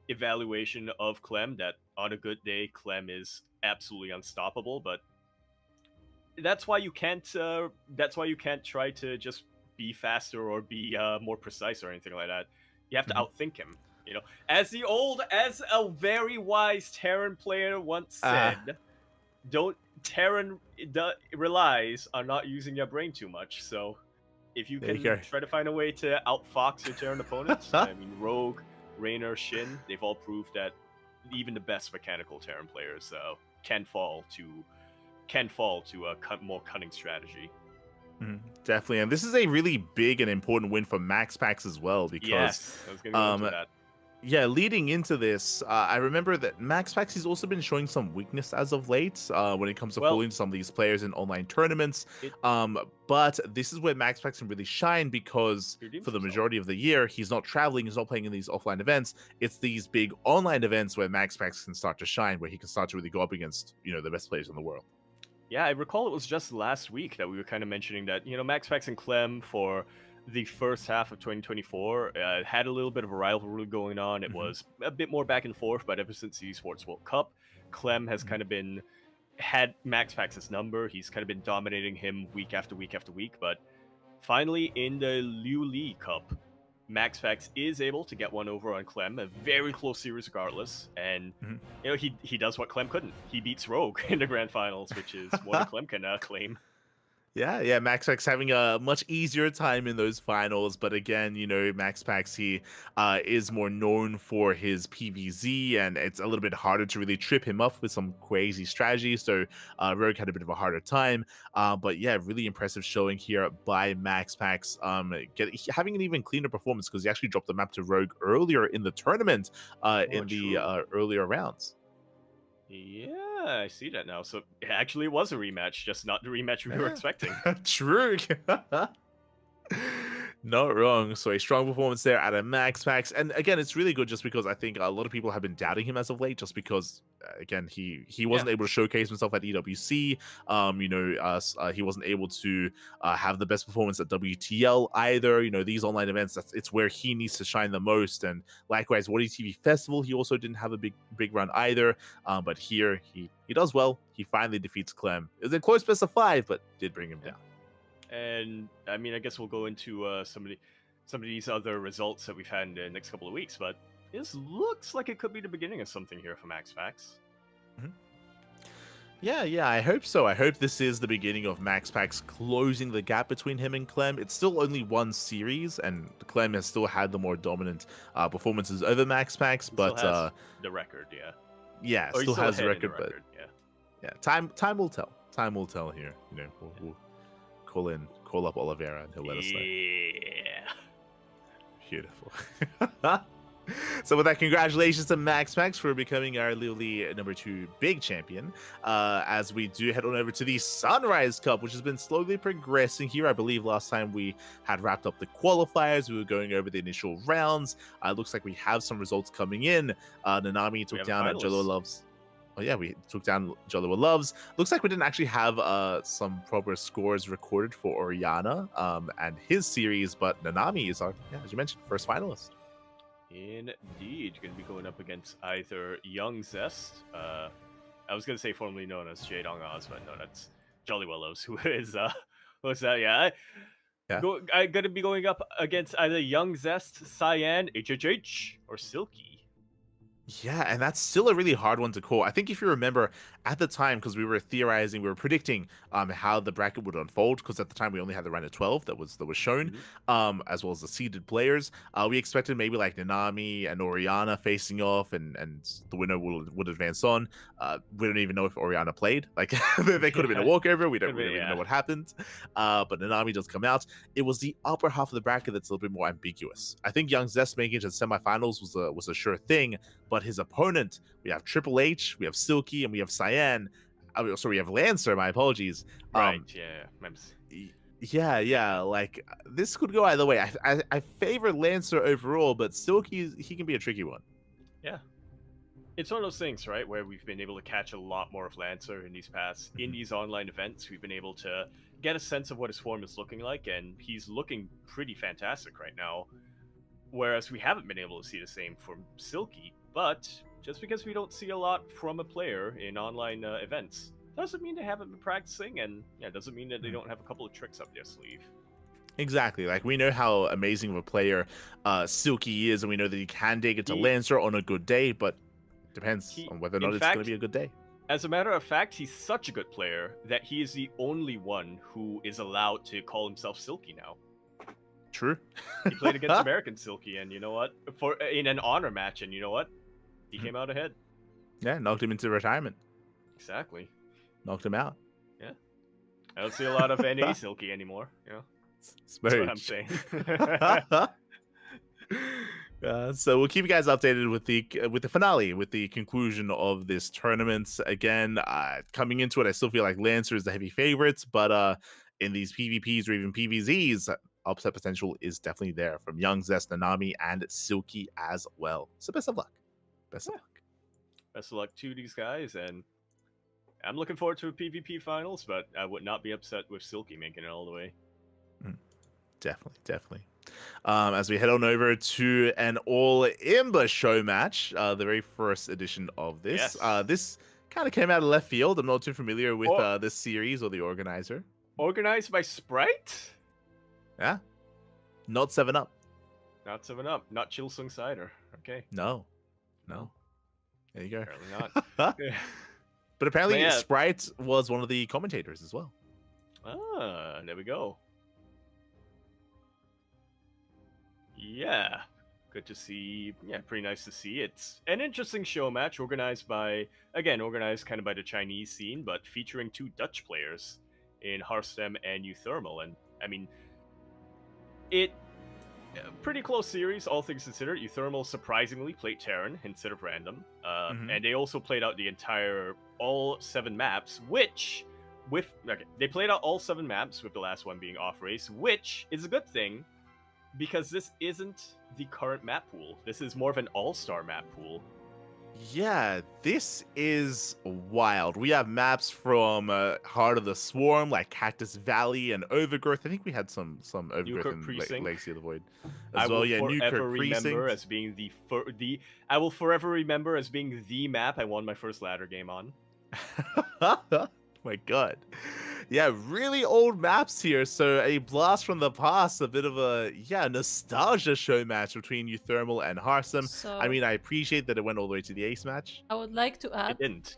evaluation of Clem that on a good day, Clem is absolutely unstoppable. But that's why you can't. That's why you can't try to just be faster or be more precise or anything like that. You have to outthink him. You know, as a very wise Terran player once said, Terran relies on not using your brain too much. So if you can try to find a way to outfox your Terran opponents, I mean, Rogue, Raynor, Shin, they've all proved that even the best mechanical Terran players can fall to a more cunning strategy. Definitely, and this is a really big and important win for MaxPax as well because I was going to go into that. Yeah, leading into this, I remember that MaxPax has also been showing some weakness as of late when it comes to fooling some of these players in online tournaments. But this is where MaxPax can really shine because for the majority of the year, he's not traveling, he's not playing in these offline events. It's these big online events where MaxPax can start to shine, where he can start to really go up against, the best players in the world. Yeah, I recall it was just last week that we were kind of mentioning that, MaxPax and Clem for the first half of 2024 had a little bit of a rivalry going on. It was a bit more back and forth, but ever since the Esports World Cup, Clem has kind of had MaxPax's number. He's kind of been dominating him week after week after week, but finally in the Liu Li Cup, MaxPax is able to get one over on Clem, a very close series regardless, and he does what Clem couldn't. He beats Rogue in the grand finals, which is more than Clem can claim. Yeah, MaxPax having a much easier time in those finals, but again, MaxPax, he is more known for his PvZ, and it's a little bit harder to really trip him up with some crazy strategies, so Rogue had a bit of a harder time, but yeah, really impressive showing here by MaxPax, having an even cleaner performance because he actually dropped the map to Rogue earlier in the tournament the earlier rounds. Yeah, I see that now. So it actually was a rematch, just not the rematch we were expecting. True. Not wrong. So a strong performance there out of MaxPax. And again, it's really good just because I think a lot of people have been doubting him as of late, just because, again, he wasn't able to showcase himself at EWC. He wasn't able to have the best performance at WTL either. These online events, it's where he needs to shine the most. And likewise, Wardy TV Festival, he also didn't have a big run either. But here, he does well. He finally defeats Clem. It was a close best of 5, but did bring him down. And I mean, I guess we'll go into some of these other results that we've had in the next couple of weeks. But this looks like it could be the beginning of something here for Max Pax. Yeah, I hope so. I hope this is the beginning of Max Pax closing the gap between him and Clem. It's still only one series, and Clem has still had the more dominant performances over Max Pax, but Still has the record, yeah. yeah, Or he's still has the ahead in record, but yeah. yeah, time will tell. Time will tell here. We'll call up Oliveira, and he'll let us know. Yeah. Beautiful. So with that, congratulations to Max Pax for becoming our Lily number 2 big champion. As we do head on over to the Sunrise Cup, which has been slowly progressing here. I believe last time we had wrapped up the qualifiers. We were going over the initial rounds. Looks like we have some results coming in. Nanami took down Jolo Loves. Oh yeah, we took down Jolo Loves. Looks like we didn't actually have some proper scores recorded for Oriana and his series, but Nanami is our, as you mentioned, first finalist. Indeed, going to be going up against either Young Zest. I was going to say formerly known as Jaedong Oz, but no, that's Jolly Willows, who is what's that? Yeah. I'm going to be going up against either Young Zest, Cyan, HHH, or Silky. Yeah, and that's still a really hard one to call. I think if you remember at the time, because we were theorizing, we were predicting how the bracket would unfold, because at the time we only had the round of 12 that was shown, as well as the seeded players. We expected maybe like Nanami and Oriana facing off, and the winner would advance on. We don't even know if Oriana played. Like they could have been a walkover. We don't even know what happened. But Nanami does come out. It was the upper half of the bracket that's a little bit more ambiguous. I think Young Zest making it to the semifinals was a sure thing. But his opponent, we have Triple H, we have Silky, and we have Cyan. Sorry, we have Lancer. My apologies. Right. Yeah. Like this could go either way. I favor Lancer overall, but Silky, he can be a tricky one. Yeah. It's one of those things, right, where we've been able to catch a lot more of Lancer in these online events. We've been able to get a sense of what his form is looking like, and he's looking pretty fantastic right now. Whereas we haven't been able to see the same from Silky. But just because we don't see a lot from a player in online events doesn't mean they haven't been practicing, and doesn't mean that they don't have a couple of tricks up their sleeve. Exactly. Like, we know how amazing of a player Silky is, and we know that he can dig into Lancer on a good day, but depends on whether or not it's going to be a good day. As a matter of fact, he's such a good player that he is the only one who is allowed to call himself Silky now. True. He played against American Silky, and you know what? In an honor match, and you know what? He came out ahead. Yeah, knocked him into retirement. Exactly. Knocked him out. Yeah. I don't see a lot of NA Silky anymore. That's what I'm saying. So we'll keep you guys updated with the finale, with the conclusion of this tournament. Again, coming into it, I still feel like Lancer is the heavy favorites, but in these PvPs or even PvZs, upset potential is definitely there from Young Zest, Nanami, and Silky as well. So best of luck. Best of luck. Best of luck to these guys, and I'm looking forward to a PvP finals, but I would not be upset with Silky making it all the way. Definitely. As we head on over to an All Imba show match, the very first edition of this. Yes. This kind of came out of left field. I'm not too familiar with this series or the organizer. Organized by Sprite? Yeah. Not 7-Up. Not 7-Up. Not Chilsung Cider. Okay. No. There you go. Apparently not. But apparently Sprite was one of the commentators as well. There we go. Yeah. Good to see. Yeah, pretty nice to see. It's an interesting show match organized kind of by the Chinese scene, but featuring 2 Dutch players in Harstem and Euthermal. And I mean, pretty close series, all things considered. Euthermal surprisingly played Terran instead of random. And they also played out all 7 maps, they played out all 7 maps with the last one being off race, which is a good thing because this isn't the current map pool. This is more of an all-star map pool. Yeah, this is wild. We have maps from Heart of the Swarm, like Cactus Valley and Overgrowth. I think we had some Overgrowth in Legacy of the Void as well. Yeah, Newkirk Precinct as being I will forever remember as being the map I won my first ladder game on. My god. Yeah, really old maps here. So a blast from the past, a bit of a nostalgia show match between Euthermal and Harsum. I So mean, I appreciate that it went all the way to the ace match. I would like to It add. didn't.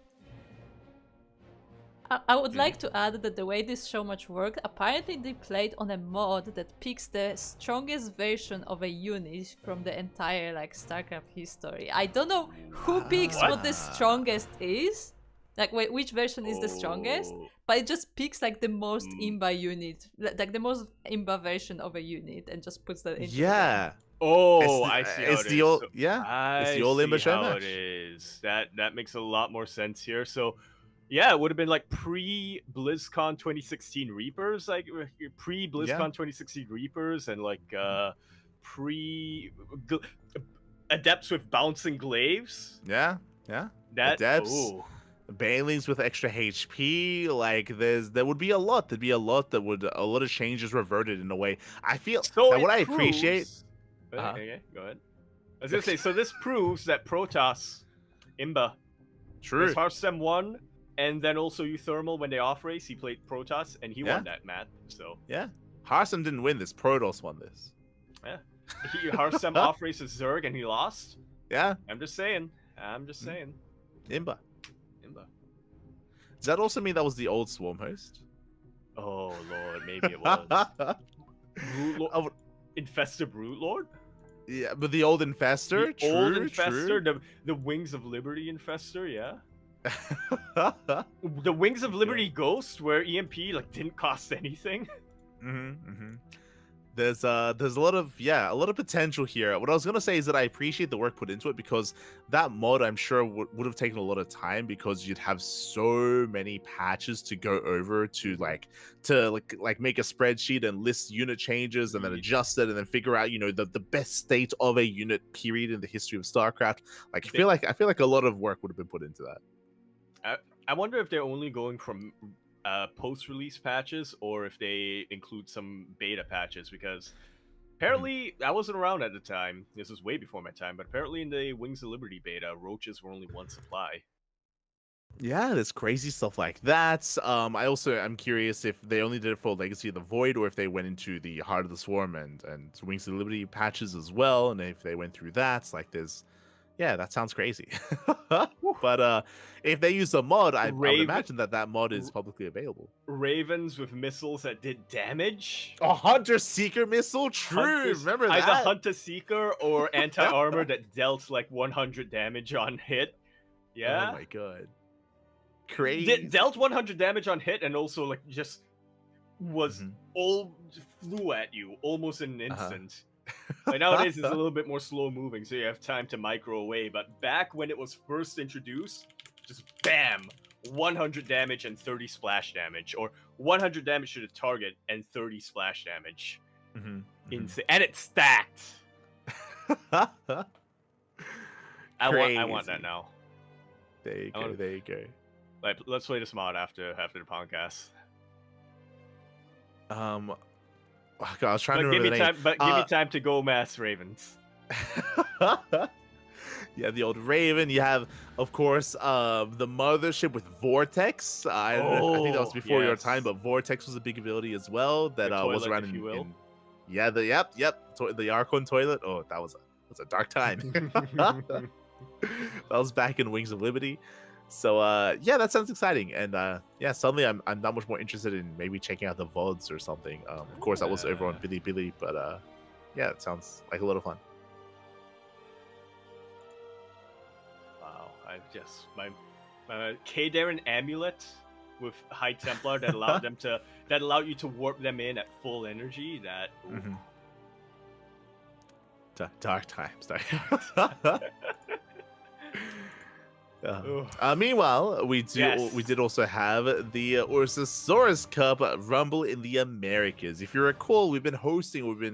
I would like to add that the way this show match worked, apparently they played on a mod that picks the strongest version of a unit from the entire like StarCraft history. I don't know who picks what the strongest is, like which version is the strongest, Oh. but it just picks like the most Mm. imba unit, like the most imba version of a unit, and just puts that into the game. Yeah. Oh, It's the- I see how it's it the is. old- So yeah, it's I the old see Limbo show how match. it is. That makes a lot more sense here. So, yeah, it would have been like pre-BlizzCon 2016 Reapers, like pre-BlizzCon 2016 Reapers, and like pre Adepts with bouncing glaives. Yeah. That Adepts. oh. Banelings with extra HP, like there would be a lot. There'd be a lot that would a lot of changes reverted in a way. I feel So that what it I appreciate. proves- Okay, go ahead. I was gonna say, so this proves that Protoss, Imba, True. was Harsem won, and then also Euthermal when they off race, he played Protoss and he won that map. So Yeah. Harsum didn't win this. Protoss won this. Harsem off races Zerg and he lost. Yeah. I'm just saying. Saying. Imba. Imba. Does that also mean that was the old Swarm host? Oh lord, maybe it was. Brute Lord. Oh, Infestor Brute Lord? yeah, but the old Infestor? The True, old Infestor, true. the Wings of Liberty Infestor, yeah. mm-hmm, The Wings of Liberty Ghost, where EMP like didn't cost anything. mm-hmm. There's a lot of potential here. What I was gonna say is that I appreciate the work put into it, because that mod I'm sure would have taken a lot of time, because you'd have so many patches to go over to make a spreadsheet and list unit changes and then adjust it and then figure out the best state of a unit period in the history of StarCraft. Like I feel like a lot of work would have been put into that. I wonder if they're only going from post-release patches or if they include some beta patches, because apparently I wasn't around at the time. This was way before my time, but apparently in the Wings of Liberty beta, roaches were only one supply. Yeah, there's crazy stuff like that. I'm curious if they only did it for Legacy of the Void, or if they went into the Heart of the Swarm and Wings of Liberty patches as well, and if they went through that. That sounds crazy. But if they use a mod, I would imagine that mod is publicly available. Ravens with missiles that did damage. A Hunter Seeker missile, true. Remember that? Either Hunter Seeker or anti-armor that dealt like 100 damage on hit. Yeah. Oh my god. Crazy. Dealt 100 damage on hit, and also like just was flew at you almost in an instant. Like nowadays it's a little bit more slow moving, so you have time to micro away. But back when it was first introduced, just bam, 100 damage and 30 splash damage, or 100 damage to the target and 30 splash damage. Insane, and it's stacked. I want that now. There you go. There you go. Like, let's play this mod after the podcast. Oh God, I was trying to remember the name. Give me time to go mass Ravens. Yeah, the old Raven. You have, of course, the Mothership with Vortex. I think that was before your time, but Vortex was a big ability as well that was around in yeah, the Archon toilet. Oh, that was a dark time. That was back in Wings of Liberty. So that sounds exciting, and suddenly I'm that much more interested in maybe checking out the VODs or something. Of course, that was over on Bilibili, but it sounds like a lot of fun. Wow, my K-Darren amulet with High Templar that allowed you to warp them in at full energy. That dark times. Meanwhile, we did also have the Ursasaurus Cup Rumble in the Americas. If you recall, we've been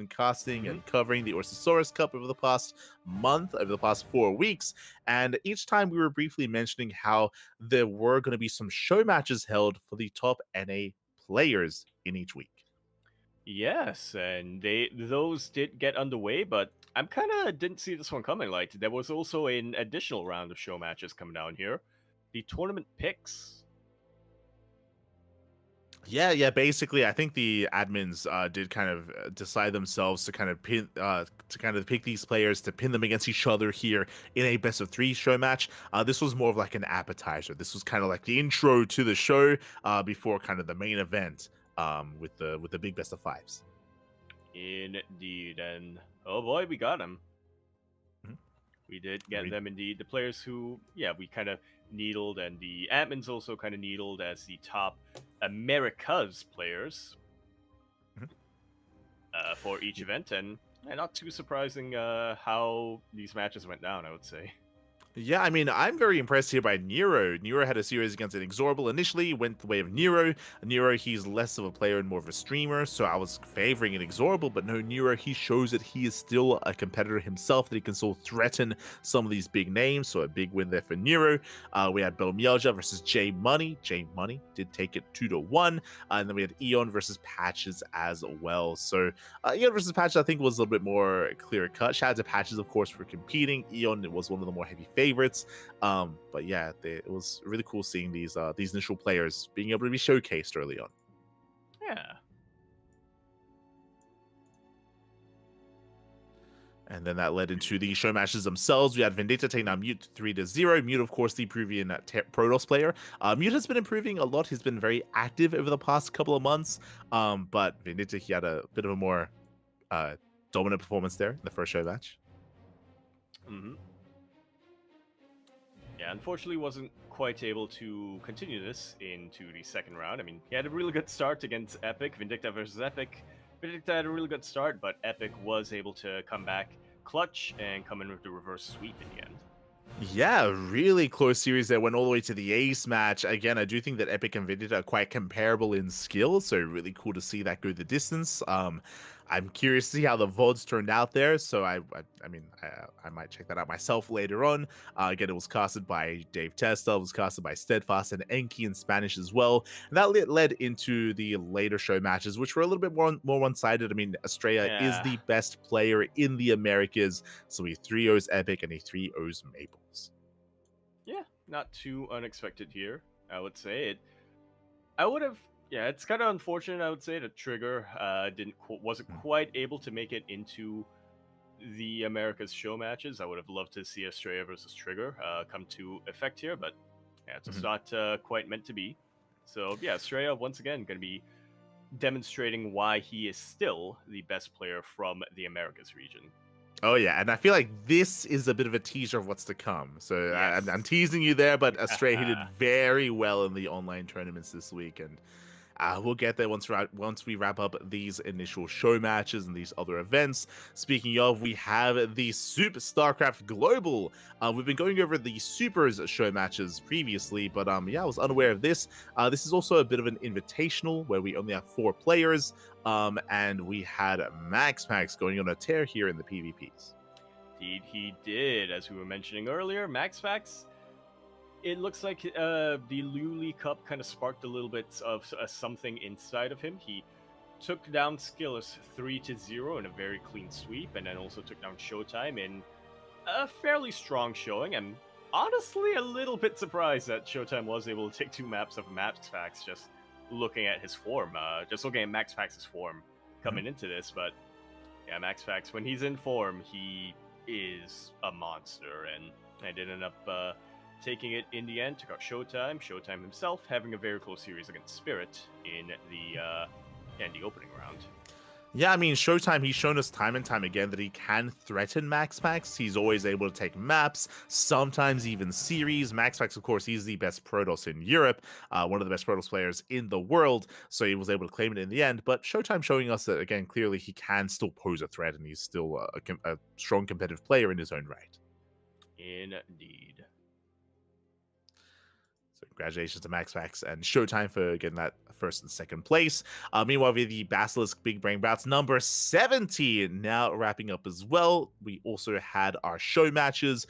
casting and covering the Ursasaurus Cup over the past month, over the past 4 weeks, and each time we were briefly mentioning how there were going to be some show matches held for the top NA players in each week. Yes, and those did get underway, but I'm kind of didn't see this one coming. Like, there was also an additional round of show matches coming down here. The tournament picks. Yeah. Basically, I think the admins did kind of decide themselves to kind of pick these players to pin them against each other here in a best of three show match. This was more of like an appetizer. This was kind of like the intro to the show before kind of the main event with the big best of fives. Indeed, and oh boy, we got them. Mhm. We did get them indeed. The players who, yeah, we kind of needled, and the admins also kind of needled as the top Americas players Mhm. For each event, and not too surprising how these matches went down, I would say. Yeah, I mean, I'm very impressed here by Nero. Nero had a series against an Inexorable. Initially, went the way of Nero. Nero, he's less of a player and more of a streamer, so I was favoring an Inexorable, but no, Nero, he shows that he is still a competitor himself, that he can still threaten some of these big names, so a big win there for Nero. We had Belmielja versus J Money. J Money did take it 2-1, and then we had Eon versus Patches as well. So Eon versus Patches, I think, was a little bit more clear-cut. Shout out to Patches, of course, for competing. Eon was one of the more heavy favorites. But yeah, it was really cool seeing these initial players being able to be showcased early on. Yeah. And then that led into the show matches themselves. We had Vendetta taking down Mute 3-0. Mute, of course, the Peruvian Protoss player. Mute has been improving a lot. He's been very active over the past couple of months. But Vendetta, he had a bit of a more dominant performance there in the first show match. Mm-hmm. Yeah, unfortunately wasn't quite able to continue this into the second round. I mean, he had a really good start against Epic, Vindicta versus Epic. Vindicta had a really good start, but Epic was able to come back clutch and come in with the reverse sweep in the end. Yeah, really close series that went all the way to the ace match. Again, I do think that Epic and Vendetta are quite comparable in skill, so really cool to see that go the distance. I'm curious to see how the VODs turned out there, so I might check that out myself later on. Again, it was casted by Dave Testa, it was casted by Steadfast and Enki in Spanish as well, and that led into the later show matches, which were a little bit more one-sided. I mean, Estrella is the best player in the Americas, so he 3-0s Epic and he 3-0s Maples. Yeah, not too unexpected here, I would say. I would have. Yeah, it's kind of unfortunate, I would say, that Trigger wasn't quite able to make it into the America's show matches. I would have loved to see Estrella versus Trigger come to effect here, but yeah, it's just not quite meant to be. So yeah, Estrella once again going to be demonstrating why he is still the best player from the Americas region. Oh yeah, and I feel like this is a bit of a teaser of what's to come. So Yes. I'm teasing you there, but Estrella did very well in the online tournaments this week, and we'll get there once we wrap up these initial show matches and these other events. Speaking of, we have the Super StarCraft Global. We've been going over the Supers show matches previously, but yeah, I was unaware of this. This is also a bit of an invitational where we only have 4 players, and we had Max going on a tear here in the PvPs. Indeed, he did. As we were mentioning earlier, Max it looks like the Luli Cup kind of sparked a little bit of something inside of him. He took down Skillers 3-0 in a very clean sweep, and then also took down Showtime in a fairly strong showing. I'm honestly a little bit surprised that Showtime was able to take 2 maps of Max just looking at his form, just looking at Max Pax's form coming into this. But yeah, Max Pax, when he's in form, he is a monster, and I did end up taking it in the end, took out Showtime. Showtime himself having a very close series against Spirit in the opening round. Yeah, I mean, Showtime, he's shown us time and time again that he can threaten Max Pax. He's always able to take maps, sometimes even series. Max Pax, of course, he's the best Protoss in Europe, one of the best Protoss players in the world, so he was able to claim it in the end. But Showtime showing us that, again, clearly he can still pose a threat, and he's still a strong competitive player in his own right. Indeed. So congratulations to Max Pax and Showtime for getting that first and second place. Meanwhile, we have the Basilisk Big Brain Bouts number 70 now wrapping up as well. We also had our show matches.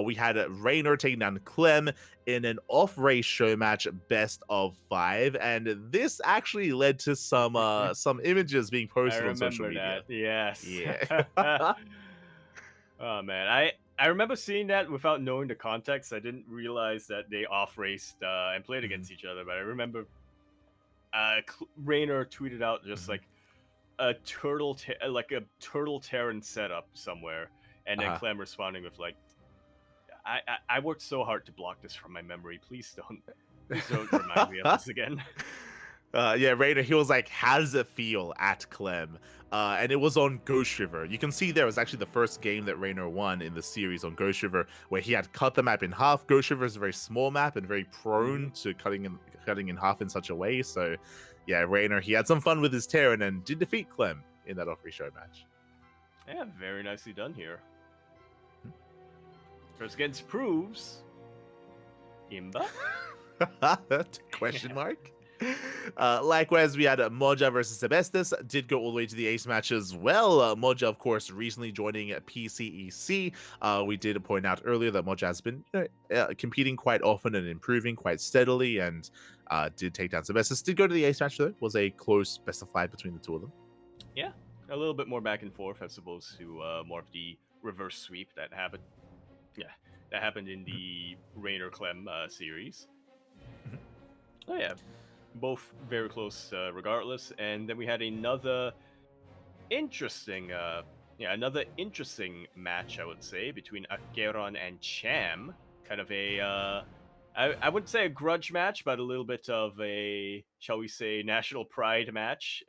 We had Raynor taking down Clem in an off-race show match, best of 5, and this actually led to some images being posted on social media. Yes. Yeah. Oh man, I remember seeing that without knowing the context. I didn't realize that they off-raced and played against each other, but I remember Raynor tweeted out just Mhm. like a like a turtle Terran setup somewhere, and then Uh-huh. Clem responding with like, I worked so hard to block this from my memory. Please don't remind me of this again. Yeah, Rainer, he was like, how does it feel at Clem? And it was on Ghost River. You can see there was actually the first game that Rainer won in the series on Ghost River, where he had cut the map in half. Ghost River is a very small map and very prone to cutting in half in such a way. So, yeah, Rainer, he had some fun with his Terran and did defeat Clem in that off show match. Yeah, very nicely done here. First against proves Imba. Question mark. Likewise, we had Moja versus Sebestis. Did go all the way to the ace match as well. Moja, of course, recently joining PCEC. We did point out earlier that Moja has been competing quite often and improving quite steadily, and did take down Sebestis. Did go to the ace match though. Was a close best of 5 between the two of them. Yeah, a little bit more back and forth as opposed to more of the reverse sweep that happened. Yeah, that happened in the Raynor Clem series. Oh yeah, both very close regardless. And then we had another interesting match, I would say, between Akeron and Cham. Kind of a I wouldn't say a grudge match, but a little bit of a, shall we say, national pride match,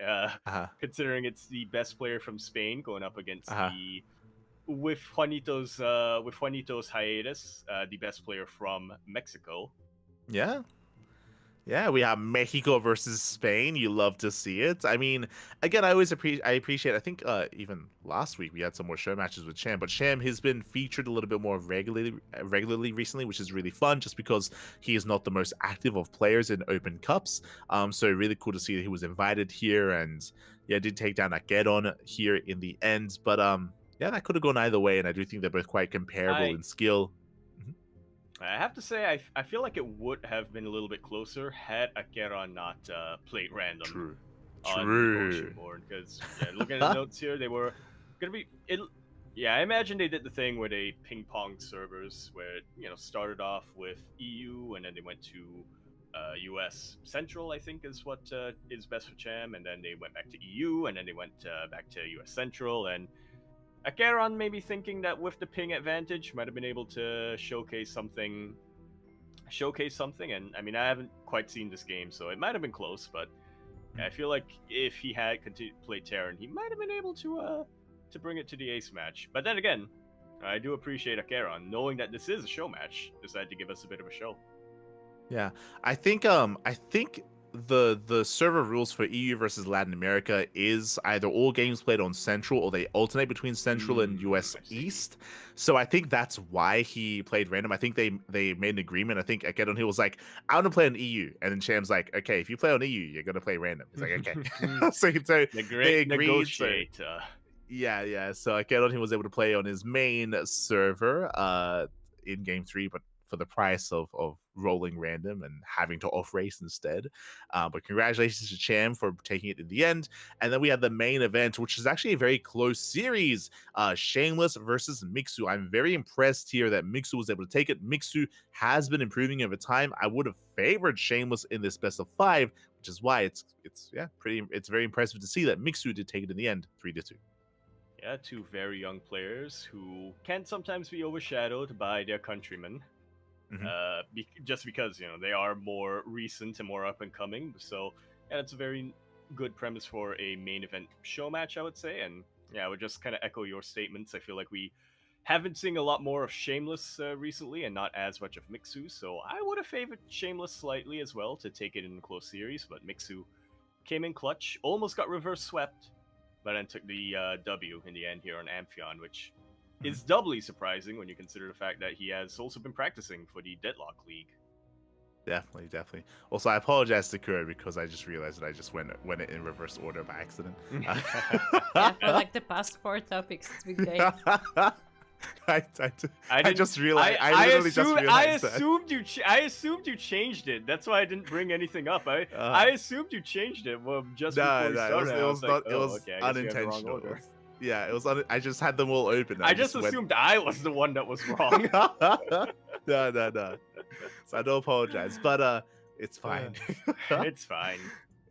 considering it's the best player from Spain going up against the with Juanito's hiatus, the best player from Mexico. Yeah, we have Mexico versus Spain. You love to see it. I mean, again, I appreciate. I think even last week we had some more show matches with Cham, but Cham has been featured a little bit more regularly recently, which is really fun, just because he is not the most active of players in Open Cups. So really cool to see that he was invited here, and yeah, did take down Akeron here in the end. But yeah, that could have gone either way, and I do think they're both quite comparable in skill. I have to say, I feel like it would have been a little bit closer had Akeron not played random on the Ocean board. Because looking at the notes here, they were gonna be I imagine they did the thing where they ping pong servers, where it started off with EU and then they went to US Central, I think is what is best for Cham, and then they went back to EU, and then they went back to US Central, and Akeron maybe thinking that with the ping advantage might have been able to showcase something. And I mean, I haven't quite seen this game, so it might have been close, but I feel like if he had continued to play Terran, he might have been able to bring it to the ace match. But then again, I do appreciate Akeron, knowing that this is a show match, decided to give us a bit of a show. Yeah, I think the server rules for EU versus Latin America is either all games played on Central or they alternate between Central and US East. So I think that's why he played random. I think they made an agreement. I think Akeron, he was like, I want to play on EU. And then Cham's like, okay, if you play on EU, you're going to play random. He's like, okay. so the great they agreed. Negotiator. Yeah. So Akeron, he was able to play on his main server in game 3, but for the price of rolling random and having to off race instead. But congratulations to Cham for taking it in the end. And then we had the main event, which is actually a very close series. Shameless versus Mixu. I'm very impressed here that Mixu was able to take it. Mixu has been improving over time. I would have favored Shameless in this best of 5, which is why it's very impressive to see that Mixu did take it in the end, 3-2. Yeah, two very young players who can sometimes be overshadowed by their countrymen. Just because they are more recent and more up and coming, so yeah, it's a very good premise for a main event show match, I would say. And yeah, I would just kind of echo your statements. I feel like we haven't seen a lot more of Shameless recently, and not as much of Mixu. So I would have favored Shameless slightly as well to take it in a close series, but Mixu came in clutch, almost got reverse swept, but then took the W in the end here on Amphion, which is doubly surprising when you consider the fact that he has also been practicing for the Deadlock League. Definitely. Also, I apologize to Kurt because I just realized that I just went it in reverse order by accident. Yeah, for like the past 4 topics, it's been great. I just realized. I assumed you changed it. That's why I didn't bring anything up. I assumed you changed it. Well, just before we started, it was unintentional. Yeah, it was. I just had them all open. I just assumed I was the one that was wrong. No. So I do apologize, but it's fine. It's fine.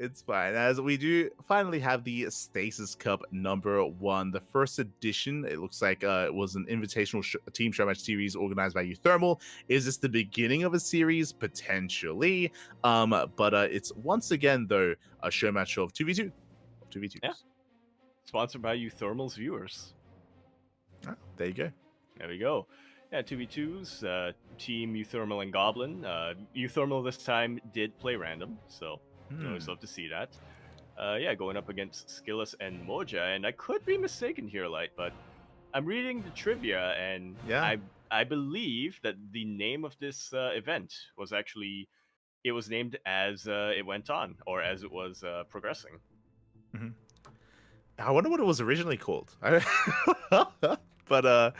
It's fine. As we do finally have the Stasis Cup #1, the first edition. It looks like it was an invitational team show match series organized by Euthermal. Is this the beginning of a series? Potentially. But it's once again though a show match show of 2v2. 2v2s. Yeah. Sponsored by Euthermal's viewers. Ah, there you go. There we go. Yeah, 2v2s, Team Euthermal and Goblin. Euthermal this time did play random, so always love to see that. Yeah, going up against Skillus and Moja, and I could be mistaken here, Light, but I'm reading the trivia, and Yeah. I believe that the name of this event was actually, it was named as it went on, or as it was progressing. Mm-hmm. I wonder what it was originally called. But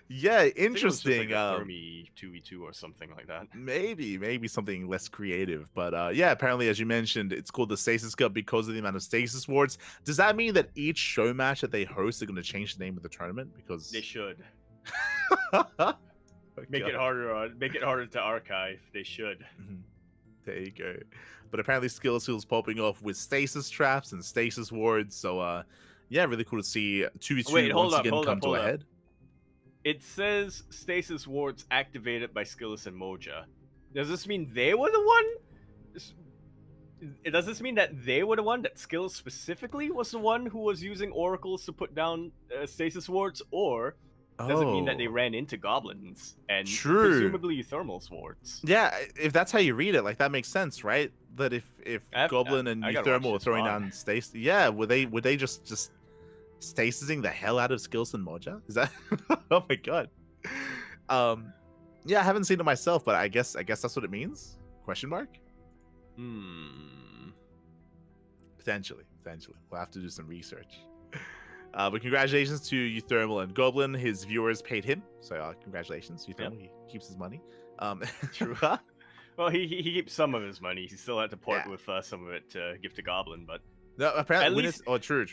yeah, interesting. Like a Fermi 2v2 or something like that. Maybe something less creative. But yeah, apparently, as you mentioned, it's called the Stasis Cup because of the amount of Stasis wards. Does that mean that each show match that they host are going to change the name of the tournament? Because They should. Oh, Make God. it harder to archive. They should. There you go. But apparently Skillus popping off with stasis traps and stasis wards. So yeah, really cool to see 2v2 once again come to a head. It says stasis wards activated by Skillus and Moja. Does this mean they were the one? Does this mean that they were the one, that Skillus specifically was the one who was using oracles to put down stasis wards, or does it mean that they ran into goblins and presumably Euthermal's wards? Yeah, if that's how you read it, like that makes sense, right? That if Goblin and Euthermal were throwing down stasis, yeah, would they just stasising the hell out of Skillus and Moja? Is that? Oh my god. Yeah, I haven't seen it myself, but I guess that's what it means? Question mark? Potentially. We'll have to do some research. But congratulations to Euthermal and Goblin. His viewers paid him, so congratulations, Euthermal. Yep. He keeps his money. True. Well, he keeps some of his money. He still had to part with some of it to give to Goblin, but no, apparently, true.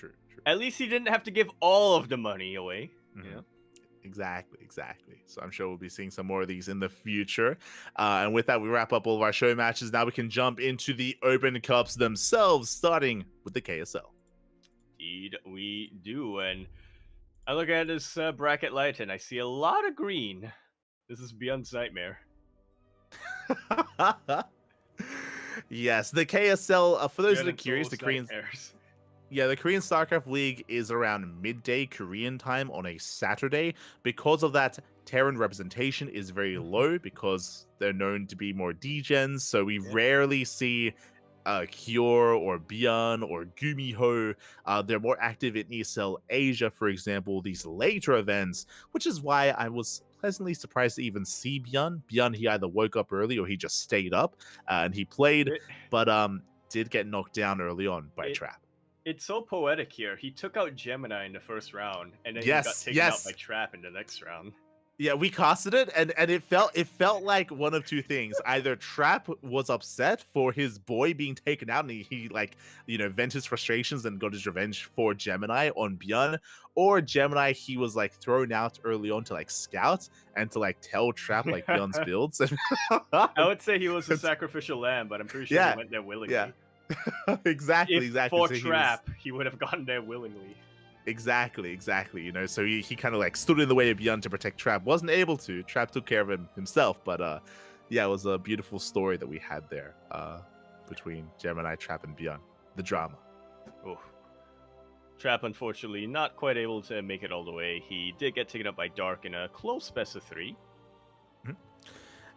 At least he didn't have to give all of the money away. Mm-hmm. Yeah. Exactly. So I'm sure we'll be seeing some more of these in the future. And with that, we wrap up all of our show matches. Now we can jump into the Open Cups themselves, starting with the KSL. Indeed, we do. And I look at this bracket light, and I see a lot of green. This is Beyond's nightmare. Yes, the KSL. For those that are curious, the Korean StarCraft League is around midday Korean time on a Saturday. Because of that, Terran representation is very low because they're known to be more degens. So we rarely see Kyor or Byeon or Gumiho. They're more active in ESL Asia, for example, these later events, which is why I was pleasantly surprised to even see Byeon. Byeon, he either woke up early or he just stayed up and he played, but did get knocked down early on by Trap. It's so poetic here. He took out Gemini in the first round, and then he got taken out by Trap in the next round. Yeah, we casted it, and it felt like one of two things. Either Trap was upset for his boy being taken out, and he like, vent his frustrations and got his revenge for Gemini on Byeon, or Gemini, he was like thrown out early on to like scout and to like tell Trap like Byeon's builds. I would say he was a sacrificial lamb, but I'm pretty sure he went there willingly. Yeah. Exactly. For Trap, he would have gotten there willingly. Exactly. So he kind of like stood in the way of Byeon to protect Trap. Wasn't able to. Trap took care of him himself. But yeah, it was a beautiful story that we had there between Gemini, Trap, and Byeon. The drama. Oof. Trap, unfortunately, not quite able to make it all the way. He did get taken up by Dark in a close best of 3.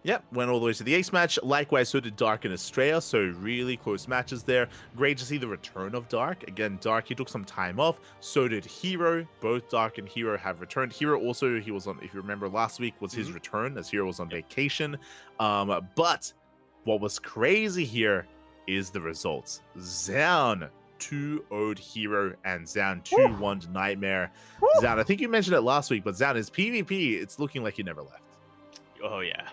Yep, went all the way to the ace match. Likewise, so did Dark and Estrella, so really close matches there. Great to see the return of Dark. Again, Dark, he took some time off. So did Hero. Both Dark and Hero have returned. Hero also, he was on, if you remember last week, was his return as Hero was on vacation. But what was crazy here is the results. Zaun 2-0'd Hero and Zaun 2-1'd Nightmare. Zaun, I think you mentioned it last week, but Zaun, his PvP, it's looking like he never left. Oh, yeah.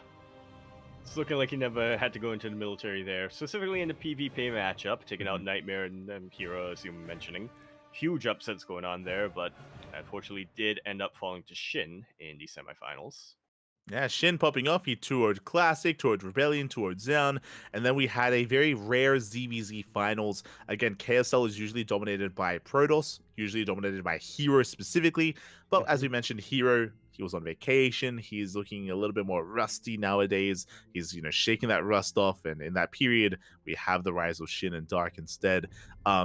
It's looking like he never had to go into the military there. Specifically in the PvP matchup, taking out Nightmare and Hero, as you were mentioning. Huge upsets going on there, but unfortunately did end up falling to Shin in the semifinals. Yeah, Shin popping off. He toured Classic, toured Rebellion, toured Xeon, and then we had a very rare ZVZ finals. Again, KSL is usually dominated by Protoss, usually dominated by Hero specifically. But as we mentioned, Hero, he was on vacation. He's looking a little bit more rusty nowadays. He's, shaking that rust off. And in that period, we have the rise of Shin and Dark instead.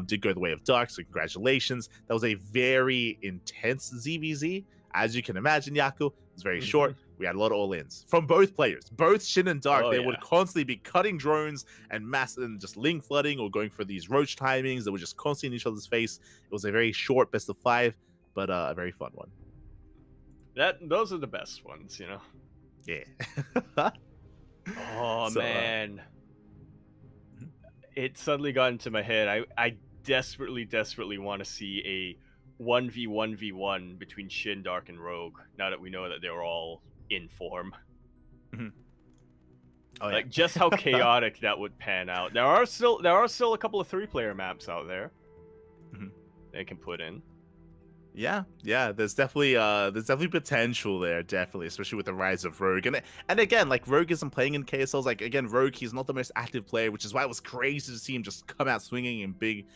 Did go the way of Dark, so congratulations. That was a very intense ZVZ. As you can imagine, Yaku, it was very short. We had a lot of all-ins from both players, both Shin and Dark. They would constantly be cutting drones and just link flooding or going for these roach timings that were just constantly in each other's face. It was a very short best of 5, but a very fun one. Those are the best ones, Yeah. Man. It suddenly got into my head. I desperately want to see a 1v1v1 between Shin, Dark, and Rogue, now that we know that they're all in form. Just how chaotic that would pan out. There are still a couple of 3-player maps out there they can put in. Yeah, there's definitely potential there, definitely, especially with the rise of Rogue. And again, like, Rogue isn't playing in KSLs. Like, again, Rogue, he's not the most active player, which is why it was crazy to see him just come out swinging in big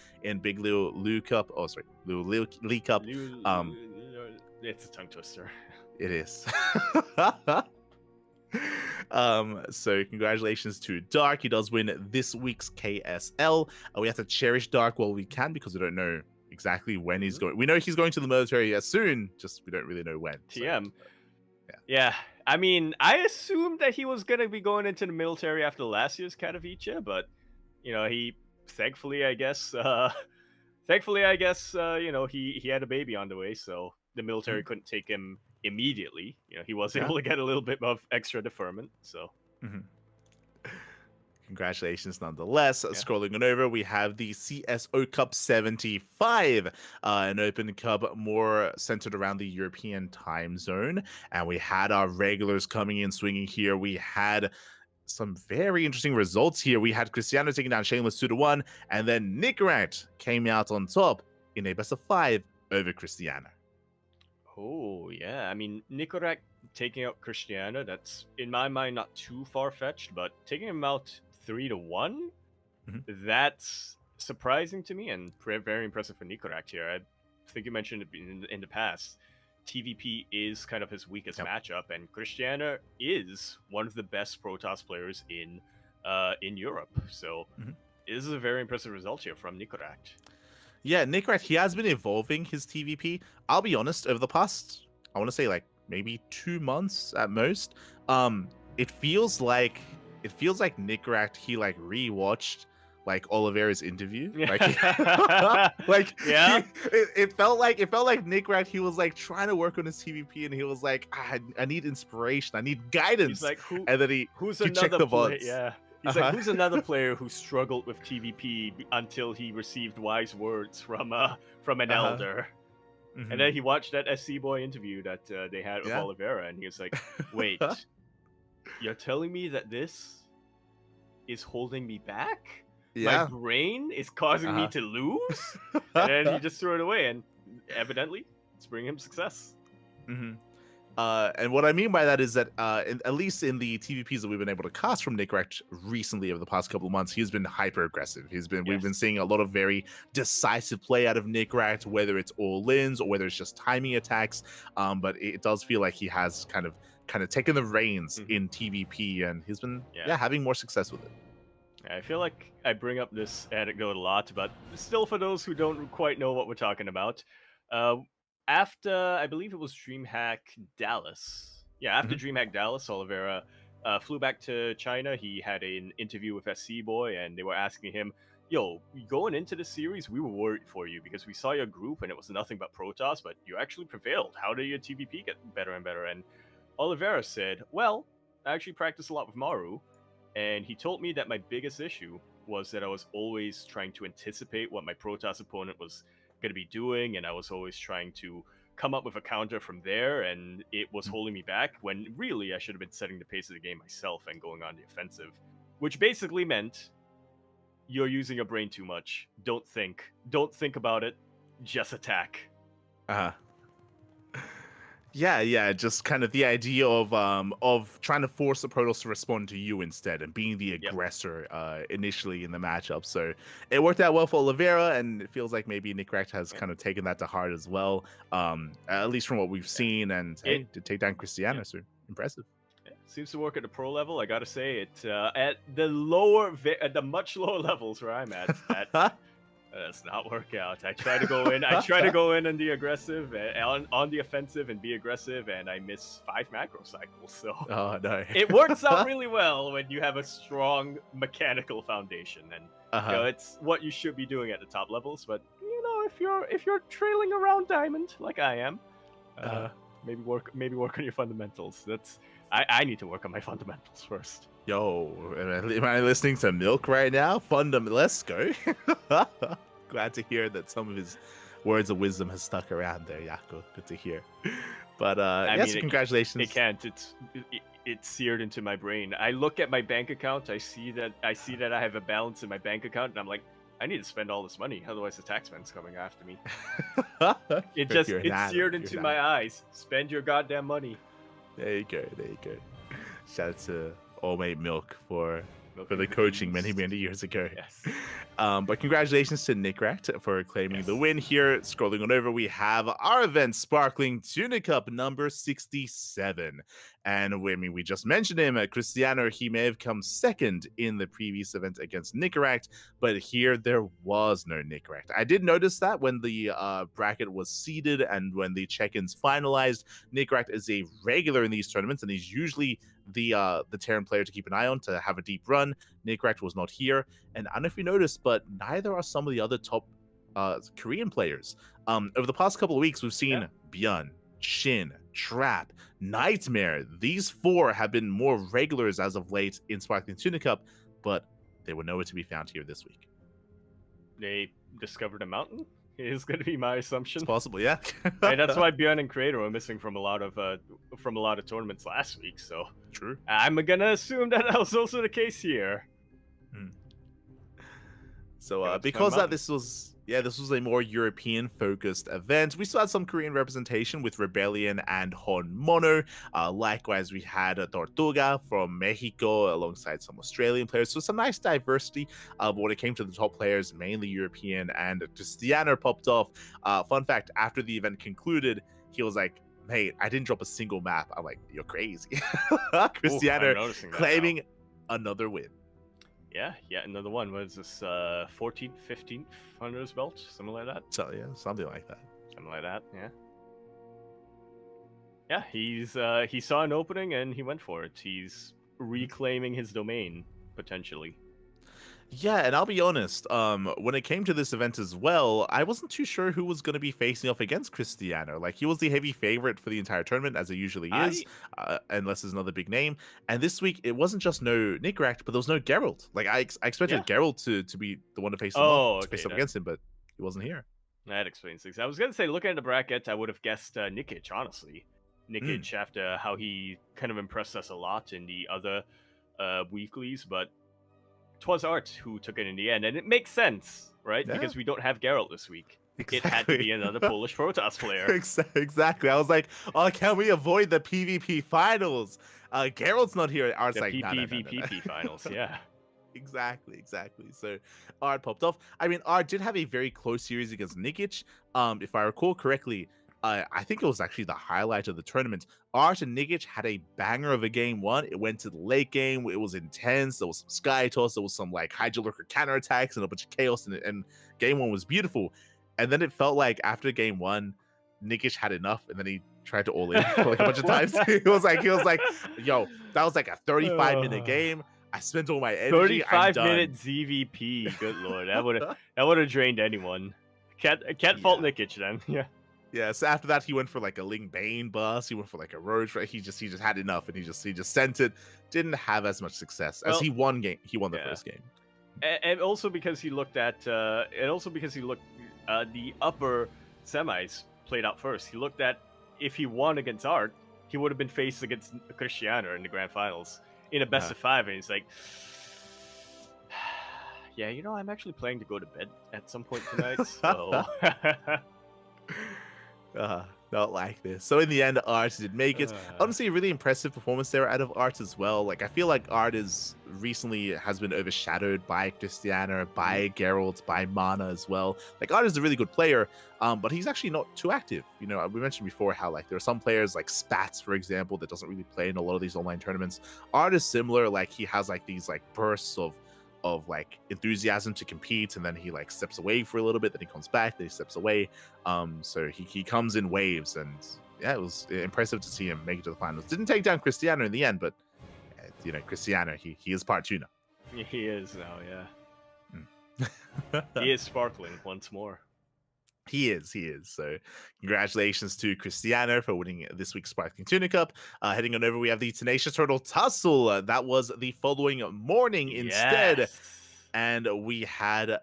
Lil Lu Cup. Oh, sorry, Lil Lee Cup. It's a tongue twister. It is. So congratulations to Dark. He does win this week's KSL. We have to cherish Dark while we can, because we don't know exactly when he's going. We know he's going to the military soon, just we don't really know when. TM. So, yeah. I mean, I assumed that he was going to be going into the military after last year's Katowice, but he thankfully I guess he had a baby on the way, so the military couldn't take him immediately. He was able to get a little bit of extra deferment, so congratulations nonetheless. Scrolling on over, we have the CSO Cup 75, an open cup more centered around the European time zone. And we had our regulars coming in swinging here. We had some very interesting results here. We had Cristiano taking down Shameless 2-1, and then Nicorette came out on top in a best of 5 over Cristiano. Oh, yeah. I mean, Nicorette taking out Cristiano, that's, in my mind, not too far-fetched, but taking him out 3-1, that's surprising to me and very impressive for Nicorette here. I think you mentioned it in the past. TVP is kind of his weakest matchup, and Cristiano is one of the best Protoss players in Europe. So this is a very impressive result here from Nicorette. Yeah, Nicorette, he has been evolving his TVP. I'll be honest, over the past, I want to say, like, maybe 2 months at most, it feels like Nicorette, he like rewatched like Oliveira's interview. Like, it felt like Nicorette, he was like trying to work on his TVP, and he was like, I need inspiration, I need guidance. He's like, and then he checked the VODs. Yeah. He's like, who's another player who struggled with TVP until he received wise words from an elder? And then he watched that SC Boy interview that they had with Oliveira, and he was like, wait, you're telling me that this is holding me back? My brain is causing me to lose? And then he just threw it away, and evidently, it's bringing him success. And what I mean by that is that, at least in the TVPs that we've been able to cast from Nicorette recently over the past couple of months, he's been hyper aggressive. We've been seeing a lot of very decisive play out of Nicorette, whether it's all-ins or whether it's just timing attacks. But it does feel like he has kind of taken the reins in TVP, and he's been having more success with it. I feel like I bring up this anecdote a lot, but still, for those who don't quite know what we're talking about, after, I believe it was DreamHack Dallas. Yeah, after DreamHack Dallas, Oliveira flew back to China. He had an interview with SC Boy, and they were asking him, yo, going into the series, we were worried for you because we saw your group and it was nothing but Protoss, but you actually prevailed. How did your TVP get better and better? And Oliveira said, well, I actually practiced a lot with Maru, and he told me that my biggest issue was that I was always trying to anticipate what my Protoss opponent was going to be doing, and I was always trying to come up with a counter from there, and it was holding me back when really I should have been setting the pace of the game myself and going on the offensive, which basically meant you're using your brain too much. Don't think about it, just attack. Yeah, just kind of the idea of trying to force the Protoss to respond to you instead and being the Yep. aggressor initially in the matchup. So it worked out well for Oliveira, and it feels like maybe Nickrecht has kind of taken that to heart as well. At least from what we've seen, and hey, to take down Cristiano, so impressive. Seems to work at the pro level. I gotta say it at the much lower levels where I'm at. That does not work out. I try to go in. I try to go in on the aggressive, on the offensive, and be aggressive, and I miss 5 macro cycles. So Oh no, it works out really well when you have a strong mechanical foundation, and it's what you should be doing at the top levels. But if you're trailing around diamond like I am, maybe work on your fundamentals. I need to work on my fundamentals first. Yo, am I listening to Milk right now? Let's go. Glad to hear that some of his words of wisdom has stuck around there, Yako. Good to hear. But congratulations. It can't. It's seared into my brain. I look at my bank account. I see that I have a balance in my bank account, and I'm like, I need to spend all this money, otherwise the taxman's coming after me. It's seared into my eyes. Spend your goddamn money. There you go. Shout out to Old Mate Milk for the coaching many years ago. Yes. But congratulations to Nickrecht for claiming the win here. Scrolling on over, we have our event, Sparkling Tuna Cup number 67. And we just mentioned him, Cristiano. He may have come second in the previous event against Nickrecht, but here there was no Nickrecht. I did notice that when the bracket was seeded and when the check-ins finalized, Nickrecht is a regular in these tournaments, and he's usually the Terran player to keep an eye on to have a deep run. Nickrecht was not here, and I don't know if you noticed, but neither are some of the other top Korean players. Over the past couple of weeks, we've seen Byun, Shin, Trap, Nightmare. These 4 have been more regulars as of late in Sparkling Tuna Cup, but they were nowhere to be found here this week. They discovered a mountain is going to be my assumption. It's possible, yeah. And that's why Bjorn and Creator were missing from a lot of tournaments last week. So true. I'm gonna assume that was also the case here. So because this was a more European focused event, we still had some Korean representation with Rebellion and Hon Mono. Likewise, we had Tortuga from Mexico alongside some Australian players. So some nice diversity. But when it came to the top players, mainly European, and Cristiano popped off. Fun fact, after the event concluded, he was like, "Mate, I didn't drop a single map." I'm like, "You're crazy." Cristiano claiming another win. Yeah, another one. What is this, 14th, 15th under his belt? Something like that? So, yeah, something like that. Yeah. Yeah, he saw an opening and he went for it. He's reclaiming his domain, potentially. Yeah, and I'll be honest, when it came to this event as well, I wasn't too sure who was going to be facing off against Cristiano. Like, he was the heavy favorite for the entire tournament, as it usually is, unless there's another big name. And this week, it wasn't just no Nickrecht, but there was no Geralt. Like, I expected Geralt to be the one to face up against him, but he wasn't here. That explains things. I was going to say, looking at the bracket, I would have guessed Nikic, honestly. Nikic, after how he kind of impressed us a lot in the other weeklies, but 'twas Art who took it in the end, and it makes sense, right? Yeah. Because we don't have Geralt this week. Exactly. It had to be another Polish Protoss player. Exactly. I was like, "Oh, can we avoid the PvP finals? Geralt's not here." Art's the like, PvP finals, yeah. Exactly. So Art popped off. I mean, Art did have a very close series against Nikic. If I recall correctly, I think it was actually the highlight of the tournament. Art and Nikic had a banger of a game one. It went to the late game. It was intense. There was some sky toss. There was some like Hydra Lurker counterattacks and a bunch of chaos. And game one was beautiful. And then it felt like after game one, Nikic had enough. And then he tried to all in for like a bunch of times. He was like, yo, that was like a 35-minute game. I spent all my energy. 35-minute ZVP. Good lord, that would have drained anyone. Can't fault Nikic then. Yeah. Yeah, so after that he went for like a Ling Bane bus, he went for like a Roach, right? He just had enough and he just sent it. Didn't have as much success as he won the first game. And also because he looked at the upper semis played out first. He looked at if he won against Art, he would have been faced against Cristiano in the grand finals in a best of 5, and he's like, yeah, I'm actually planning to go to bed at some point tonight, so Not like this. So in the end, Art did make it. Uh, Honestly, a really impressive performance there out of Art as well. Like, I feel like Art is recently has been overshadowed by Christiana, mhm. by Geralt, by Mana as well. Like, Art is a really good player, but he's actually not too active. You know, we mentioned before how like there are some players like Spats, for example, that doesn't really play in a lot of these online tournaments. Art is similar. Like, he has like these like bursts of like enthusiasm to compete, and then he like steps away for a little bit, then he comes back, then he steps away. So he comes in waves, and yeah, it was impressive to see him make it to the finals. Didn't take down Cristiano in the end, but you know, Cristiano, he is part two now. He is now, yeah. Mm. He is sparkling once more. He is. So, congratulations to Cristiano for winning this week's Sparkling Tuna Cup. Heading on over, we have the Tenacious Turtle Tussle. That was the following morning instead, Yes. and we had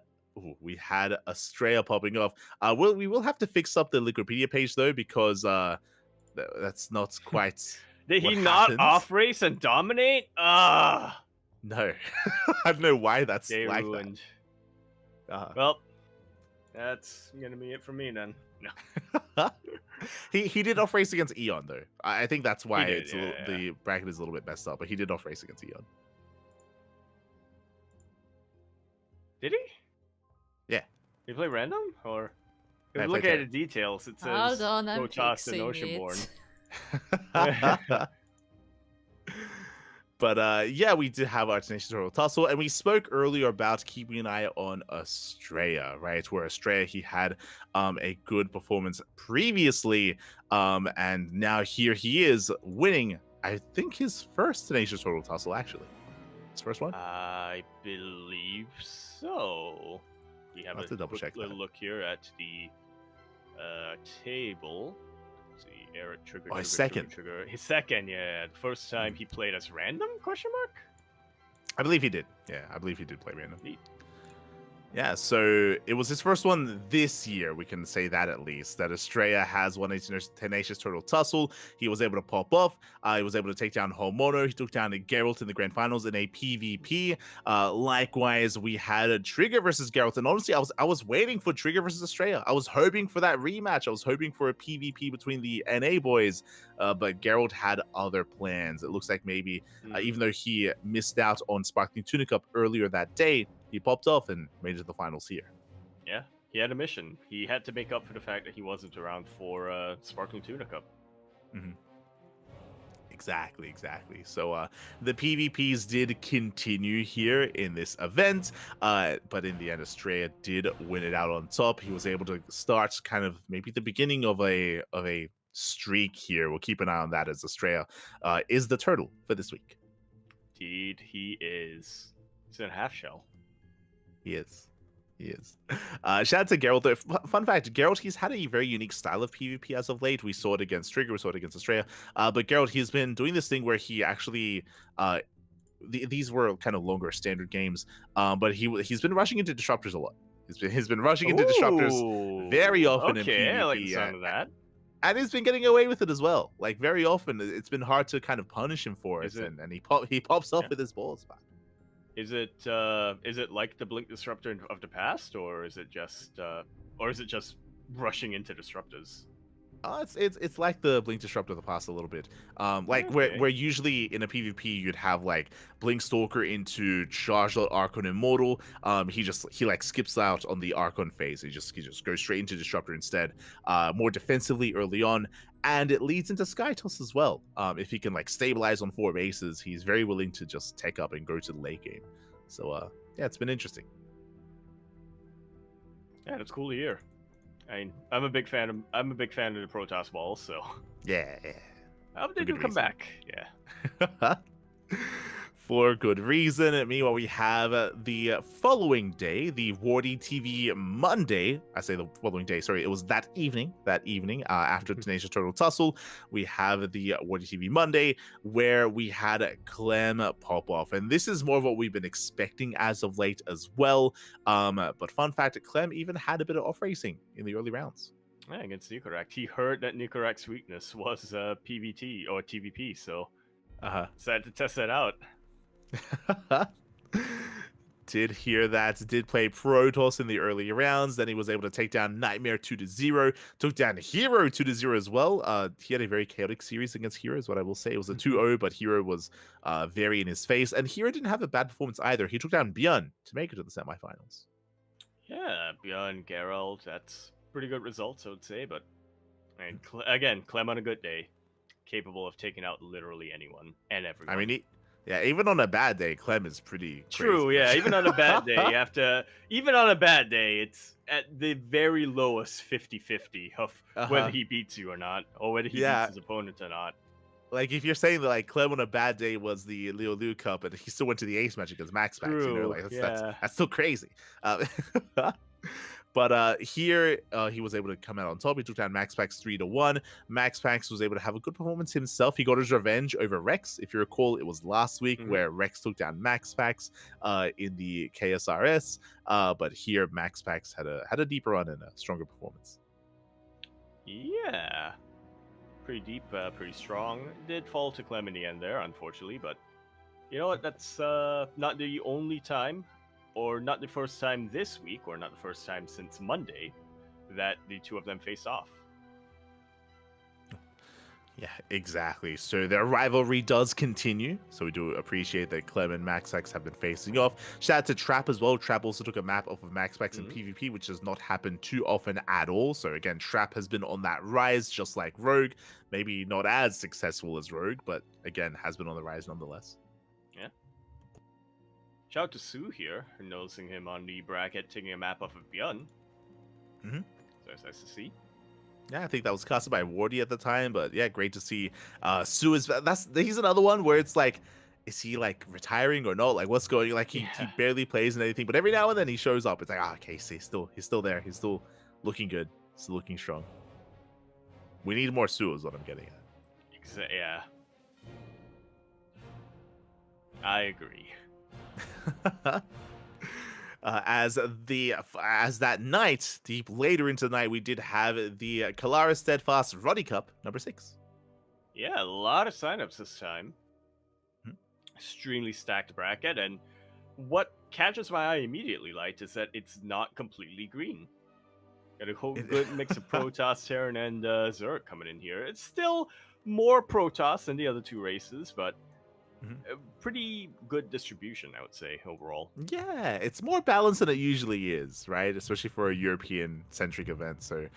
Estrella popping off. We will have to fix up the Liquipedia page though, because that's not quite. Did what he not happened. off race and dominate? Ah, No, I don't know why that's they like ruined. that. Well, that's gonna be it for me then. No. He did off race against Eon though. I think that's why did, it's yeah. the bracket is a little bit messed up. But he did off race against Eon. Did he? Yeah. Did he play random or? If I you look played at the details, it says Hold on, I'm Protoss and fixing Oceanborn. it. But yeah, we did have our Tenacious Turtle Tussle, and we spoke earlier about keeping an eye on Estrella, right? Where Estrella, he had a good performance previously, and now here he is winning, I think, his first Tenacious Turtle Tussle, actually. His first one? I believe so. We have I'll have a to double quick check little that. look here at the table. Let's see, Eric trigger. Oh, his trigger, second. Trigger. His second, yeah. The first time he played as random? Question mark. I believe he did. Yeah, I believe he did play random. Neat. Yeah, so it was his first one this year. We can say that at least. That Estrella has won a Tenacious Turtle Tussle. He was able to pop off. He was able to take down Homono. He took down Geralt in the grand finals in a PvP. Likewise, we had a Trigger versus Geralt. And honestly, I was waiting for Trigger versus Estrella. I was hoping for that rematch. I was hoping for a PvP between the NA boys. But Geralt had other plans. It looks like maybe, even though he missed out on Sparkling Tuna Cup earlier that day, he popped off and made it to the finals here. Yeah, he had a mission. He had to make up for the fact that he wasn't around for Sparkling Tuna Cup. Mm-hmm. Exactly. So the PvPs did continue here in this event, but in the end, Estrella did win it out on top. He was able to start kind of maybe the beginning of a streak here. We'll keep an eye on that, as Estrella is the turtle for this week. Indeed, he is. He's in a half shell. He is. Shout out to Geralt though. Fun fact, Geralt, he's had a very unique style of PvP as of late. We saw it against Trigger, we saw it against Estrella. But Geralt, he's been doing this thing where he actually these were kind of longer standard games, but he's been rushing into disruptors a lot. He's been rushing into disruptors very often in PvP. I like the sound of that. And he's been getting away with it as well. Like, very often, it's been hard to kind of punish him for it, and he pops off with his balls back. Is it like the Blink Disruptor of the past, or is it just rushing into disruptors? It's like the Blink Disruptor of the past a little bit. Where usually in a PvP you'd have like Blink Stalker into Charged Archon Immortal. He like skips out on the Archon phase. He just goes straight into Disruptor instead. More defensively early on, and it leads into Sky Toss as well. If he can like stabilize on 4 bases, he's very willing to just take up and go to the late game. So yeah, it's been interesting. Yeah, that's cool to hear. I mean, I'm a big fan of the Protoss balls, so yeah. I hope they do come back. Yeah. For good reason. Meanwhile, we have the following day, the Wardy TV Monday. I say the following day, sorry, it was that evening, after Tenacious Turtle Tussle. We have the Wardy TV Monday, where we had Clem pop off. And this is more of what we've been expecting as of late as well. But fun fact, Clem even had a bit of off racing in the early rounds. Yeah, against Nukarak. He heard that Nukarak's weakness was PvT or TvP, so decided to test that out. Did hear that. Did play Protoss in the early rounds. Then he was able to take down Nightmare 2-0. Took down Hero 2-0 as well. He had a very chaotic series against Hero, is what I will say. It was a 2-0, but Hero was very in his face. And Hero didn't have a bad performance either. He took down Bjorn to make it to the semifinals. Yeah, Bjorn, Geralt, that's pretty good results, I would say. But I mean, again, Clem on a good day, capable of taking out literally anyone and everyone. I mean, even on a bad day, Clem is pretty true. crazy. Yeah, even on a bad day, you have to. Even on a bad day, it's at the very lowest 50-50 of whether he beats you or not, or whether he beats his opponent or not. Like, if you're saying that, like, Clem on a bad day was the Leo Liu Cup and he still went to the Ace match against Max Pax, you know, like, that's still crazy. But here, he was able to come out on top. He took down Max Pax 3-1. Max Pax was able to have a good performance himself. He got his revenge over Rex. If you recall, it was last week where Rex took down Max Pax in the KSRS. But here, Max Pax had a deeper run and a stronger performance. Yeah. Pretty deep, pretty strong. Did fall to Clem in the end there, unfortunately. But you know what? That's not the only time, or not the first time this week, or not the first time since Monday, that the two of them face off. Yeah, exactly. So their rivalry does continue. So we do appreciate that Clem and Maxpax have been facing off. Shout out to Trap as well. Trap also took a map off of Maxpax in PvP, which does not happen too often at all. So again, Trap has been on that rise, just like Rogue. Maybe not as successful as Rogue, but again, has been on the rise nonetheless. Yeah. Shout out to Sue here, noticing him on the bracket, taking a map off of Bjorn. So it's nice to see. Yeah, I think that was casted by Wardy at the time, but yeah, great to see. Sue he's another one where it's like, is he like retiring or not? Like, what's going? Like, he barely plays in anything, but every now and then he shows up. It's like, okay, he's still there. He's still looking good. Still looking strong. We need more Sue, is what I'm getting at. Yeah, I agree. As that night, deep later into the night, we did have the Kalara Steadfast Roddy Cup number 6. Yeah, a lot of signups this time. Extremely stacked bracket, and what catches my eye immediately, Light, is that it's not completely green. Got a whole good mix of Protoss, Terran, and Zerg coming in here. It's still more Protoss than the other two races, but a pretty good distribution, I would say, overall. Yeah, it's more balanced than it usually is, right? Especially for a European-centric event. So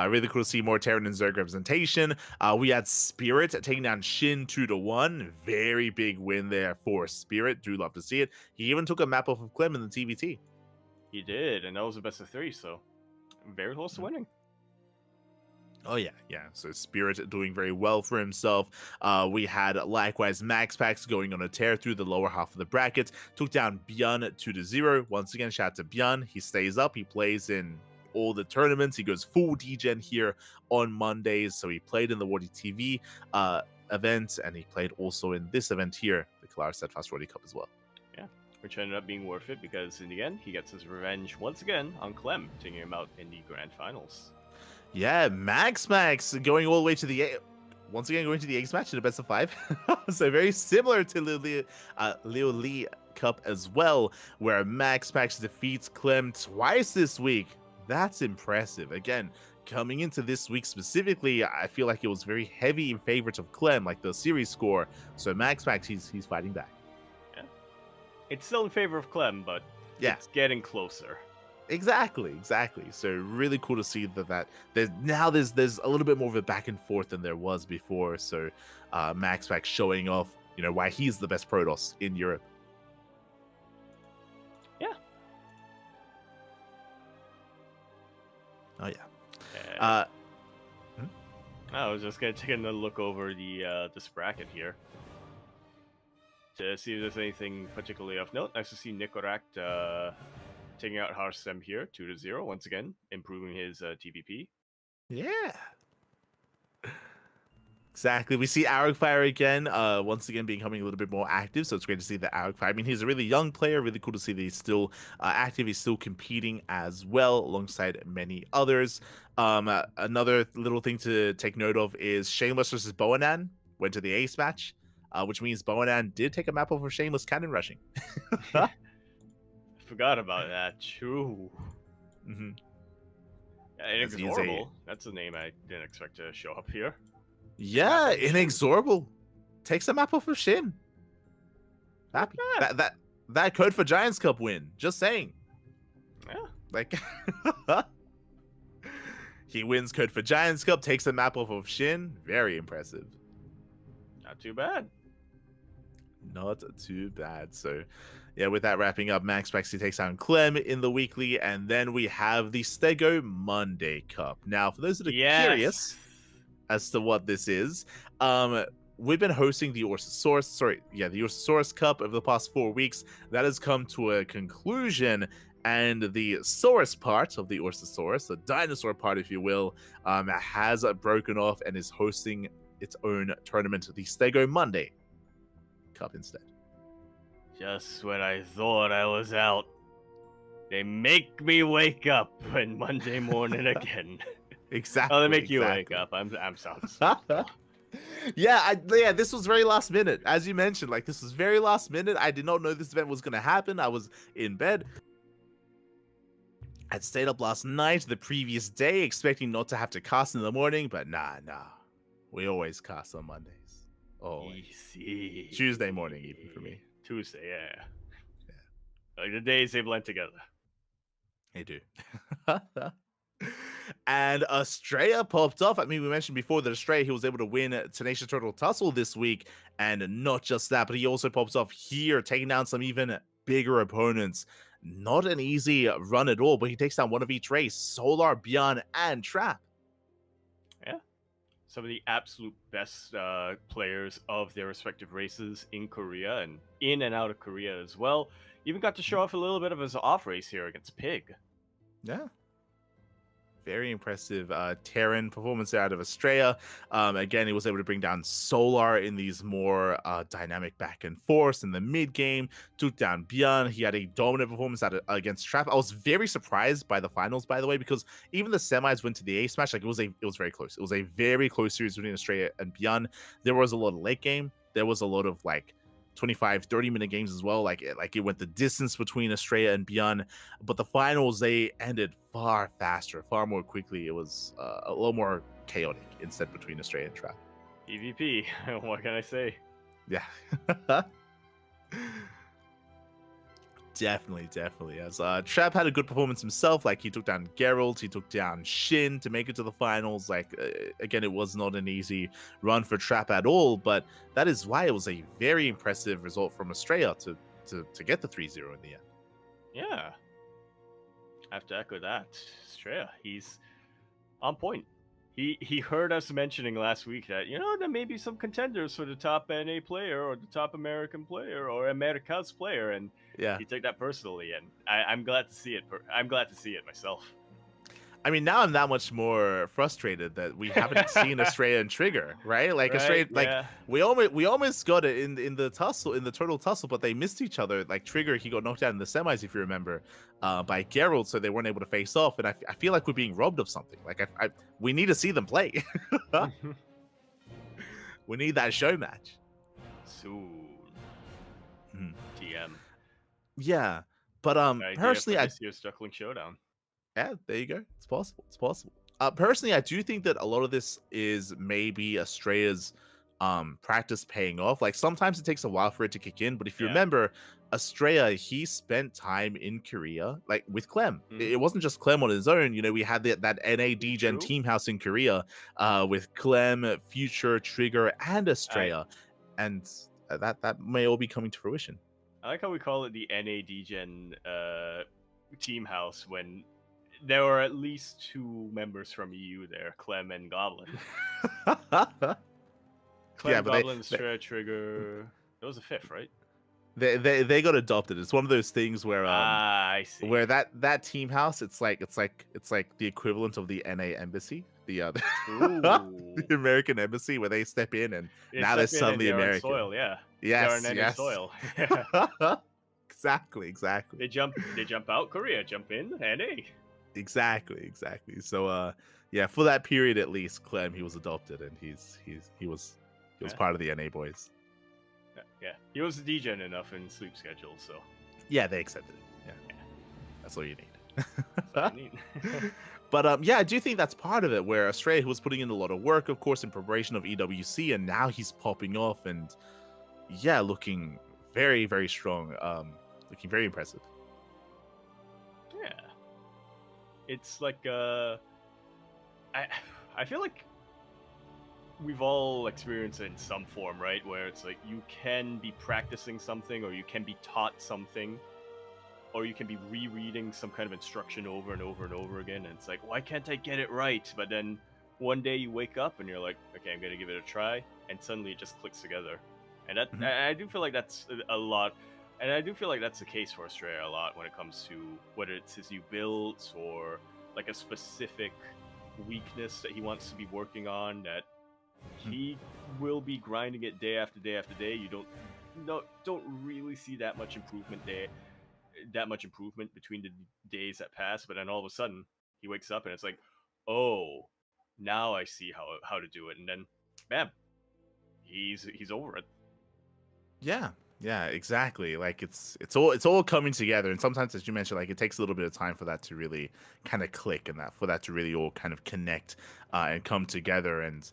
really cool to see more Terran and Zerg representation. We had Spirit taking down Shin 2-1. Very big win there for Spirit. Do love to see it. He even took a map off of Clem in the TBT. He did, and that was a best of 3, so very close to winning. Oh, yeah. So Spirit doing very well for himself. We had likewise Max Pax going on a tear through the lower half of the bracket. Took down Bjorn 2-0. Once again, shout out to Bjorn. He stays up. He plays in all the tournaments. He goes full degen here on Mondays. So he played in the Wardy TV event, and he played also in this event here, the Kalara Steadfast Roddy Cup as well. Yeah, which ended up being worth it because in the end, he gets his revenge once again on Clem, taking him out in the grand finals. Yeah, Max going all the way to the once again going to the Ace match in a best of 5. So very similar to Leo Lee Cup as well, where Max defeats Clem twice this week. That's impressive. Again, coming into this week specifically, I feel like it was very heavy in favor of Clem, like the series score. So Max he's fighting back. Yeah, it's still in favor of Clem, but it's getting closer. Exactly. So really cool to see that there's a little bit more of a back and forth than there was before. So Max showing off, why he's the best Protoss in Europe. Yeah. Oh yeah. I was just gonna take another look over this bracket here to see if there's anything particularly of note. Nice to see Nicoract taking out Harstem here, 2-0. Once again, improving his TVP. Yeah. Exactly. We see Aragfire again, once again becoming a little bit more active. So it's great to see that Aragfire. I mean, he's a really young player. Really cool to see that he's still active. He's still competing as well, alongside many others. Another little thing to take note of is Shameless versus Boanan went to the Ace match, which means Boanan did take a map off of Shameless cannon rushing. Forgot about that. True. Hmm. As he is Inexorable. That's a name I didn't expect to show up here. Yeah, Map of Shin. inexorable. Takes a map off of Shin. Happy. Not bad. That code for Giants Cup win. Just saying. Yeah. Like he wins code for Giants Cup, takes a map off of Shin. Very impressive. Not too bad. Not too bad. So yeah, with that wrapping up, Max Baxi takes on Clem in the weekly, and then we have the Stego Monday Cup. Now, for those that are curious as to what this is, we've been hosting the Ursasaurus Cup over the past 4 weeks. That has come to a conclusion, and the Saurus part of the Ursasaurus, the dinosaur part, if you will, has broken off and is hosting its own tournament, the Stego Monday Cup instead. Just when I thought I was out, they make me wake up on Monday morning again. Exactly. Oh, they make you wake up. I'm sound. Yeah, this was very last minute. As you mentioned, like, this was very last minute. I did not know this event was going to happen. I was in bed. I'd stayed up last night, the previous day, expecting not to have to cast in the morning, but nah. We always cast on Mondays. Always. Easy. Tuesday morning, even for me. Tuesday, yeah. Like the days they blend together. They do. And Estrella popped off. I mean, we mentioned before that Estrella, he was able to win Tenacious Turtle Tussle this week. And not just that, but he also pops off here, taking down some even bigger opponents. Not an easy run at all, but he takes down one of each race, Solar, Beyond, and Trap. Yeah. Some of the absolute best players of their respective races in Korea and in and out of Korea as well. Even got to show off a little bit of his off race here against Pig. Yeah. Very impressive Terran performance out of Estrella. Again, he was able to bring down Solar in these more dynamic back and forth in the mid game. Took down Björn. He had a dominant performance against Trap. I was very surprised by the finals, by the way, because even the semis went to the ace match. Like, it was very close. It was a very close series between Estrella and Björn. There was a lot of late game. There was a lot of like 25-30 minute games as well. Like it went the distance between Estrella and Björn, but the finals, they ended far faster, far more quickly. It was a little more chaotic instead between Estrella and Trap. EVP, what can I say? Yeah. Definitely. As Trap had a good performance himself. Like, he took down Geralt, he took down Shin to make it to the finals. Like, again, it was not an easy run for Trap at all, but that is why it was a very impressive result from Estrella to get the 3-0 in the end. Yeah. I have to echo that. Estrella, he's on point. He heard us mentioning last week that, there may be some contenders for the top NA player or the top American player or America's player, and yeah, he took that personally, and I'm glad to see it. I'm glad to see it myself. I mean, now I'm that much more frustrated that we haven't seen Estrella and Trigger, right? Like, right? Estrella, like, yeah. we almost got it in the tussle, in the turtle tussle, but they missed each other. Like, Trigger, he got knocked out in the semis, if you remember, by Geralt, so they weren't able to face off. And I feel like we're being robbed of something. Like, we need to see them play. We need that show match Soon. Mhm. TM. Yeah, but personally, this year's Duckling Showdown. Yeah, there you go. It's possible. Personally, I do think that a lot of this is maybe Estrella's practice paying off. Like, sometimes it takes a while for it to kick in, but if you remember, Estrella, he spent time in Korea, like, with Clem. It wasn't just Clem on his own. We had that NA DGen team house in Korea with Clem, Future, Trigger, and Estrella, and that may all be coming to fruition. I like how we call it the NA DGen team house when there were at least 2 members from EU there, Clem and Goblin. Clem, Goblin, Estrella, Trigger. There was a 5th, right? They got adopted. It's one of those things where I see. Where that team house, it's like the equivalent of the NA embassy, the the American embassy, where they step in and now they're suddenly American. Soil, yeah. Yes, they're on yes. soil. Exactly. They jump out Korea, jump in NA. Exactly. So for that period at least, Clem, he was adopted, and he was part of the NA boys. Yeah, he was DGen enough in sleep schedule, so yeah, they accepted it. Yeah. That's all you need. That's all you need. But yeah, I do think that's part of it, where Australia was putting in a lot of work, of course, in preparation of EWC, and now he's popping off and yeah, looking very, very strong. Looking very impressive. Yeah. It's like I feel like we've all experienced it in some form, right? Where it's like you can be practicing something, or you can be taught something, or you can be rereading some kind of instruction over and over and over again, and it's like, why can't I get it right? But then one day you wake up and you're like, okay, I'm gonna give it a try, and suddenly it just clicks together. And that I do feel like that's a lot, and I do feel like that's the case for Australia a lot when it comes to whether it's his new builds or like a specific weakness that he wants to be working on, that he will be grinding it day after day after day. You don't really see that much improvement between the days that pass, but then all of a sudden he wakes up and it's like, oh, now I see how to do it, and then bam, he's over it. Yeah, exactly. Like it's all coming together, and sometimes, as you mentioned, like it takes a little bit of time for that to really kind of click, and that for that to really all kind of connect and come together. And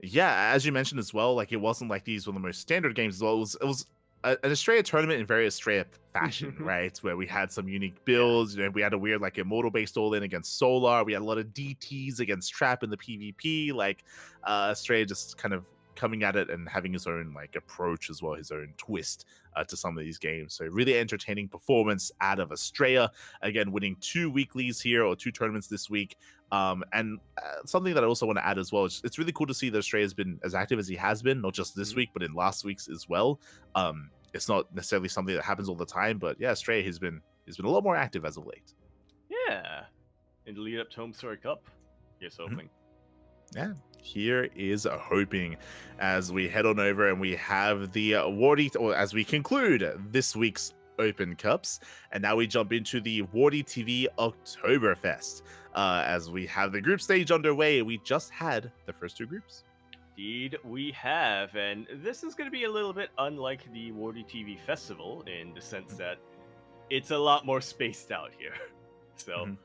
yeah, as you mentioned as well, like it wasn't like these were the most standard games as well. It was an Australia tournament in very Australia fashion, right? Where we had some unique builds. You know, we had a weird like immortal based all in against Solar. We had a lot of DTs against Trap in the PvP. Like Australia just kind of coming at it and having his own like approach as well, his own twist to some of these games. So really entertaining performance out of Australia. Again, winning 2 weeklies here, or 2 tournaments this week. And something that I also want to add as well is it's really cool to see that Australia's been as active as he has been, not just this week, but in last week's as well. It's not necessarily something that happens all the time, but yeah, Australia has been a lot more active as of late. Yeah, in the lead up to Home Story Cup, here's hoping. Yeah, here is hoping as we head on over and we have the Wardy, or as we conclude this week's Open Cups, and now we jump into the Wardy TV Oktoberfest. As we have the group stage underway, we just had the first 2 groups. Indeed, we have, and this is going to be a little bit unlike the Wardy TV Festival in the sense that it's a lot more spaced out here. So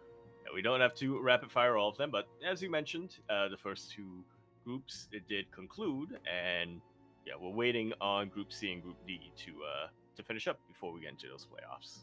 we don't have to rapid fire all of them, but as you mentioned, the first 2 groups it did conclude, and yeah, we're waiting on Group C and Group D to finish up before we get into those playoffs.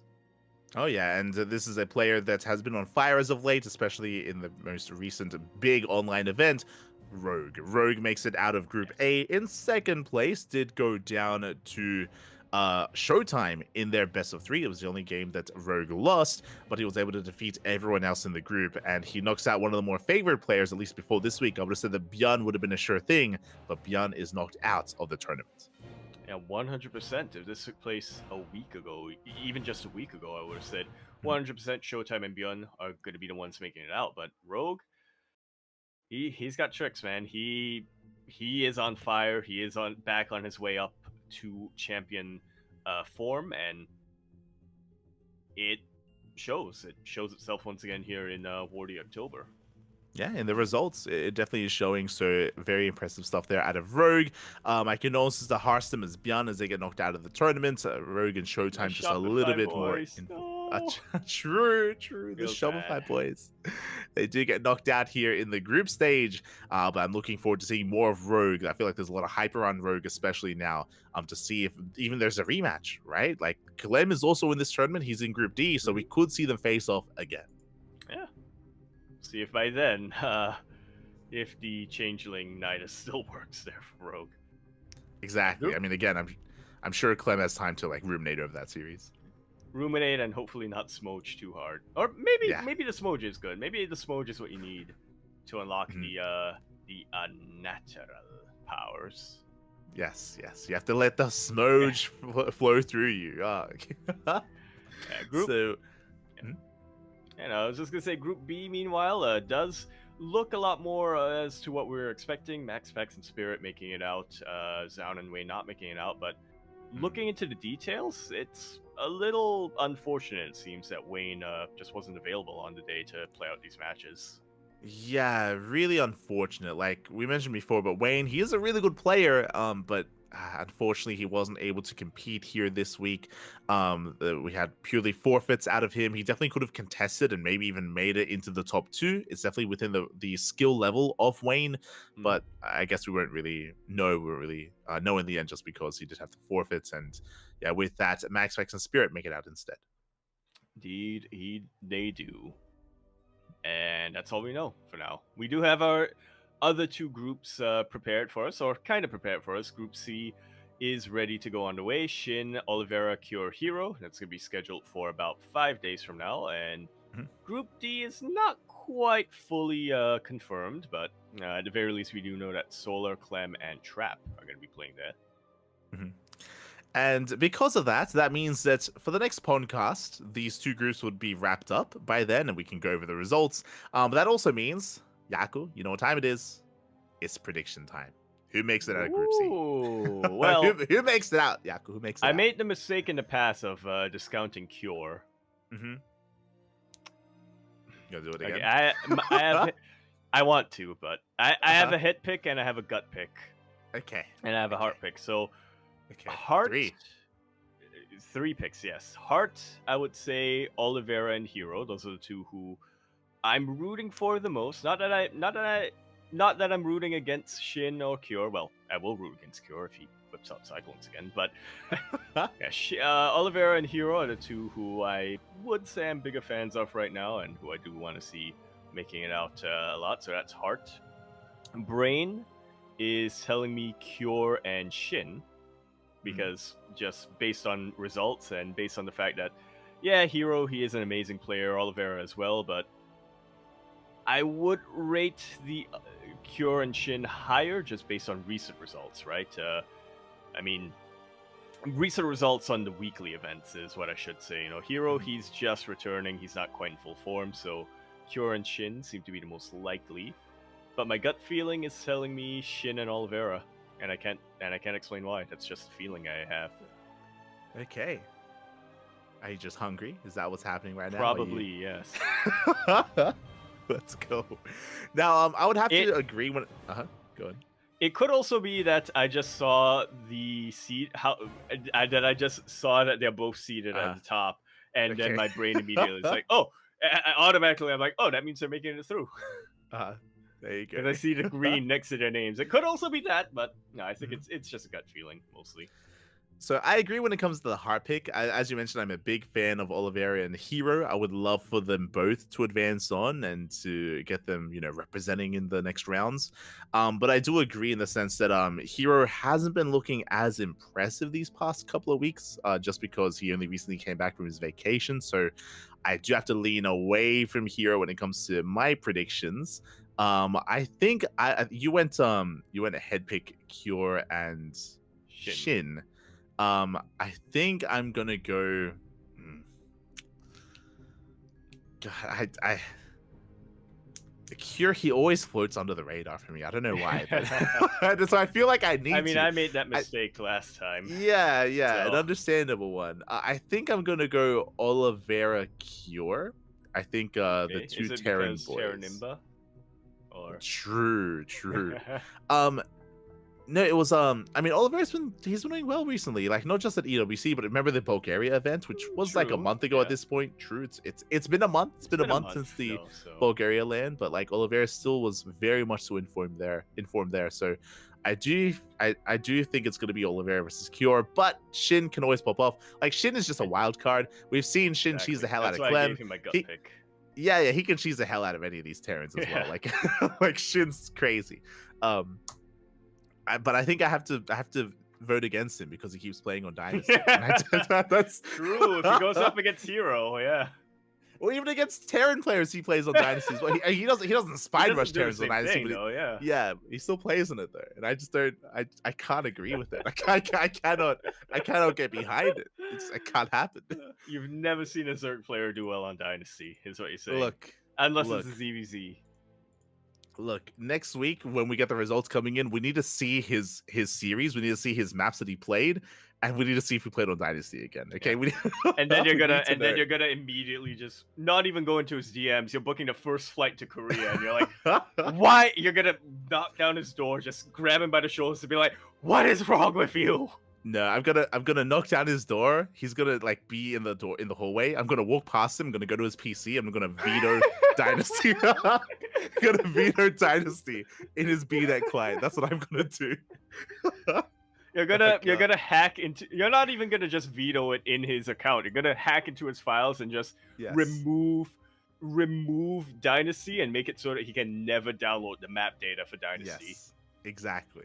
Oh yeah, and this is a player that has been on fire as of late, especially in the most recent big online event, Rogue. Rogue makes it out of Group A in second place, did go down to Showtime in their best of 3. It was the only game that Rogue lost, but he was able to defeat everyone else in the group, and he knocks out one of the more favored players, at least before this week. I would have said that Björn would have been a sure thing, but Björn is knocked out of the tournament. Yeah, 100%. If this took place a week ago, even just a week ago, I would have said 100% Showtime and Björn are going to be the ones making it out. But Rogue, he's got tricks, man. He is on fire. He is back on his way up to champion form, and it shows. It shows itself once again here in Wardy October. Yeah, and the results, it definitely is showing. So very impressive stuff there out of Rogue. My condolences to Harstam as Björn as they get knocked out of the tournament. Rogue and Showtime just a little bit more. True. The Shopify boys. They do get knocked out here in the group stage, but I'm looking forward to seeing more of Rogue. I feel like there's a lot of hype around Rogue, especially now, to see if even there's a rematch, right? Like Clem is also in this tournament. He's in Group D, so we could see them face off again. Yeah. See if by then, if the Changeling Nidus still works there for Rogue. Exactly. I mean, again, I'm sure Clem has time to like ruminate over that series. Ruminate and hopefully not smoge too hard, or maybe the smoge is good. Maybe the smoge is what you need to unlock the unnatural powers. Yes. You have to let the smoge flow through you. Group. So. And I was just gonna say, Group B, meanwhile, does look a lot more as to what we were expecting. Max, Vex, and Spirit making it out. Zaun and Wayne not making it out. But looking into the details, it's a little unfortunate, it seems, that Wayne just wasn't available on the day to play out these matches. Yeah, really unfortunate. Like we mentioned before, but Wayne, he is a really good player. But unfortunately, he wasn't able to compete here this week. We had purely forfeits out of him. He definitely could have contested and maybe even made it into the top two. It's definitely within the skill level of Wayne, Mm. but I guess we weren't really know in the end just because he did have the forfeits. And yeah, with that, Max Vex and Spirit make it out instead. Indeed, they do. And that's all we know for now. We do have our other two groups prepared for us, or kind of prepared for us. Group C is ready to go on the way. Shin, Oliveira, Cure, Hero. That's going to be scheduled for about 5 days from now. And Mhm. Group D is not quite fully confirmed, but at the very least, we do know that Solar, Clem, and Trap are going to be playing there. Mhm. And because of that, that means that for the next podcast, these two groups would be wrapped up by then, and we can go over the results. But that also means, Yaku, you know what time it is? It's prediction time. Who makes it out of Group C? Ooh, well, who makes it out, Yaku? Who makes it I out? made the mistake in the past of discounting Cure. Mm-hmm. You gonna do it Okay, again? I have I want to, but I have a hit pick and I have a gut pick Okay. and I have a Okay. heart pick. So Okay. heart, 3. 3 picks, yes. Heart, I would say Oliveira and Hero. Those are the two who I'm rooting for the most. Not that I'm rooting against Shin or Cure. Well, I will root against Cure if he whips out Cyclones again. But yeah, Oliveira and Hero are the two who I would say I'm bigger fans of right now, and who I do want to see making it out a lot. So that's Heart. Brain is telling me Cure and Shin, because just based on results and based on the fact that, yeah, Hero, he is an amazing player, Oliveira as well, but I would rate the Cure and Shin higher just based on recent results, right? I mean, recent results on the weekly events is what I should say. You know, Hero, he's just returning, he's not quite in full form, so Cure and Shin seem to be the most likely. But my gut feeling is telling me Shin and Oliveira, and I can't explain why. That's just a feeling I have. Okay. Are you just hungry? Is that what's happening right now? Probably, yes. Let's go. Now, I would have It- to agree when. Go on. It could also be that I just saw the seat, that I just saw that they're both seated at the top, and then Okay. my brain immediately is like, oh, automatically I'm like, oh, that means they're making it through. There you go. Because I see the green next to their names. It could also be that, but no, I think it's just a gut feeling mostly. So I agree when it comes to the heart pick. As you mentioned, I'm a big fan of Oliveira and Hero. I would love for them both to advance on and to get them, representing in the next rounds. But I do agree in the sense that Hero hasn't been looking as impressive these past couple of weeks, just because he only recently came back from his vacation. So I do have to lean away from Hero when it comes to my predictions. I think you went a head pick Cure and Shin. I think I'm gonna go. God, Cure, he always floats under the radar for me. I don't know why, but so I feel like I need. I mean, to. I made that mistake last time. Yeah, an So. understandable one. I think I'm gonna go Oliveira Cure. I think the two Is it Terran because boys. Terranimba? Or True. No, it was I mean, Oliver's he's been doing well recently, like not just at EWC, but remember the Bulgaria event, which was like a True, month ago at this point. True, it's been a month. It's been a month since the though, so. Bulgaria land, but like Oliver still was very much so informed there. So I do think it's gonna be Oliveira versus Cure, but Shin can always pop off. Like Shin is just a wild card. We've seen Shin cheese the hell That's out of why Clem. I gave him my gut pick. Yeah, he can cheese the hell out of any of these Terrans as well. Like like Shin's crazy. But I think I have to vote against him because he keeps playing on Dynasty. That's true. If he goes up against Hero, yeah. Or even against Terran players, he plays on Dynasties. Well, he doesn't spine rush Terrans on Dynasty, but yeah, he still plays on it though. And I just don't. I can't agree with it. I cannot get behind it. It can't happen. You've never seen a Zerg player do well on Dynasty, is what you're saying. Look, unless it's a ZVZ. Look, next week when we get the results coming in, we need to see his series. We need to see his maps that he played, and we need to see if he played on Dynasty again. Okay, Yeah. And then you're we gonna need to and then know. you're gonna immediately just not even go into his DMs. You're booking the first flight to Korea, and you're like, why? You're gonna knock down his door, just grab him by the shoulders, and be like, "What is wrong with you?" No, I'm gonna knock down his door. He's gonna like be in the door in the hallway. I'm gonna walk past him. I'm gonna go to his PC. I'm gonna veto Dynasty. I'm gonna veto Dynasty in his BNet client. That's what I'm gonna do. You're gonna hack into. You're not even gonna just veto it in his account. You're gonna hack into his files and just Yes. remove Dynasty and make it so that he can never download the map data for Dynasty. Yes. Exactly.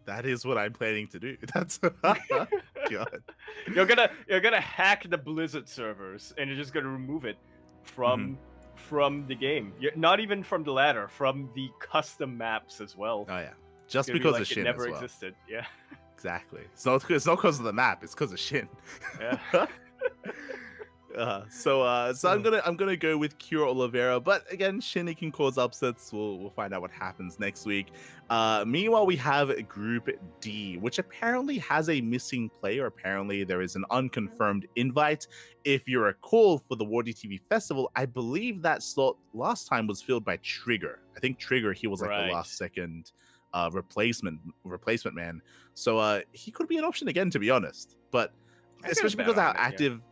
That is what I'm planning to do. That's God. You're gonna hack the Blizzard servers and you're just gonna remove it from the game. Not even from the ladder, from the custom maps as well. Oh yeah. Just It's gonna be because like of Shin it never as well. existed. Yeah. Exactly. It's not because of the map. It's because of Shin. Yeah. So I'm gonna go with Cure Oliveira, but again, Shin can cause upsets. We'll find out what happens next week. Meanwhile, we have Group D, which apparently has a missing player. Apparently, there is an unconfirmed invite. If you recall, for the Wardy TV Festival, I believe that slot last time was filled by Trigger. I think Trigger, he was like Right. the last second replacement man. So he could be an option again, to be honest. But I especially bet because how on it, yeah. active.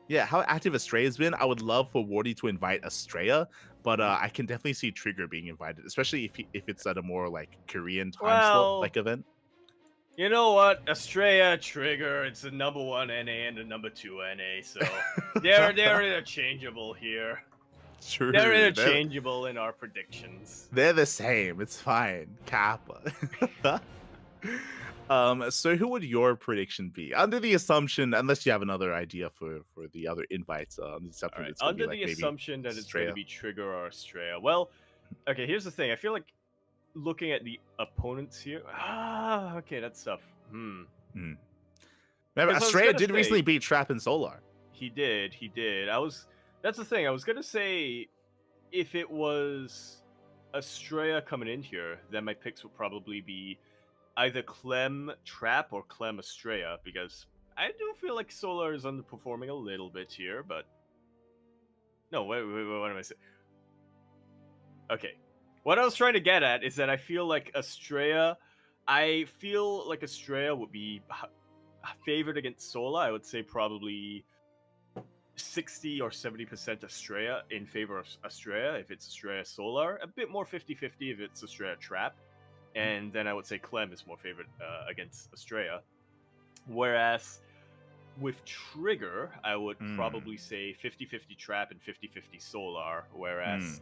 Yeah, how active Estrella's been. I would love for Wardy to invite Estrella, but I can definitely see Trigger being invited, especially if it's at a more like Korean time slot like event. You know what? Estrella, Trigger, it's the number 1 NA and the number 2 NA, so they're interchangeable here. True. They're interchangeable in our predictions. They're the same. It's fine. Kappa. So who would your prediction be? Under the assumption, unless you have another idea for the other invites, Under the assumption that it's going to be Trigger or Estrella. Well, okay, here's the thing. I feel like looking at the opponents here. Okay, that's tough. Remember, 'Cause I was Estrella gonna did say- recently beat Trap and Solar. He did. That's the thing. I was gonna say if it was Estrella coming in here, then my picks would probably be either Clem Trap or Clem Estrella, because I do feel like Solar is underperforming a little bit here, but no, wait, what am I saying? Okay. What I was trying to get at is that I feel like Estrella would be favored against Solar. I would say probably 60 or 70% Estrella in favor of Estrella if it's Estrella Solar. A bit more 50-50 if it's Estrella Trap. And then I would say Clem is more favored against Estrella. Whereas with Trigger, I would probably say 50-50 Trap and 50-50 Solar. Whereas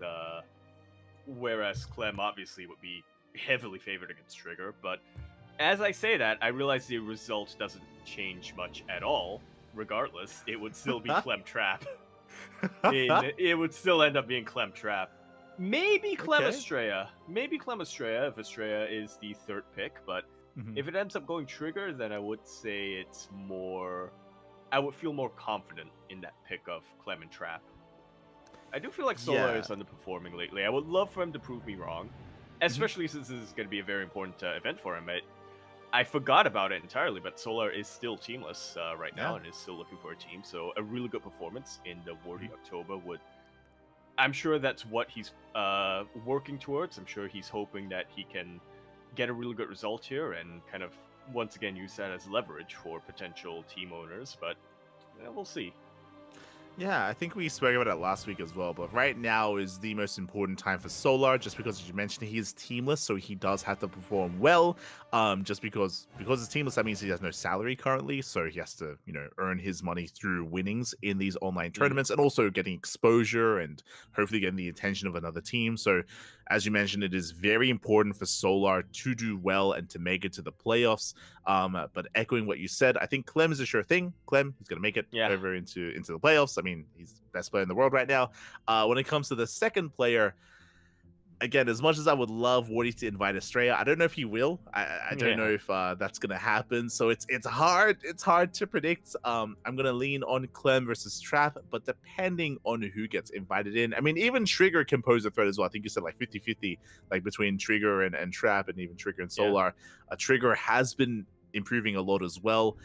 Clem obviously would be heavily favored against Trigger. But as I say that, I realize the result doesn't change much at all. Regardless, it would still be Clem Trap. It would still end up being Clem Trap. Maybe Clem Estrella. Maybe Clem Estrella if Estrella is the third pick. But if it ends up going Trigger, then I would say it's more... I would feel more confident in that pick of Clem and Trap. I do feel like Solar is underperforming lately. I would love for him to prove me wrong. Especially since this is going to be a very important event for him. I forgot about it entirely, but Solar is still teamless right now and is still looking for a team. So a really good performance in the Wardy October would... I'm sure that's what he's working towards. I'm sure he's hoping that he can get a really good result here and kind of, once again, use that as leverage for potential team owners. But we'll see. Yeah, I think we spoke about it last week as well, but right now is the most important time for Solar, just because, as you mentioned, he is teamless, so he does have to perform well. Just because it's teamless, that means he has no salary currently, so he has to, earn his money through winnings in these online tournaments, and also getting exposure and hopefully getting the attention of another team. So, as you mentioned, it is very important for Solar to do well and to make it to the playoffs. But echoing what you said, I think Clem is a sure thing. Clem, he's going to make it over into the playoffs. I mean, he's the best player in the world right now. When it comes to the second player, again, as much as I would love Woody to invite Estrella, I don't know if he will. I don't know if that's gonna happen. So it's hard. It's hard to predict. I'm gonna lean on Clem versus Trap, but depending on who gets invited in. I mean, even Trigger can pose a threat as well. I think you said like 50-50, like between Trigger and Trap, and even Trigger and Solar. Trigger has been improving a lot as well.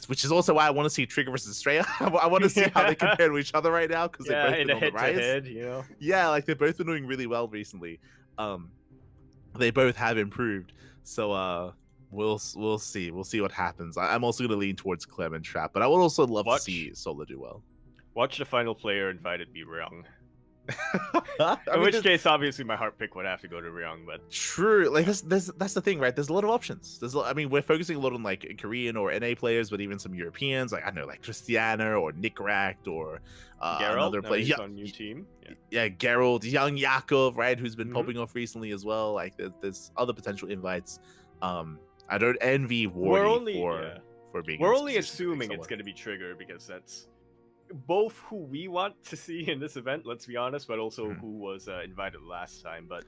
Which is also why I want to see Trigger versus Estrella. I want to see how they compare to each other right now, because they've both been on the rise. Head, you know? Yeah, like they've both been doing really well recently. They both have improved. So we'll see. We'll see what happens. I'm also gonna lean towards Clem and Trap, but I would also love to see Sola do well. Watch the final player invited be Ryung. In which case, obviously, my heart pick would have to go to Ryung, but true. Like that's the thing, right? There's a lot of options. I mean, we're focusing a lot on like Korean or NA players, but even some Europeans, like I don't know, like Christiana or Nick Racked or another player on new team. Yeah, Geralt, Young Yakov, right, who's been popping off recently as well. Like there's other potential invites. I don't envy Wardy for being. We're only assuming it's going to be Trigger, because that's both who we want to see in this event, let's be honest, but also who was invited last time. But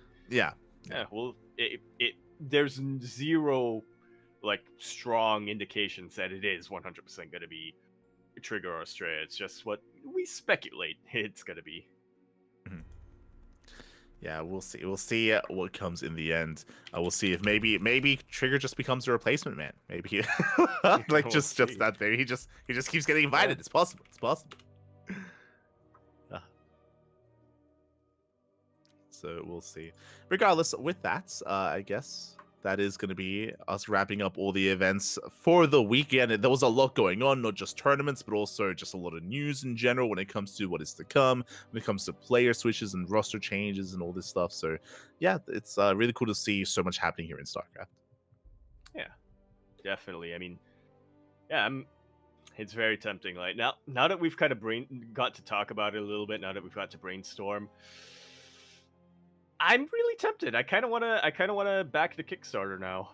well, there's zero like strong indications that it is 100% going to be Trigger or Estrella. It's just what we speculate it's going to be. Yeah, we'll see. We'll see what comes in the end. We'll see if maybe Trigger just becomes a replacement man. Maybe he, just that. Maybe he just keeps getting invited. It's possible. It's possible. So we'll see. Regardless, with that, I guess that is going to be us wrapping up all the events for the weekend. There was a lot going on, not just tournaments, but also just a lot of news in general when it comes to what is to come, when it comes to player switches and roster changes and all this stuff. So yeah, it's really cool to see so much happening here in StarCraft. Yeah, definitely. I mean, yeah, it's very tempting. Like now that we've kind of got to talk about it a little bit, now that we've got to brainstorm, I'm really tempted. I kind of want to back the Kickstarter now.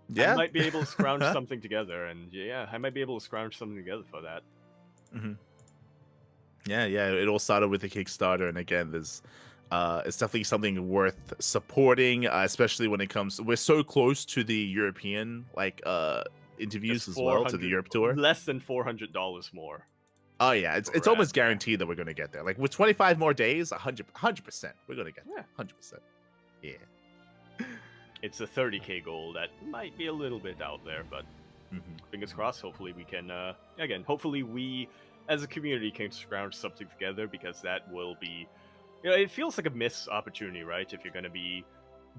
Yeah, I might be able to scrounge something together, and I might be able to scrounge something together for that. Yeah. It all started with the Kickstarter, and again, there's it's definitely something worth supporting, especially when it comes. We're so close to the European interviews as well, to the Europe tour. Less than $400 more. Oh yeah, it's almost guaranteed that we're gonna get there. Like with 25 more days, 100%, we're gonna get there. 100%. Yeah. It's a 30k goal that might be a little bit out there, but fingers crossed. Hopefully we can. Hopefully we, as a community, can scrounge something together, because that will be. It feels like a missed opportunity, right? If you're gonna be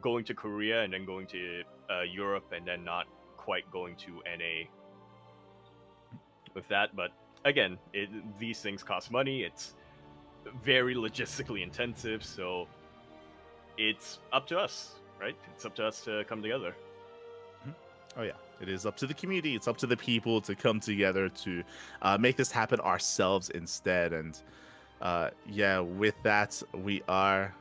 going to Korea and then going to Europe and then not quite going to NA with that, but. Again, these things cost money. It's very logistically intensive, so it's up to us, right? It's up to us to come together. Oh yeah, it is up to the community. It's up to the people to come together to make this happen ourselves instead. And with that, we are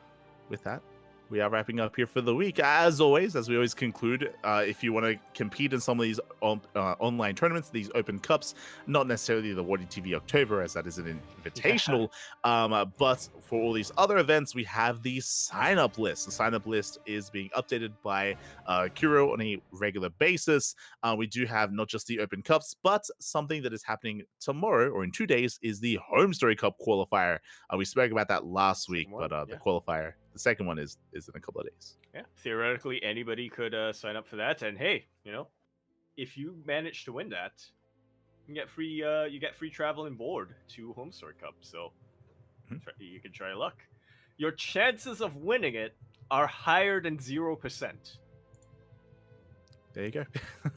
wrapping up here for the week. As always, as we always conclude, if you want to compete in some of these online tournaments, these open cups, not necessarily the Wardy TV October, as that is an invitational, but for all these other events, we have the sign-up list. The sign-up list is being updated by Kuro on a regular basis. We do have not just the open cups, but something that is happening tomorrow, or in 2 days, is the Home Story Cup qualifier. We spoke about that last week, but the qualifier, the second one is in a couple of days. Yeah, theoretically, anybody could sign up for that, and hey, if you manage to win that, you get free travel and board to Home Story Cup. So you can try your luck. Your chances of winning it are higher than 0%. There you go.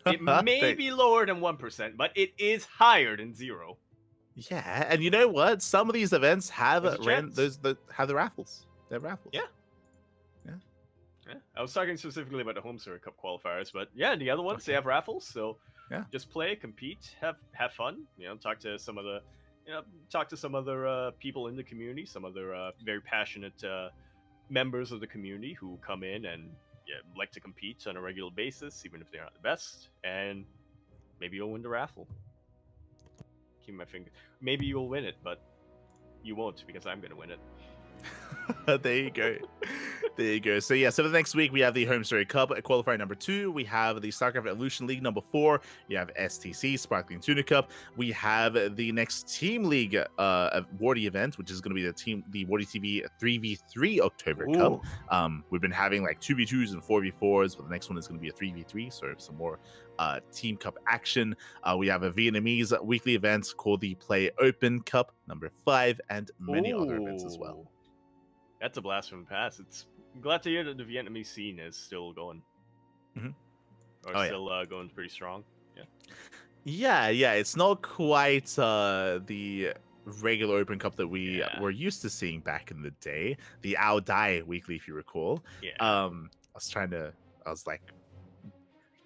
It may be lower than 1%, but it is higher than 0. Yeah, and you know what? Some of these events have have the raffles. They're raffles. Yeah. I was talking specifically about the Home Story Cup qualifiers, but the other ones they have raffles. So just play, compete, have fun. Talk to some other people in the community, some other very passionate members of the community who come in and like to compete on a regular basis, even if they're not the best. And maybe you'll win the raffle. Keep my finger. Maybe you'll win it, but you won't, because I'm going to win it. There you go. There you go. So yeah, so for the next week we have the Home Story Cup qualifier number 2. We have the StarCraft Evolution League number 4. You have STC Sparkling Tuna Cup. We have the next Team League Wardy event, which is going to be the Wardy TV 3v3 October Cup. We've been having like 2v2s and 4v4s, but the next one is going to be a 3v3, so some more Team Cup action. We have a Vietnamese weekly event called the Play Open Cup number 5, and many other events as well. That's a blast from the past. I'm glad to hear that the Vietnamese scene is still going. Or still going pretty strong. Yeah, it's not quite the regular Open Cup that we were used to seeing back in the day. The Ao Dai weekly, if you recall. I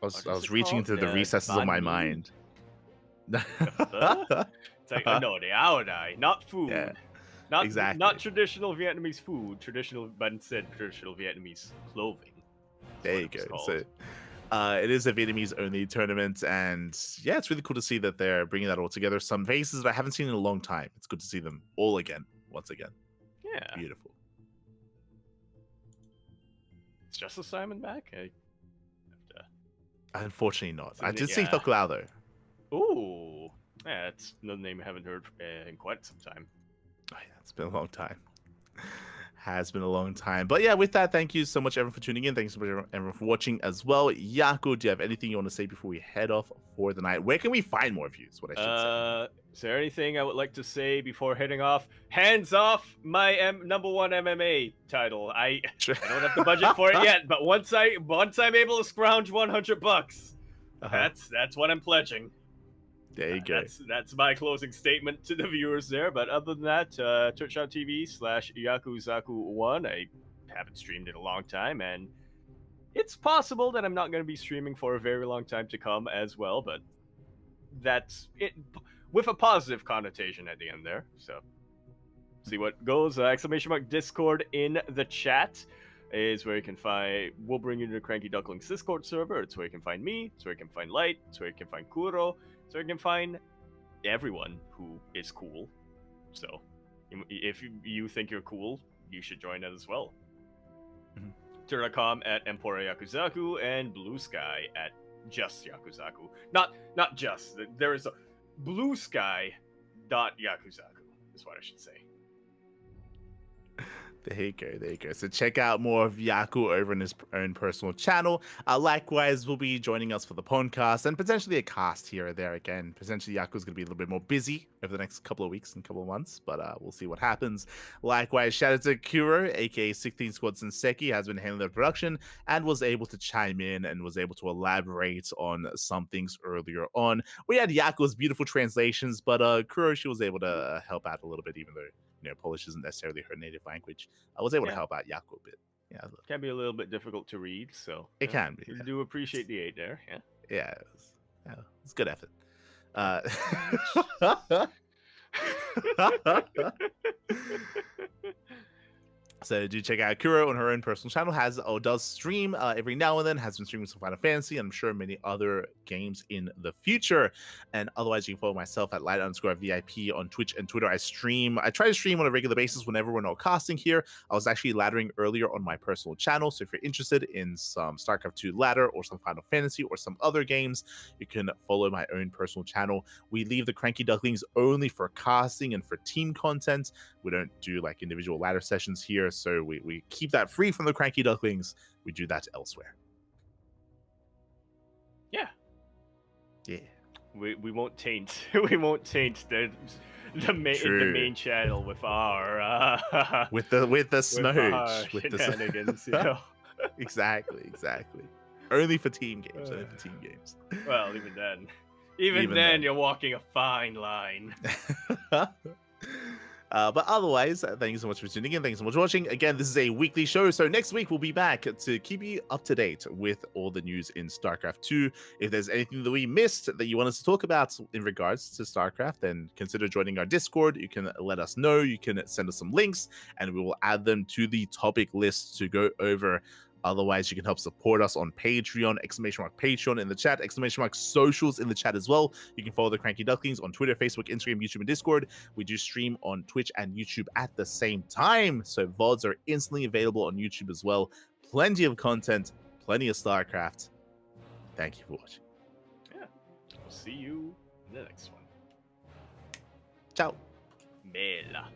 was reaching into the recesses of my mind. It's like, no, the Ao Dai, not food. Yeah. Not traditional Vietnamese food, but instead traditional Vietnamese clothing. There you go. So it is a Vietnamese only tournament, and yeah, it's really cool to see that they're bringing that all together. Some faces that I haven't seen in a long time. It's good to see them all again, once again. Yeah, beautiful. Is Justice Simon back? Unfortunately not. I did see Thuck Lao though. Ooh, yeah, that's another name I haven't heard in quite some time. Oh, yeah, it's been a long time. Has been a long time. But yeah, with that, thank you so much, everyone, for tuning in. Thanks so much, everyone, for watching as well. Yaku, do you have anything you want to say before we head off for the night? Where can we find more of you? Is what I should say. Is there anything I would like to say before heading off? Hands off my number 1 MMA title. I don't have the budget for it yet, but once I'm able to scrounge $100, that's what I'm pledging. There you go. That's my closing statement to the viewers there. But other than that, twitch.tv/YakuZaku1. I haven't streamed in a long time, and it's possible that I'm not going to be streaming for a very long time to come as well. But that's it, with a positive connotation at the end there. So see what goes. !Discord in the chat is where you can find. We'll bring you to the CranKy Ducklings Discord server. It's where you can find me. It's where you can find Light. It's where you can find Kuro. So you can find everyone who is cool. So if you think you're cool, you should join that as well. Twitter.com at Empora Yakuzaku and Blue Sky at Just Yakuzaku. Not just. There is a Blue Sky.Yakuzaku is what I should say. There you go. So check out more of Yaku over in his own personal channel. Likewise, we'll be joining us for the PondCast and potentially a cast here or there again. Potentially, Yaku's going to be a little bit more busy over the next couple of weeks and couple of months, but we'll see what happens. Likewise, shout out to Kuro, aka 16 Squad Senseki, has been handling the production and was able to chime in and was able to elaborate on some things earlier on. We had Yaku's beautiful translations, but Kuro, she was able to help out a little bit, even though Polish isn't necessarily her native language. I was able to help out Yaku a bit. Yeah, it can be a little bit difficult to read, so it can be. We do appreciate the aid there. Yeah, it's good effort. So do check out Kuro on her own personal channel. Does stream every now and then. Has been streaming some Final Fantasy, and I'm sure many other games in the future. And otherwise, you can follow myself at light_VIP on Twitch and Twitter. I try to stream on a regular basis whenever we're not casting here. I was actually laddering earlier on my personal channel. So if you're interested in some StarCraft 2 ladder or some Final Fantasy or some other games, you can follow my own personal channel. We leave the CranKy Ducklings only for casting and for team content. We don't do like individual ladder sessions here. So we keep that free from the CranKy Ducklings. We do that elsewhere. Yeah. We won't taint the main channel with our with the smudge with the shenanigans. Exactly. Only for team games. Well, even then, you're walking a fine line. But otherwise, thank you so much for tuning in. Thanks so much for watching. Again, this is a weekly show, so next week we'll be back to keep you up to date with all the news in StarCraft 2. If there's anything that we missed that you want us to talk about in regards to StarCraft, then consider joining our Discord. You can let us know. You can send us some links, and we will add them to the topic list to go over Otherwise, you can help support us on Patreon, !Patreon in the chat, !socials in the chat as well. You can follow the CranKy Ducklings on Twitter, Facebook, Instagram, YouTube, and Discord. We do stream on Twitch and YouTube at the same time, so VODs are instantly available on YouTube as well. Plenty of content, plenty of StarCraft. Thank you for watching. Yeah. We'll see you in the next one. Ciao. Mela.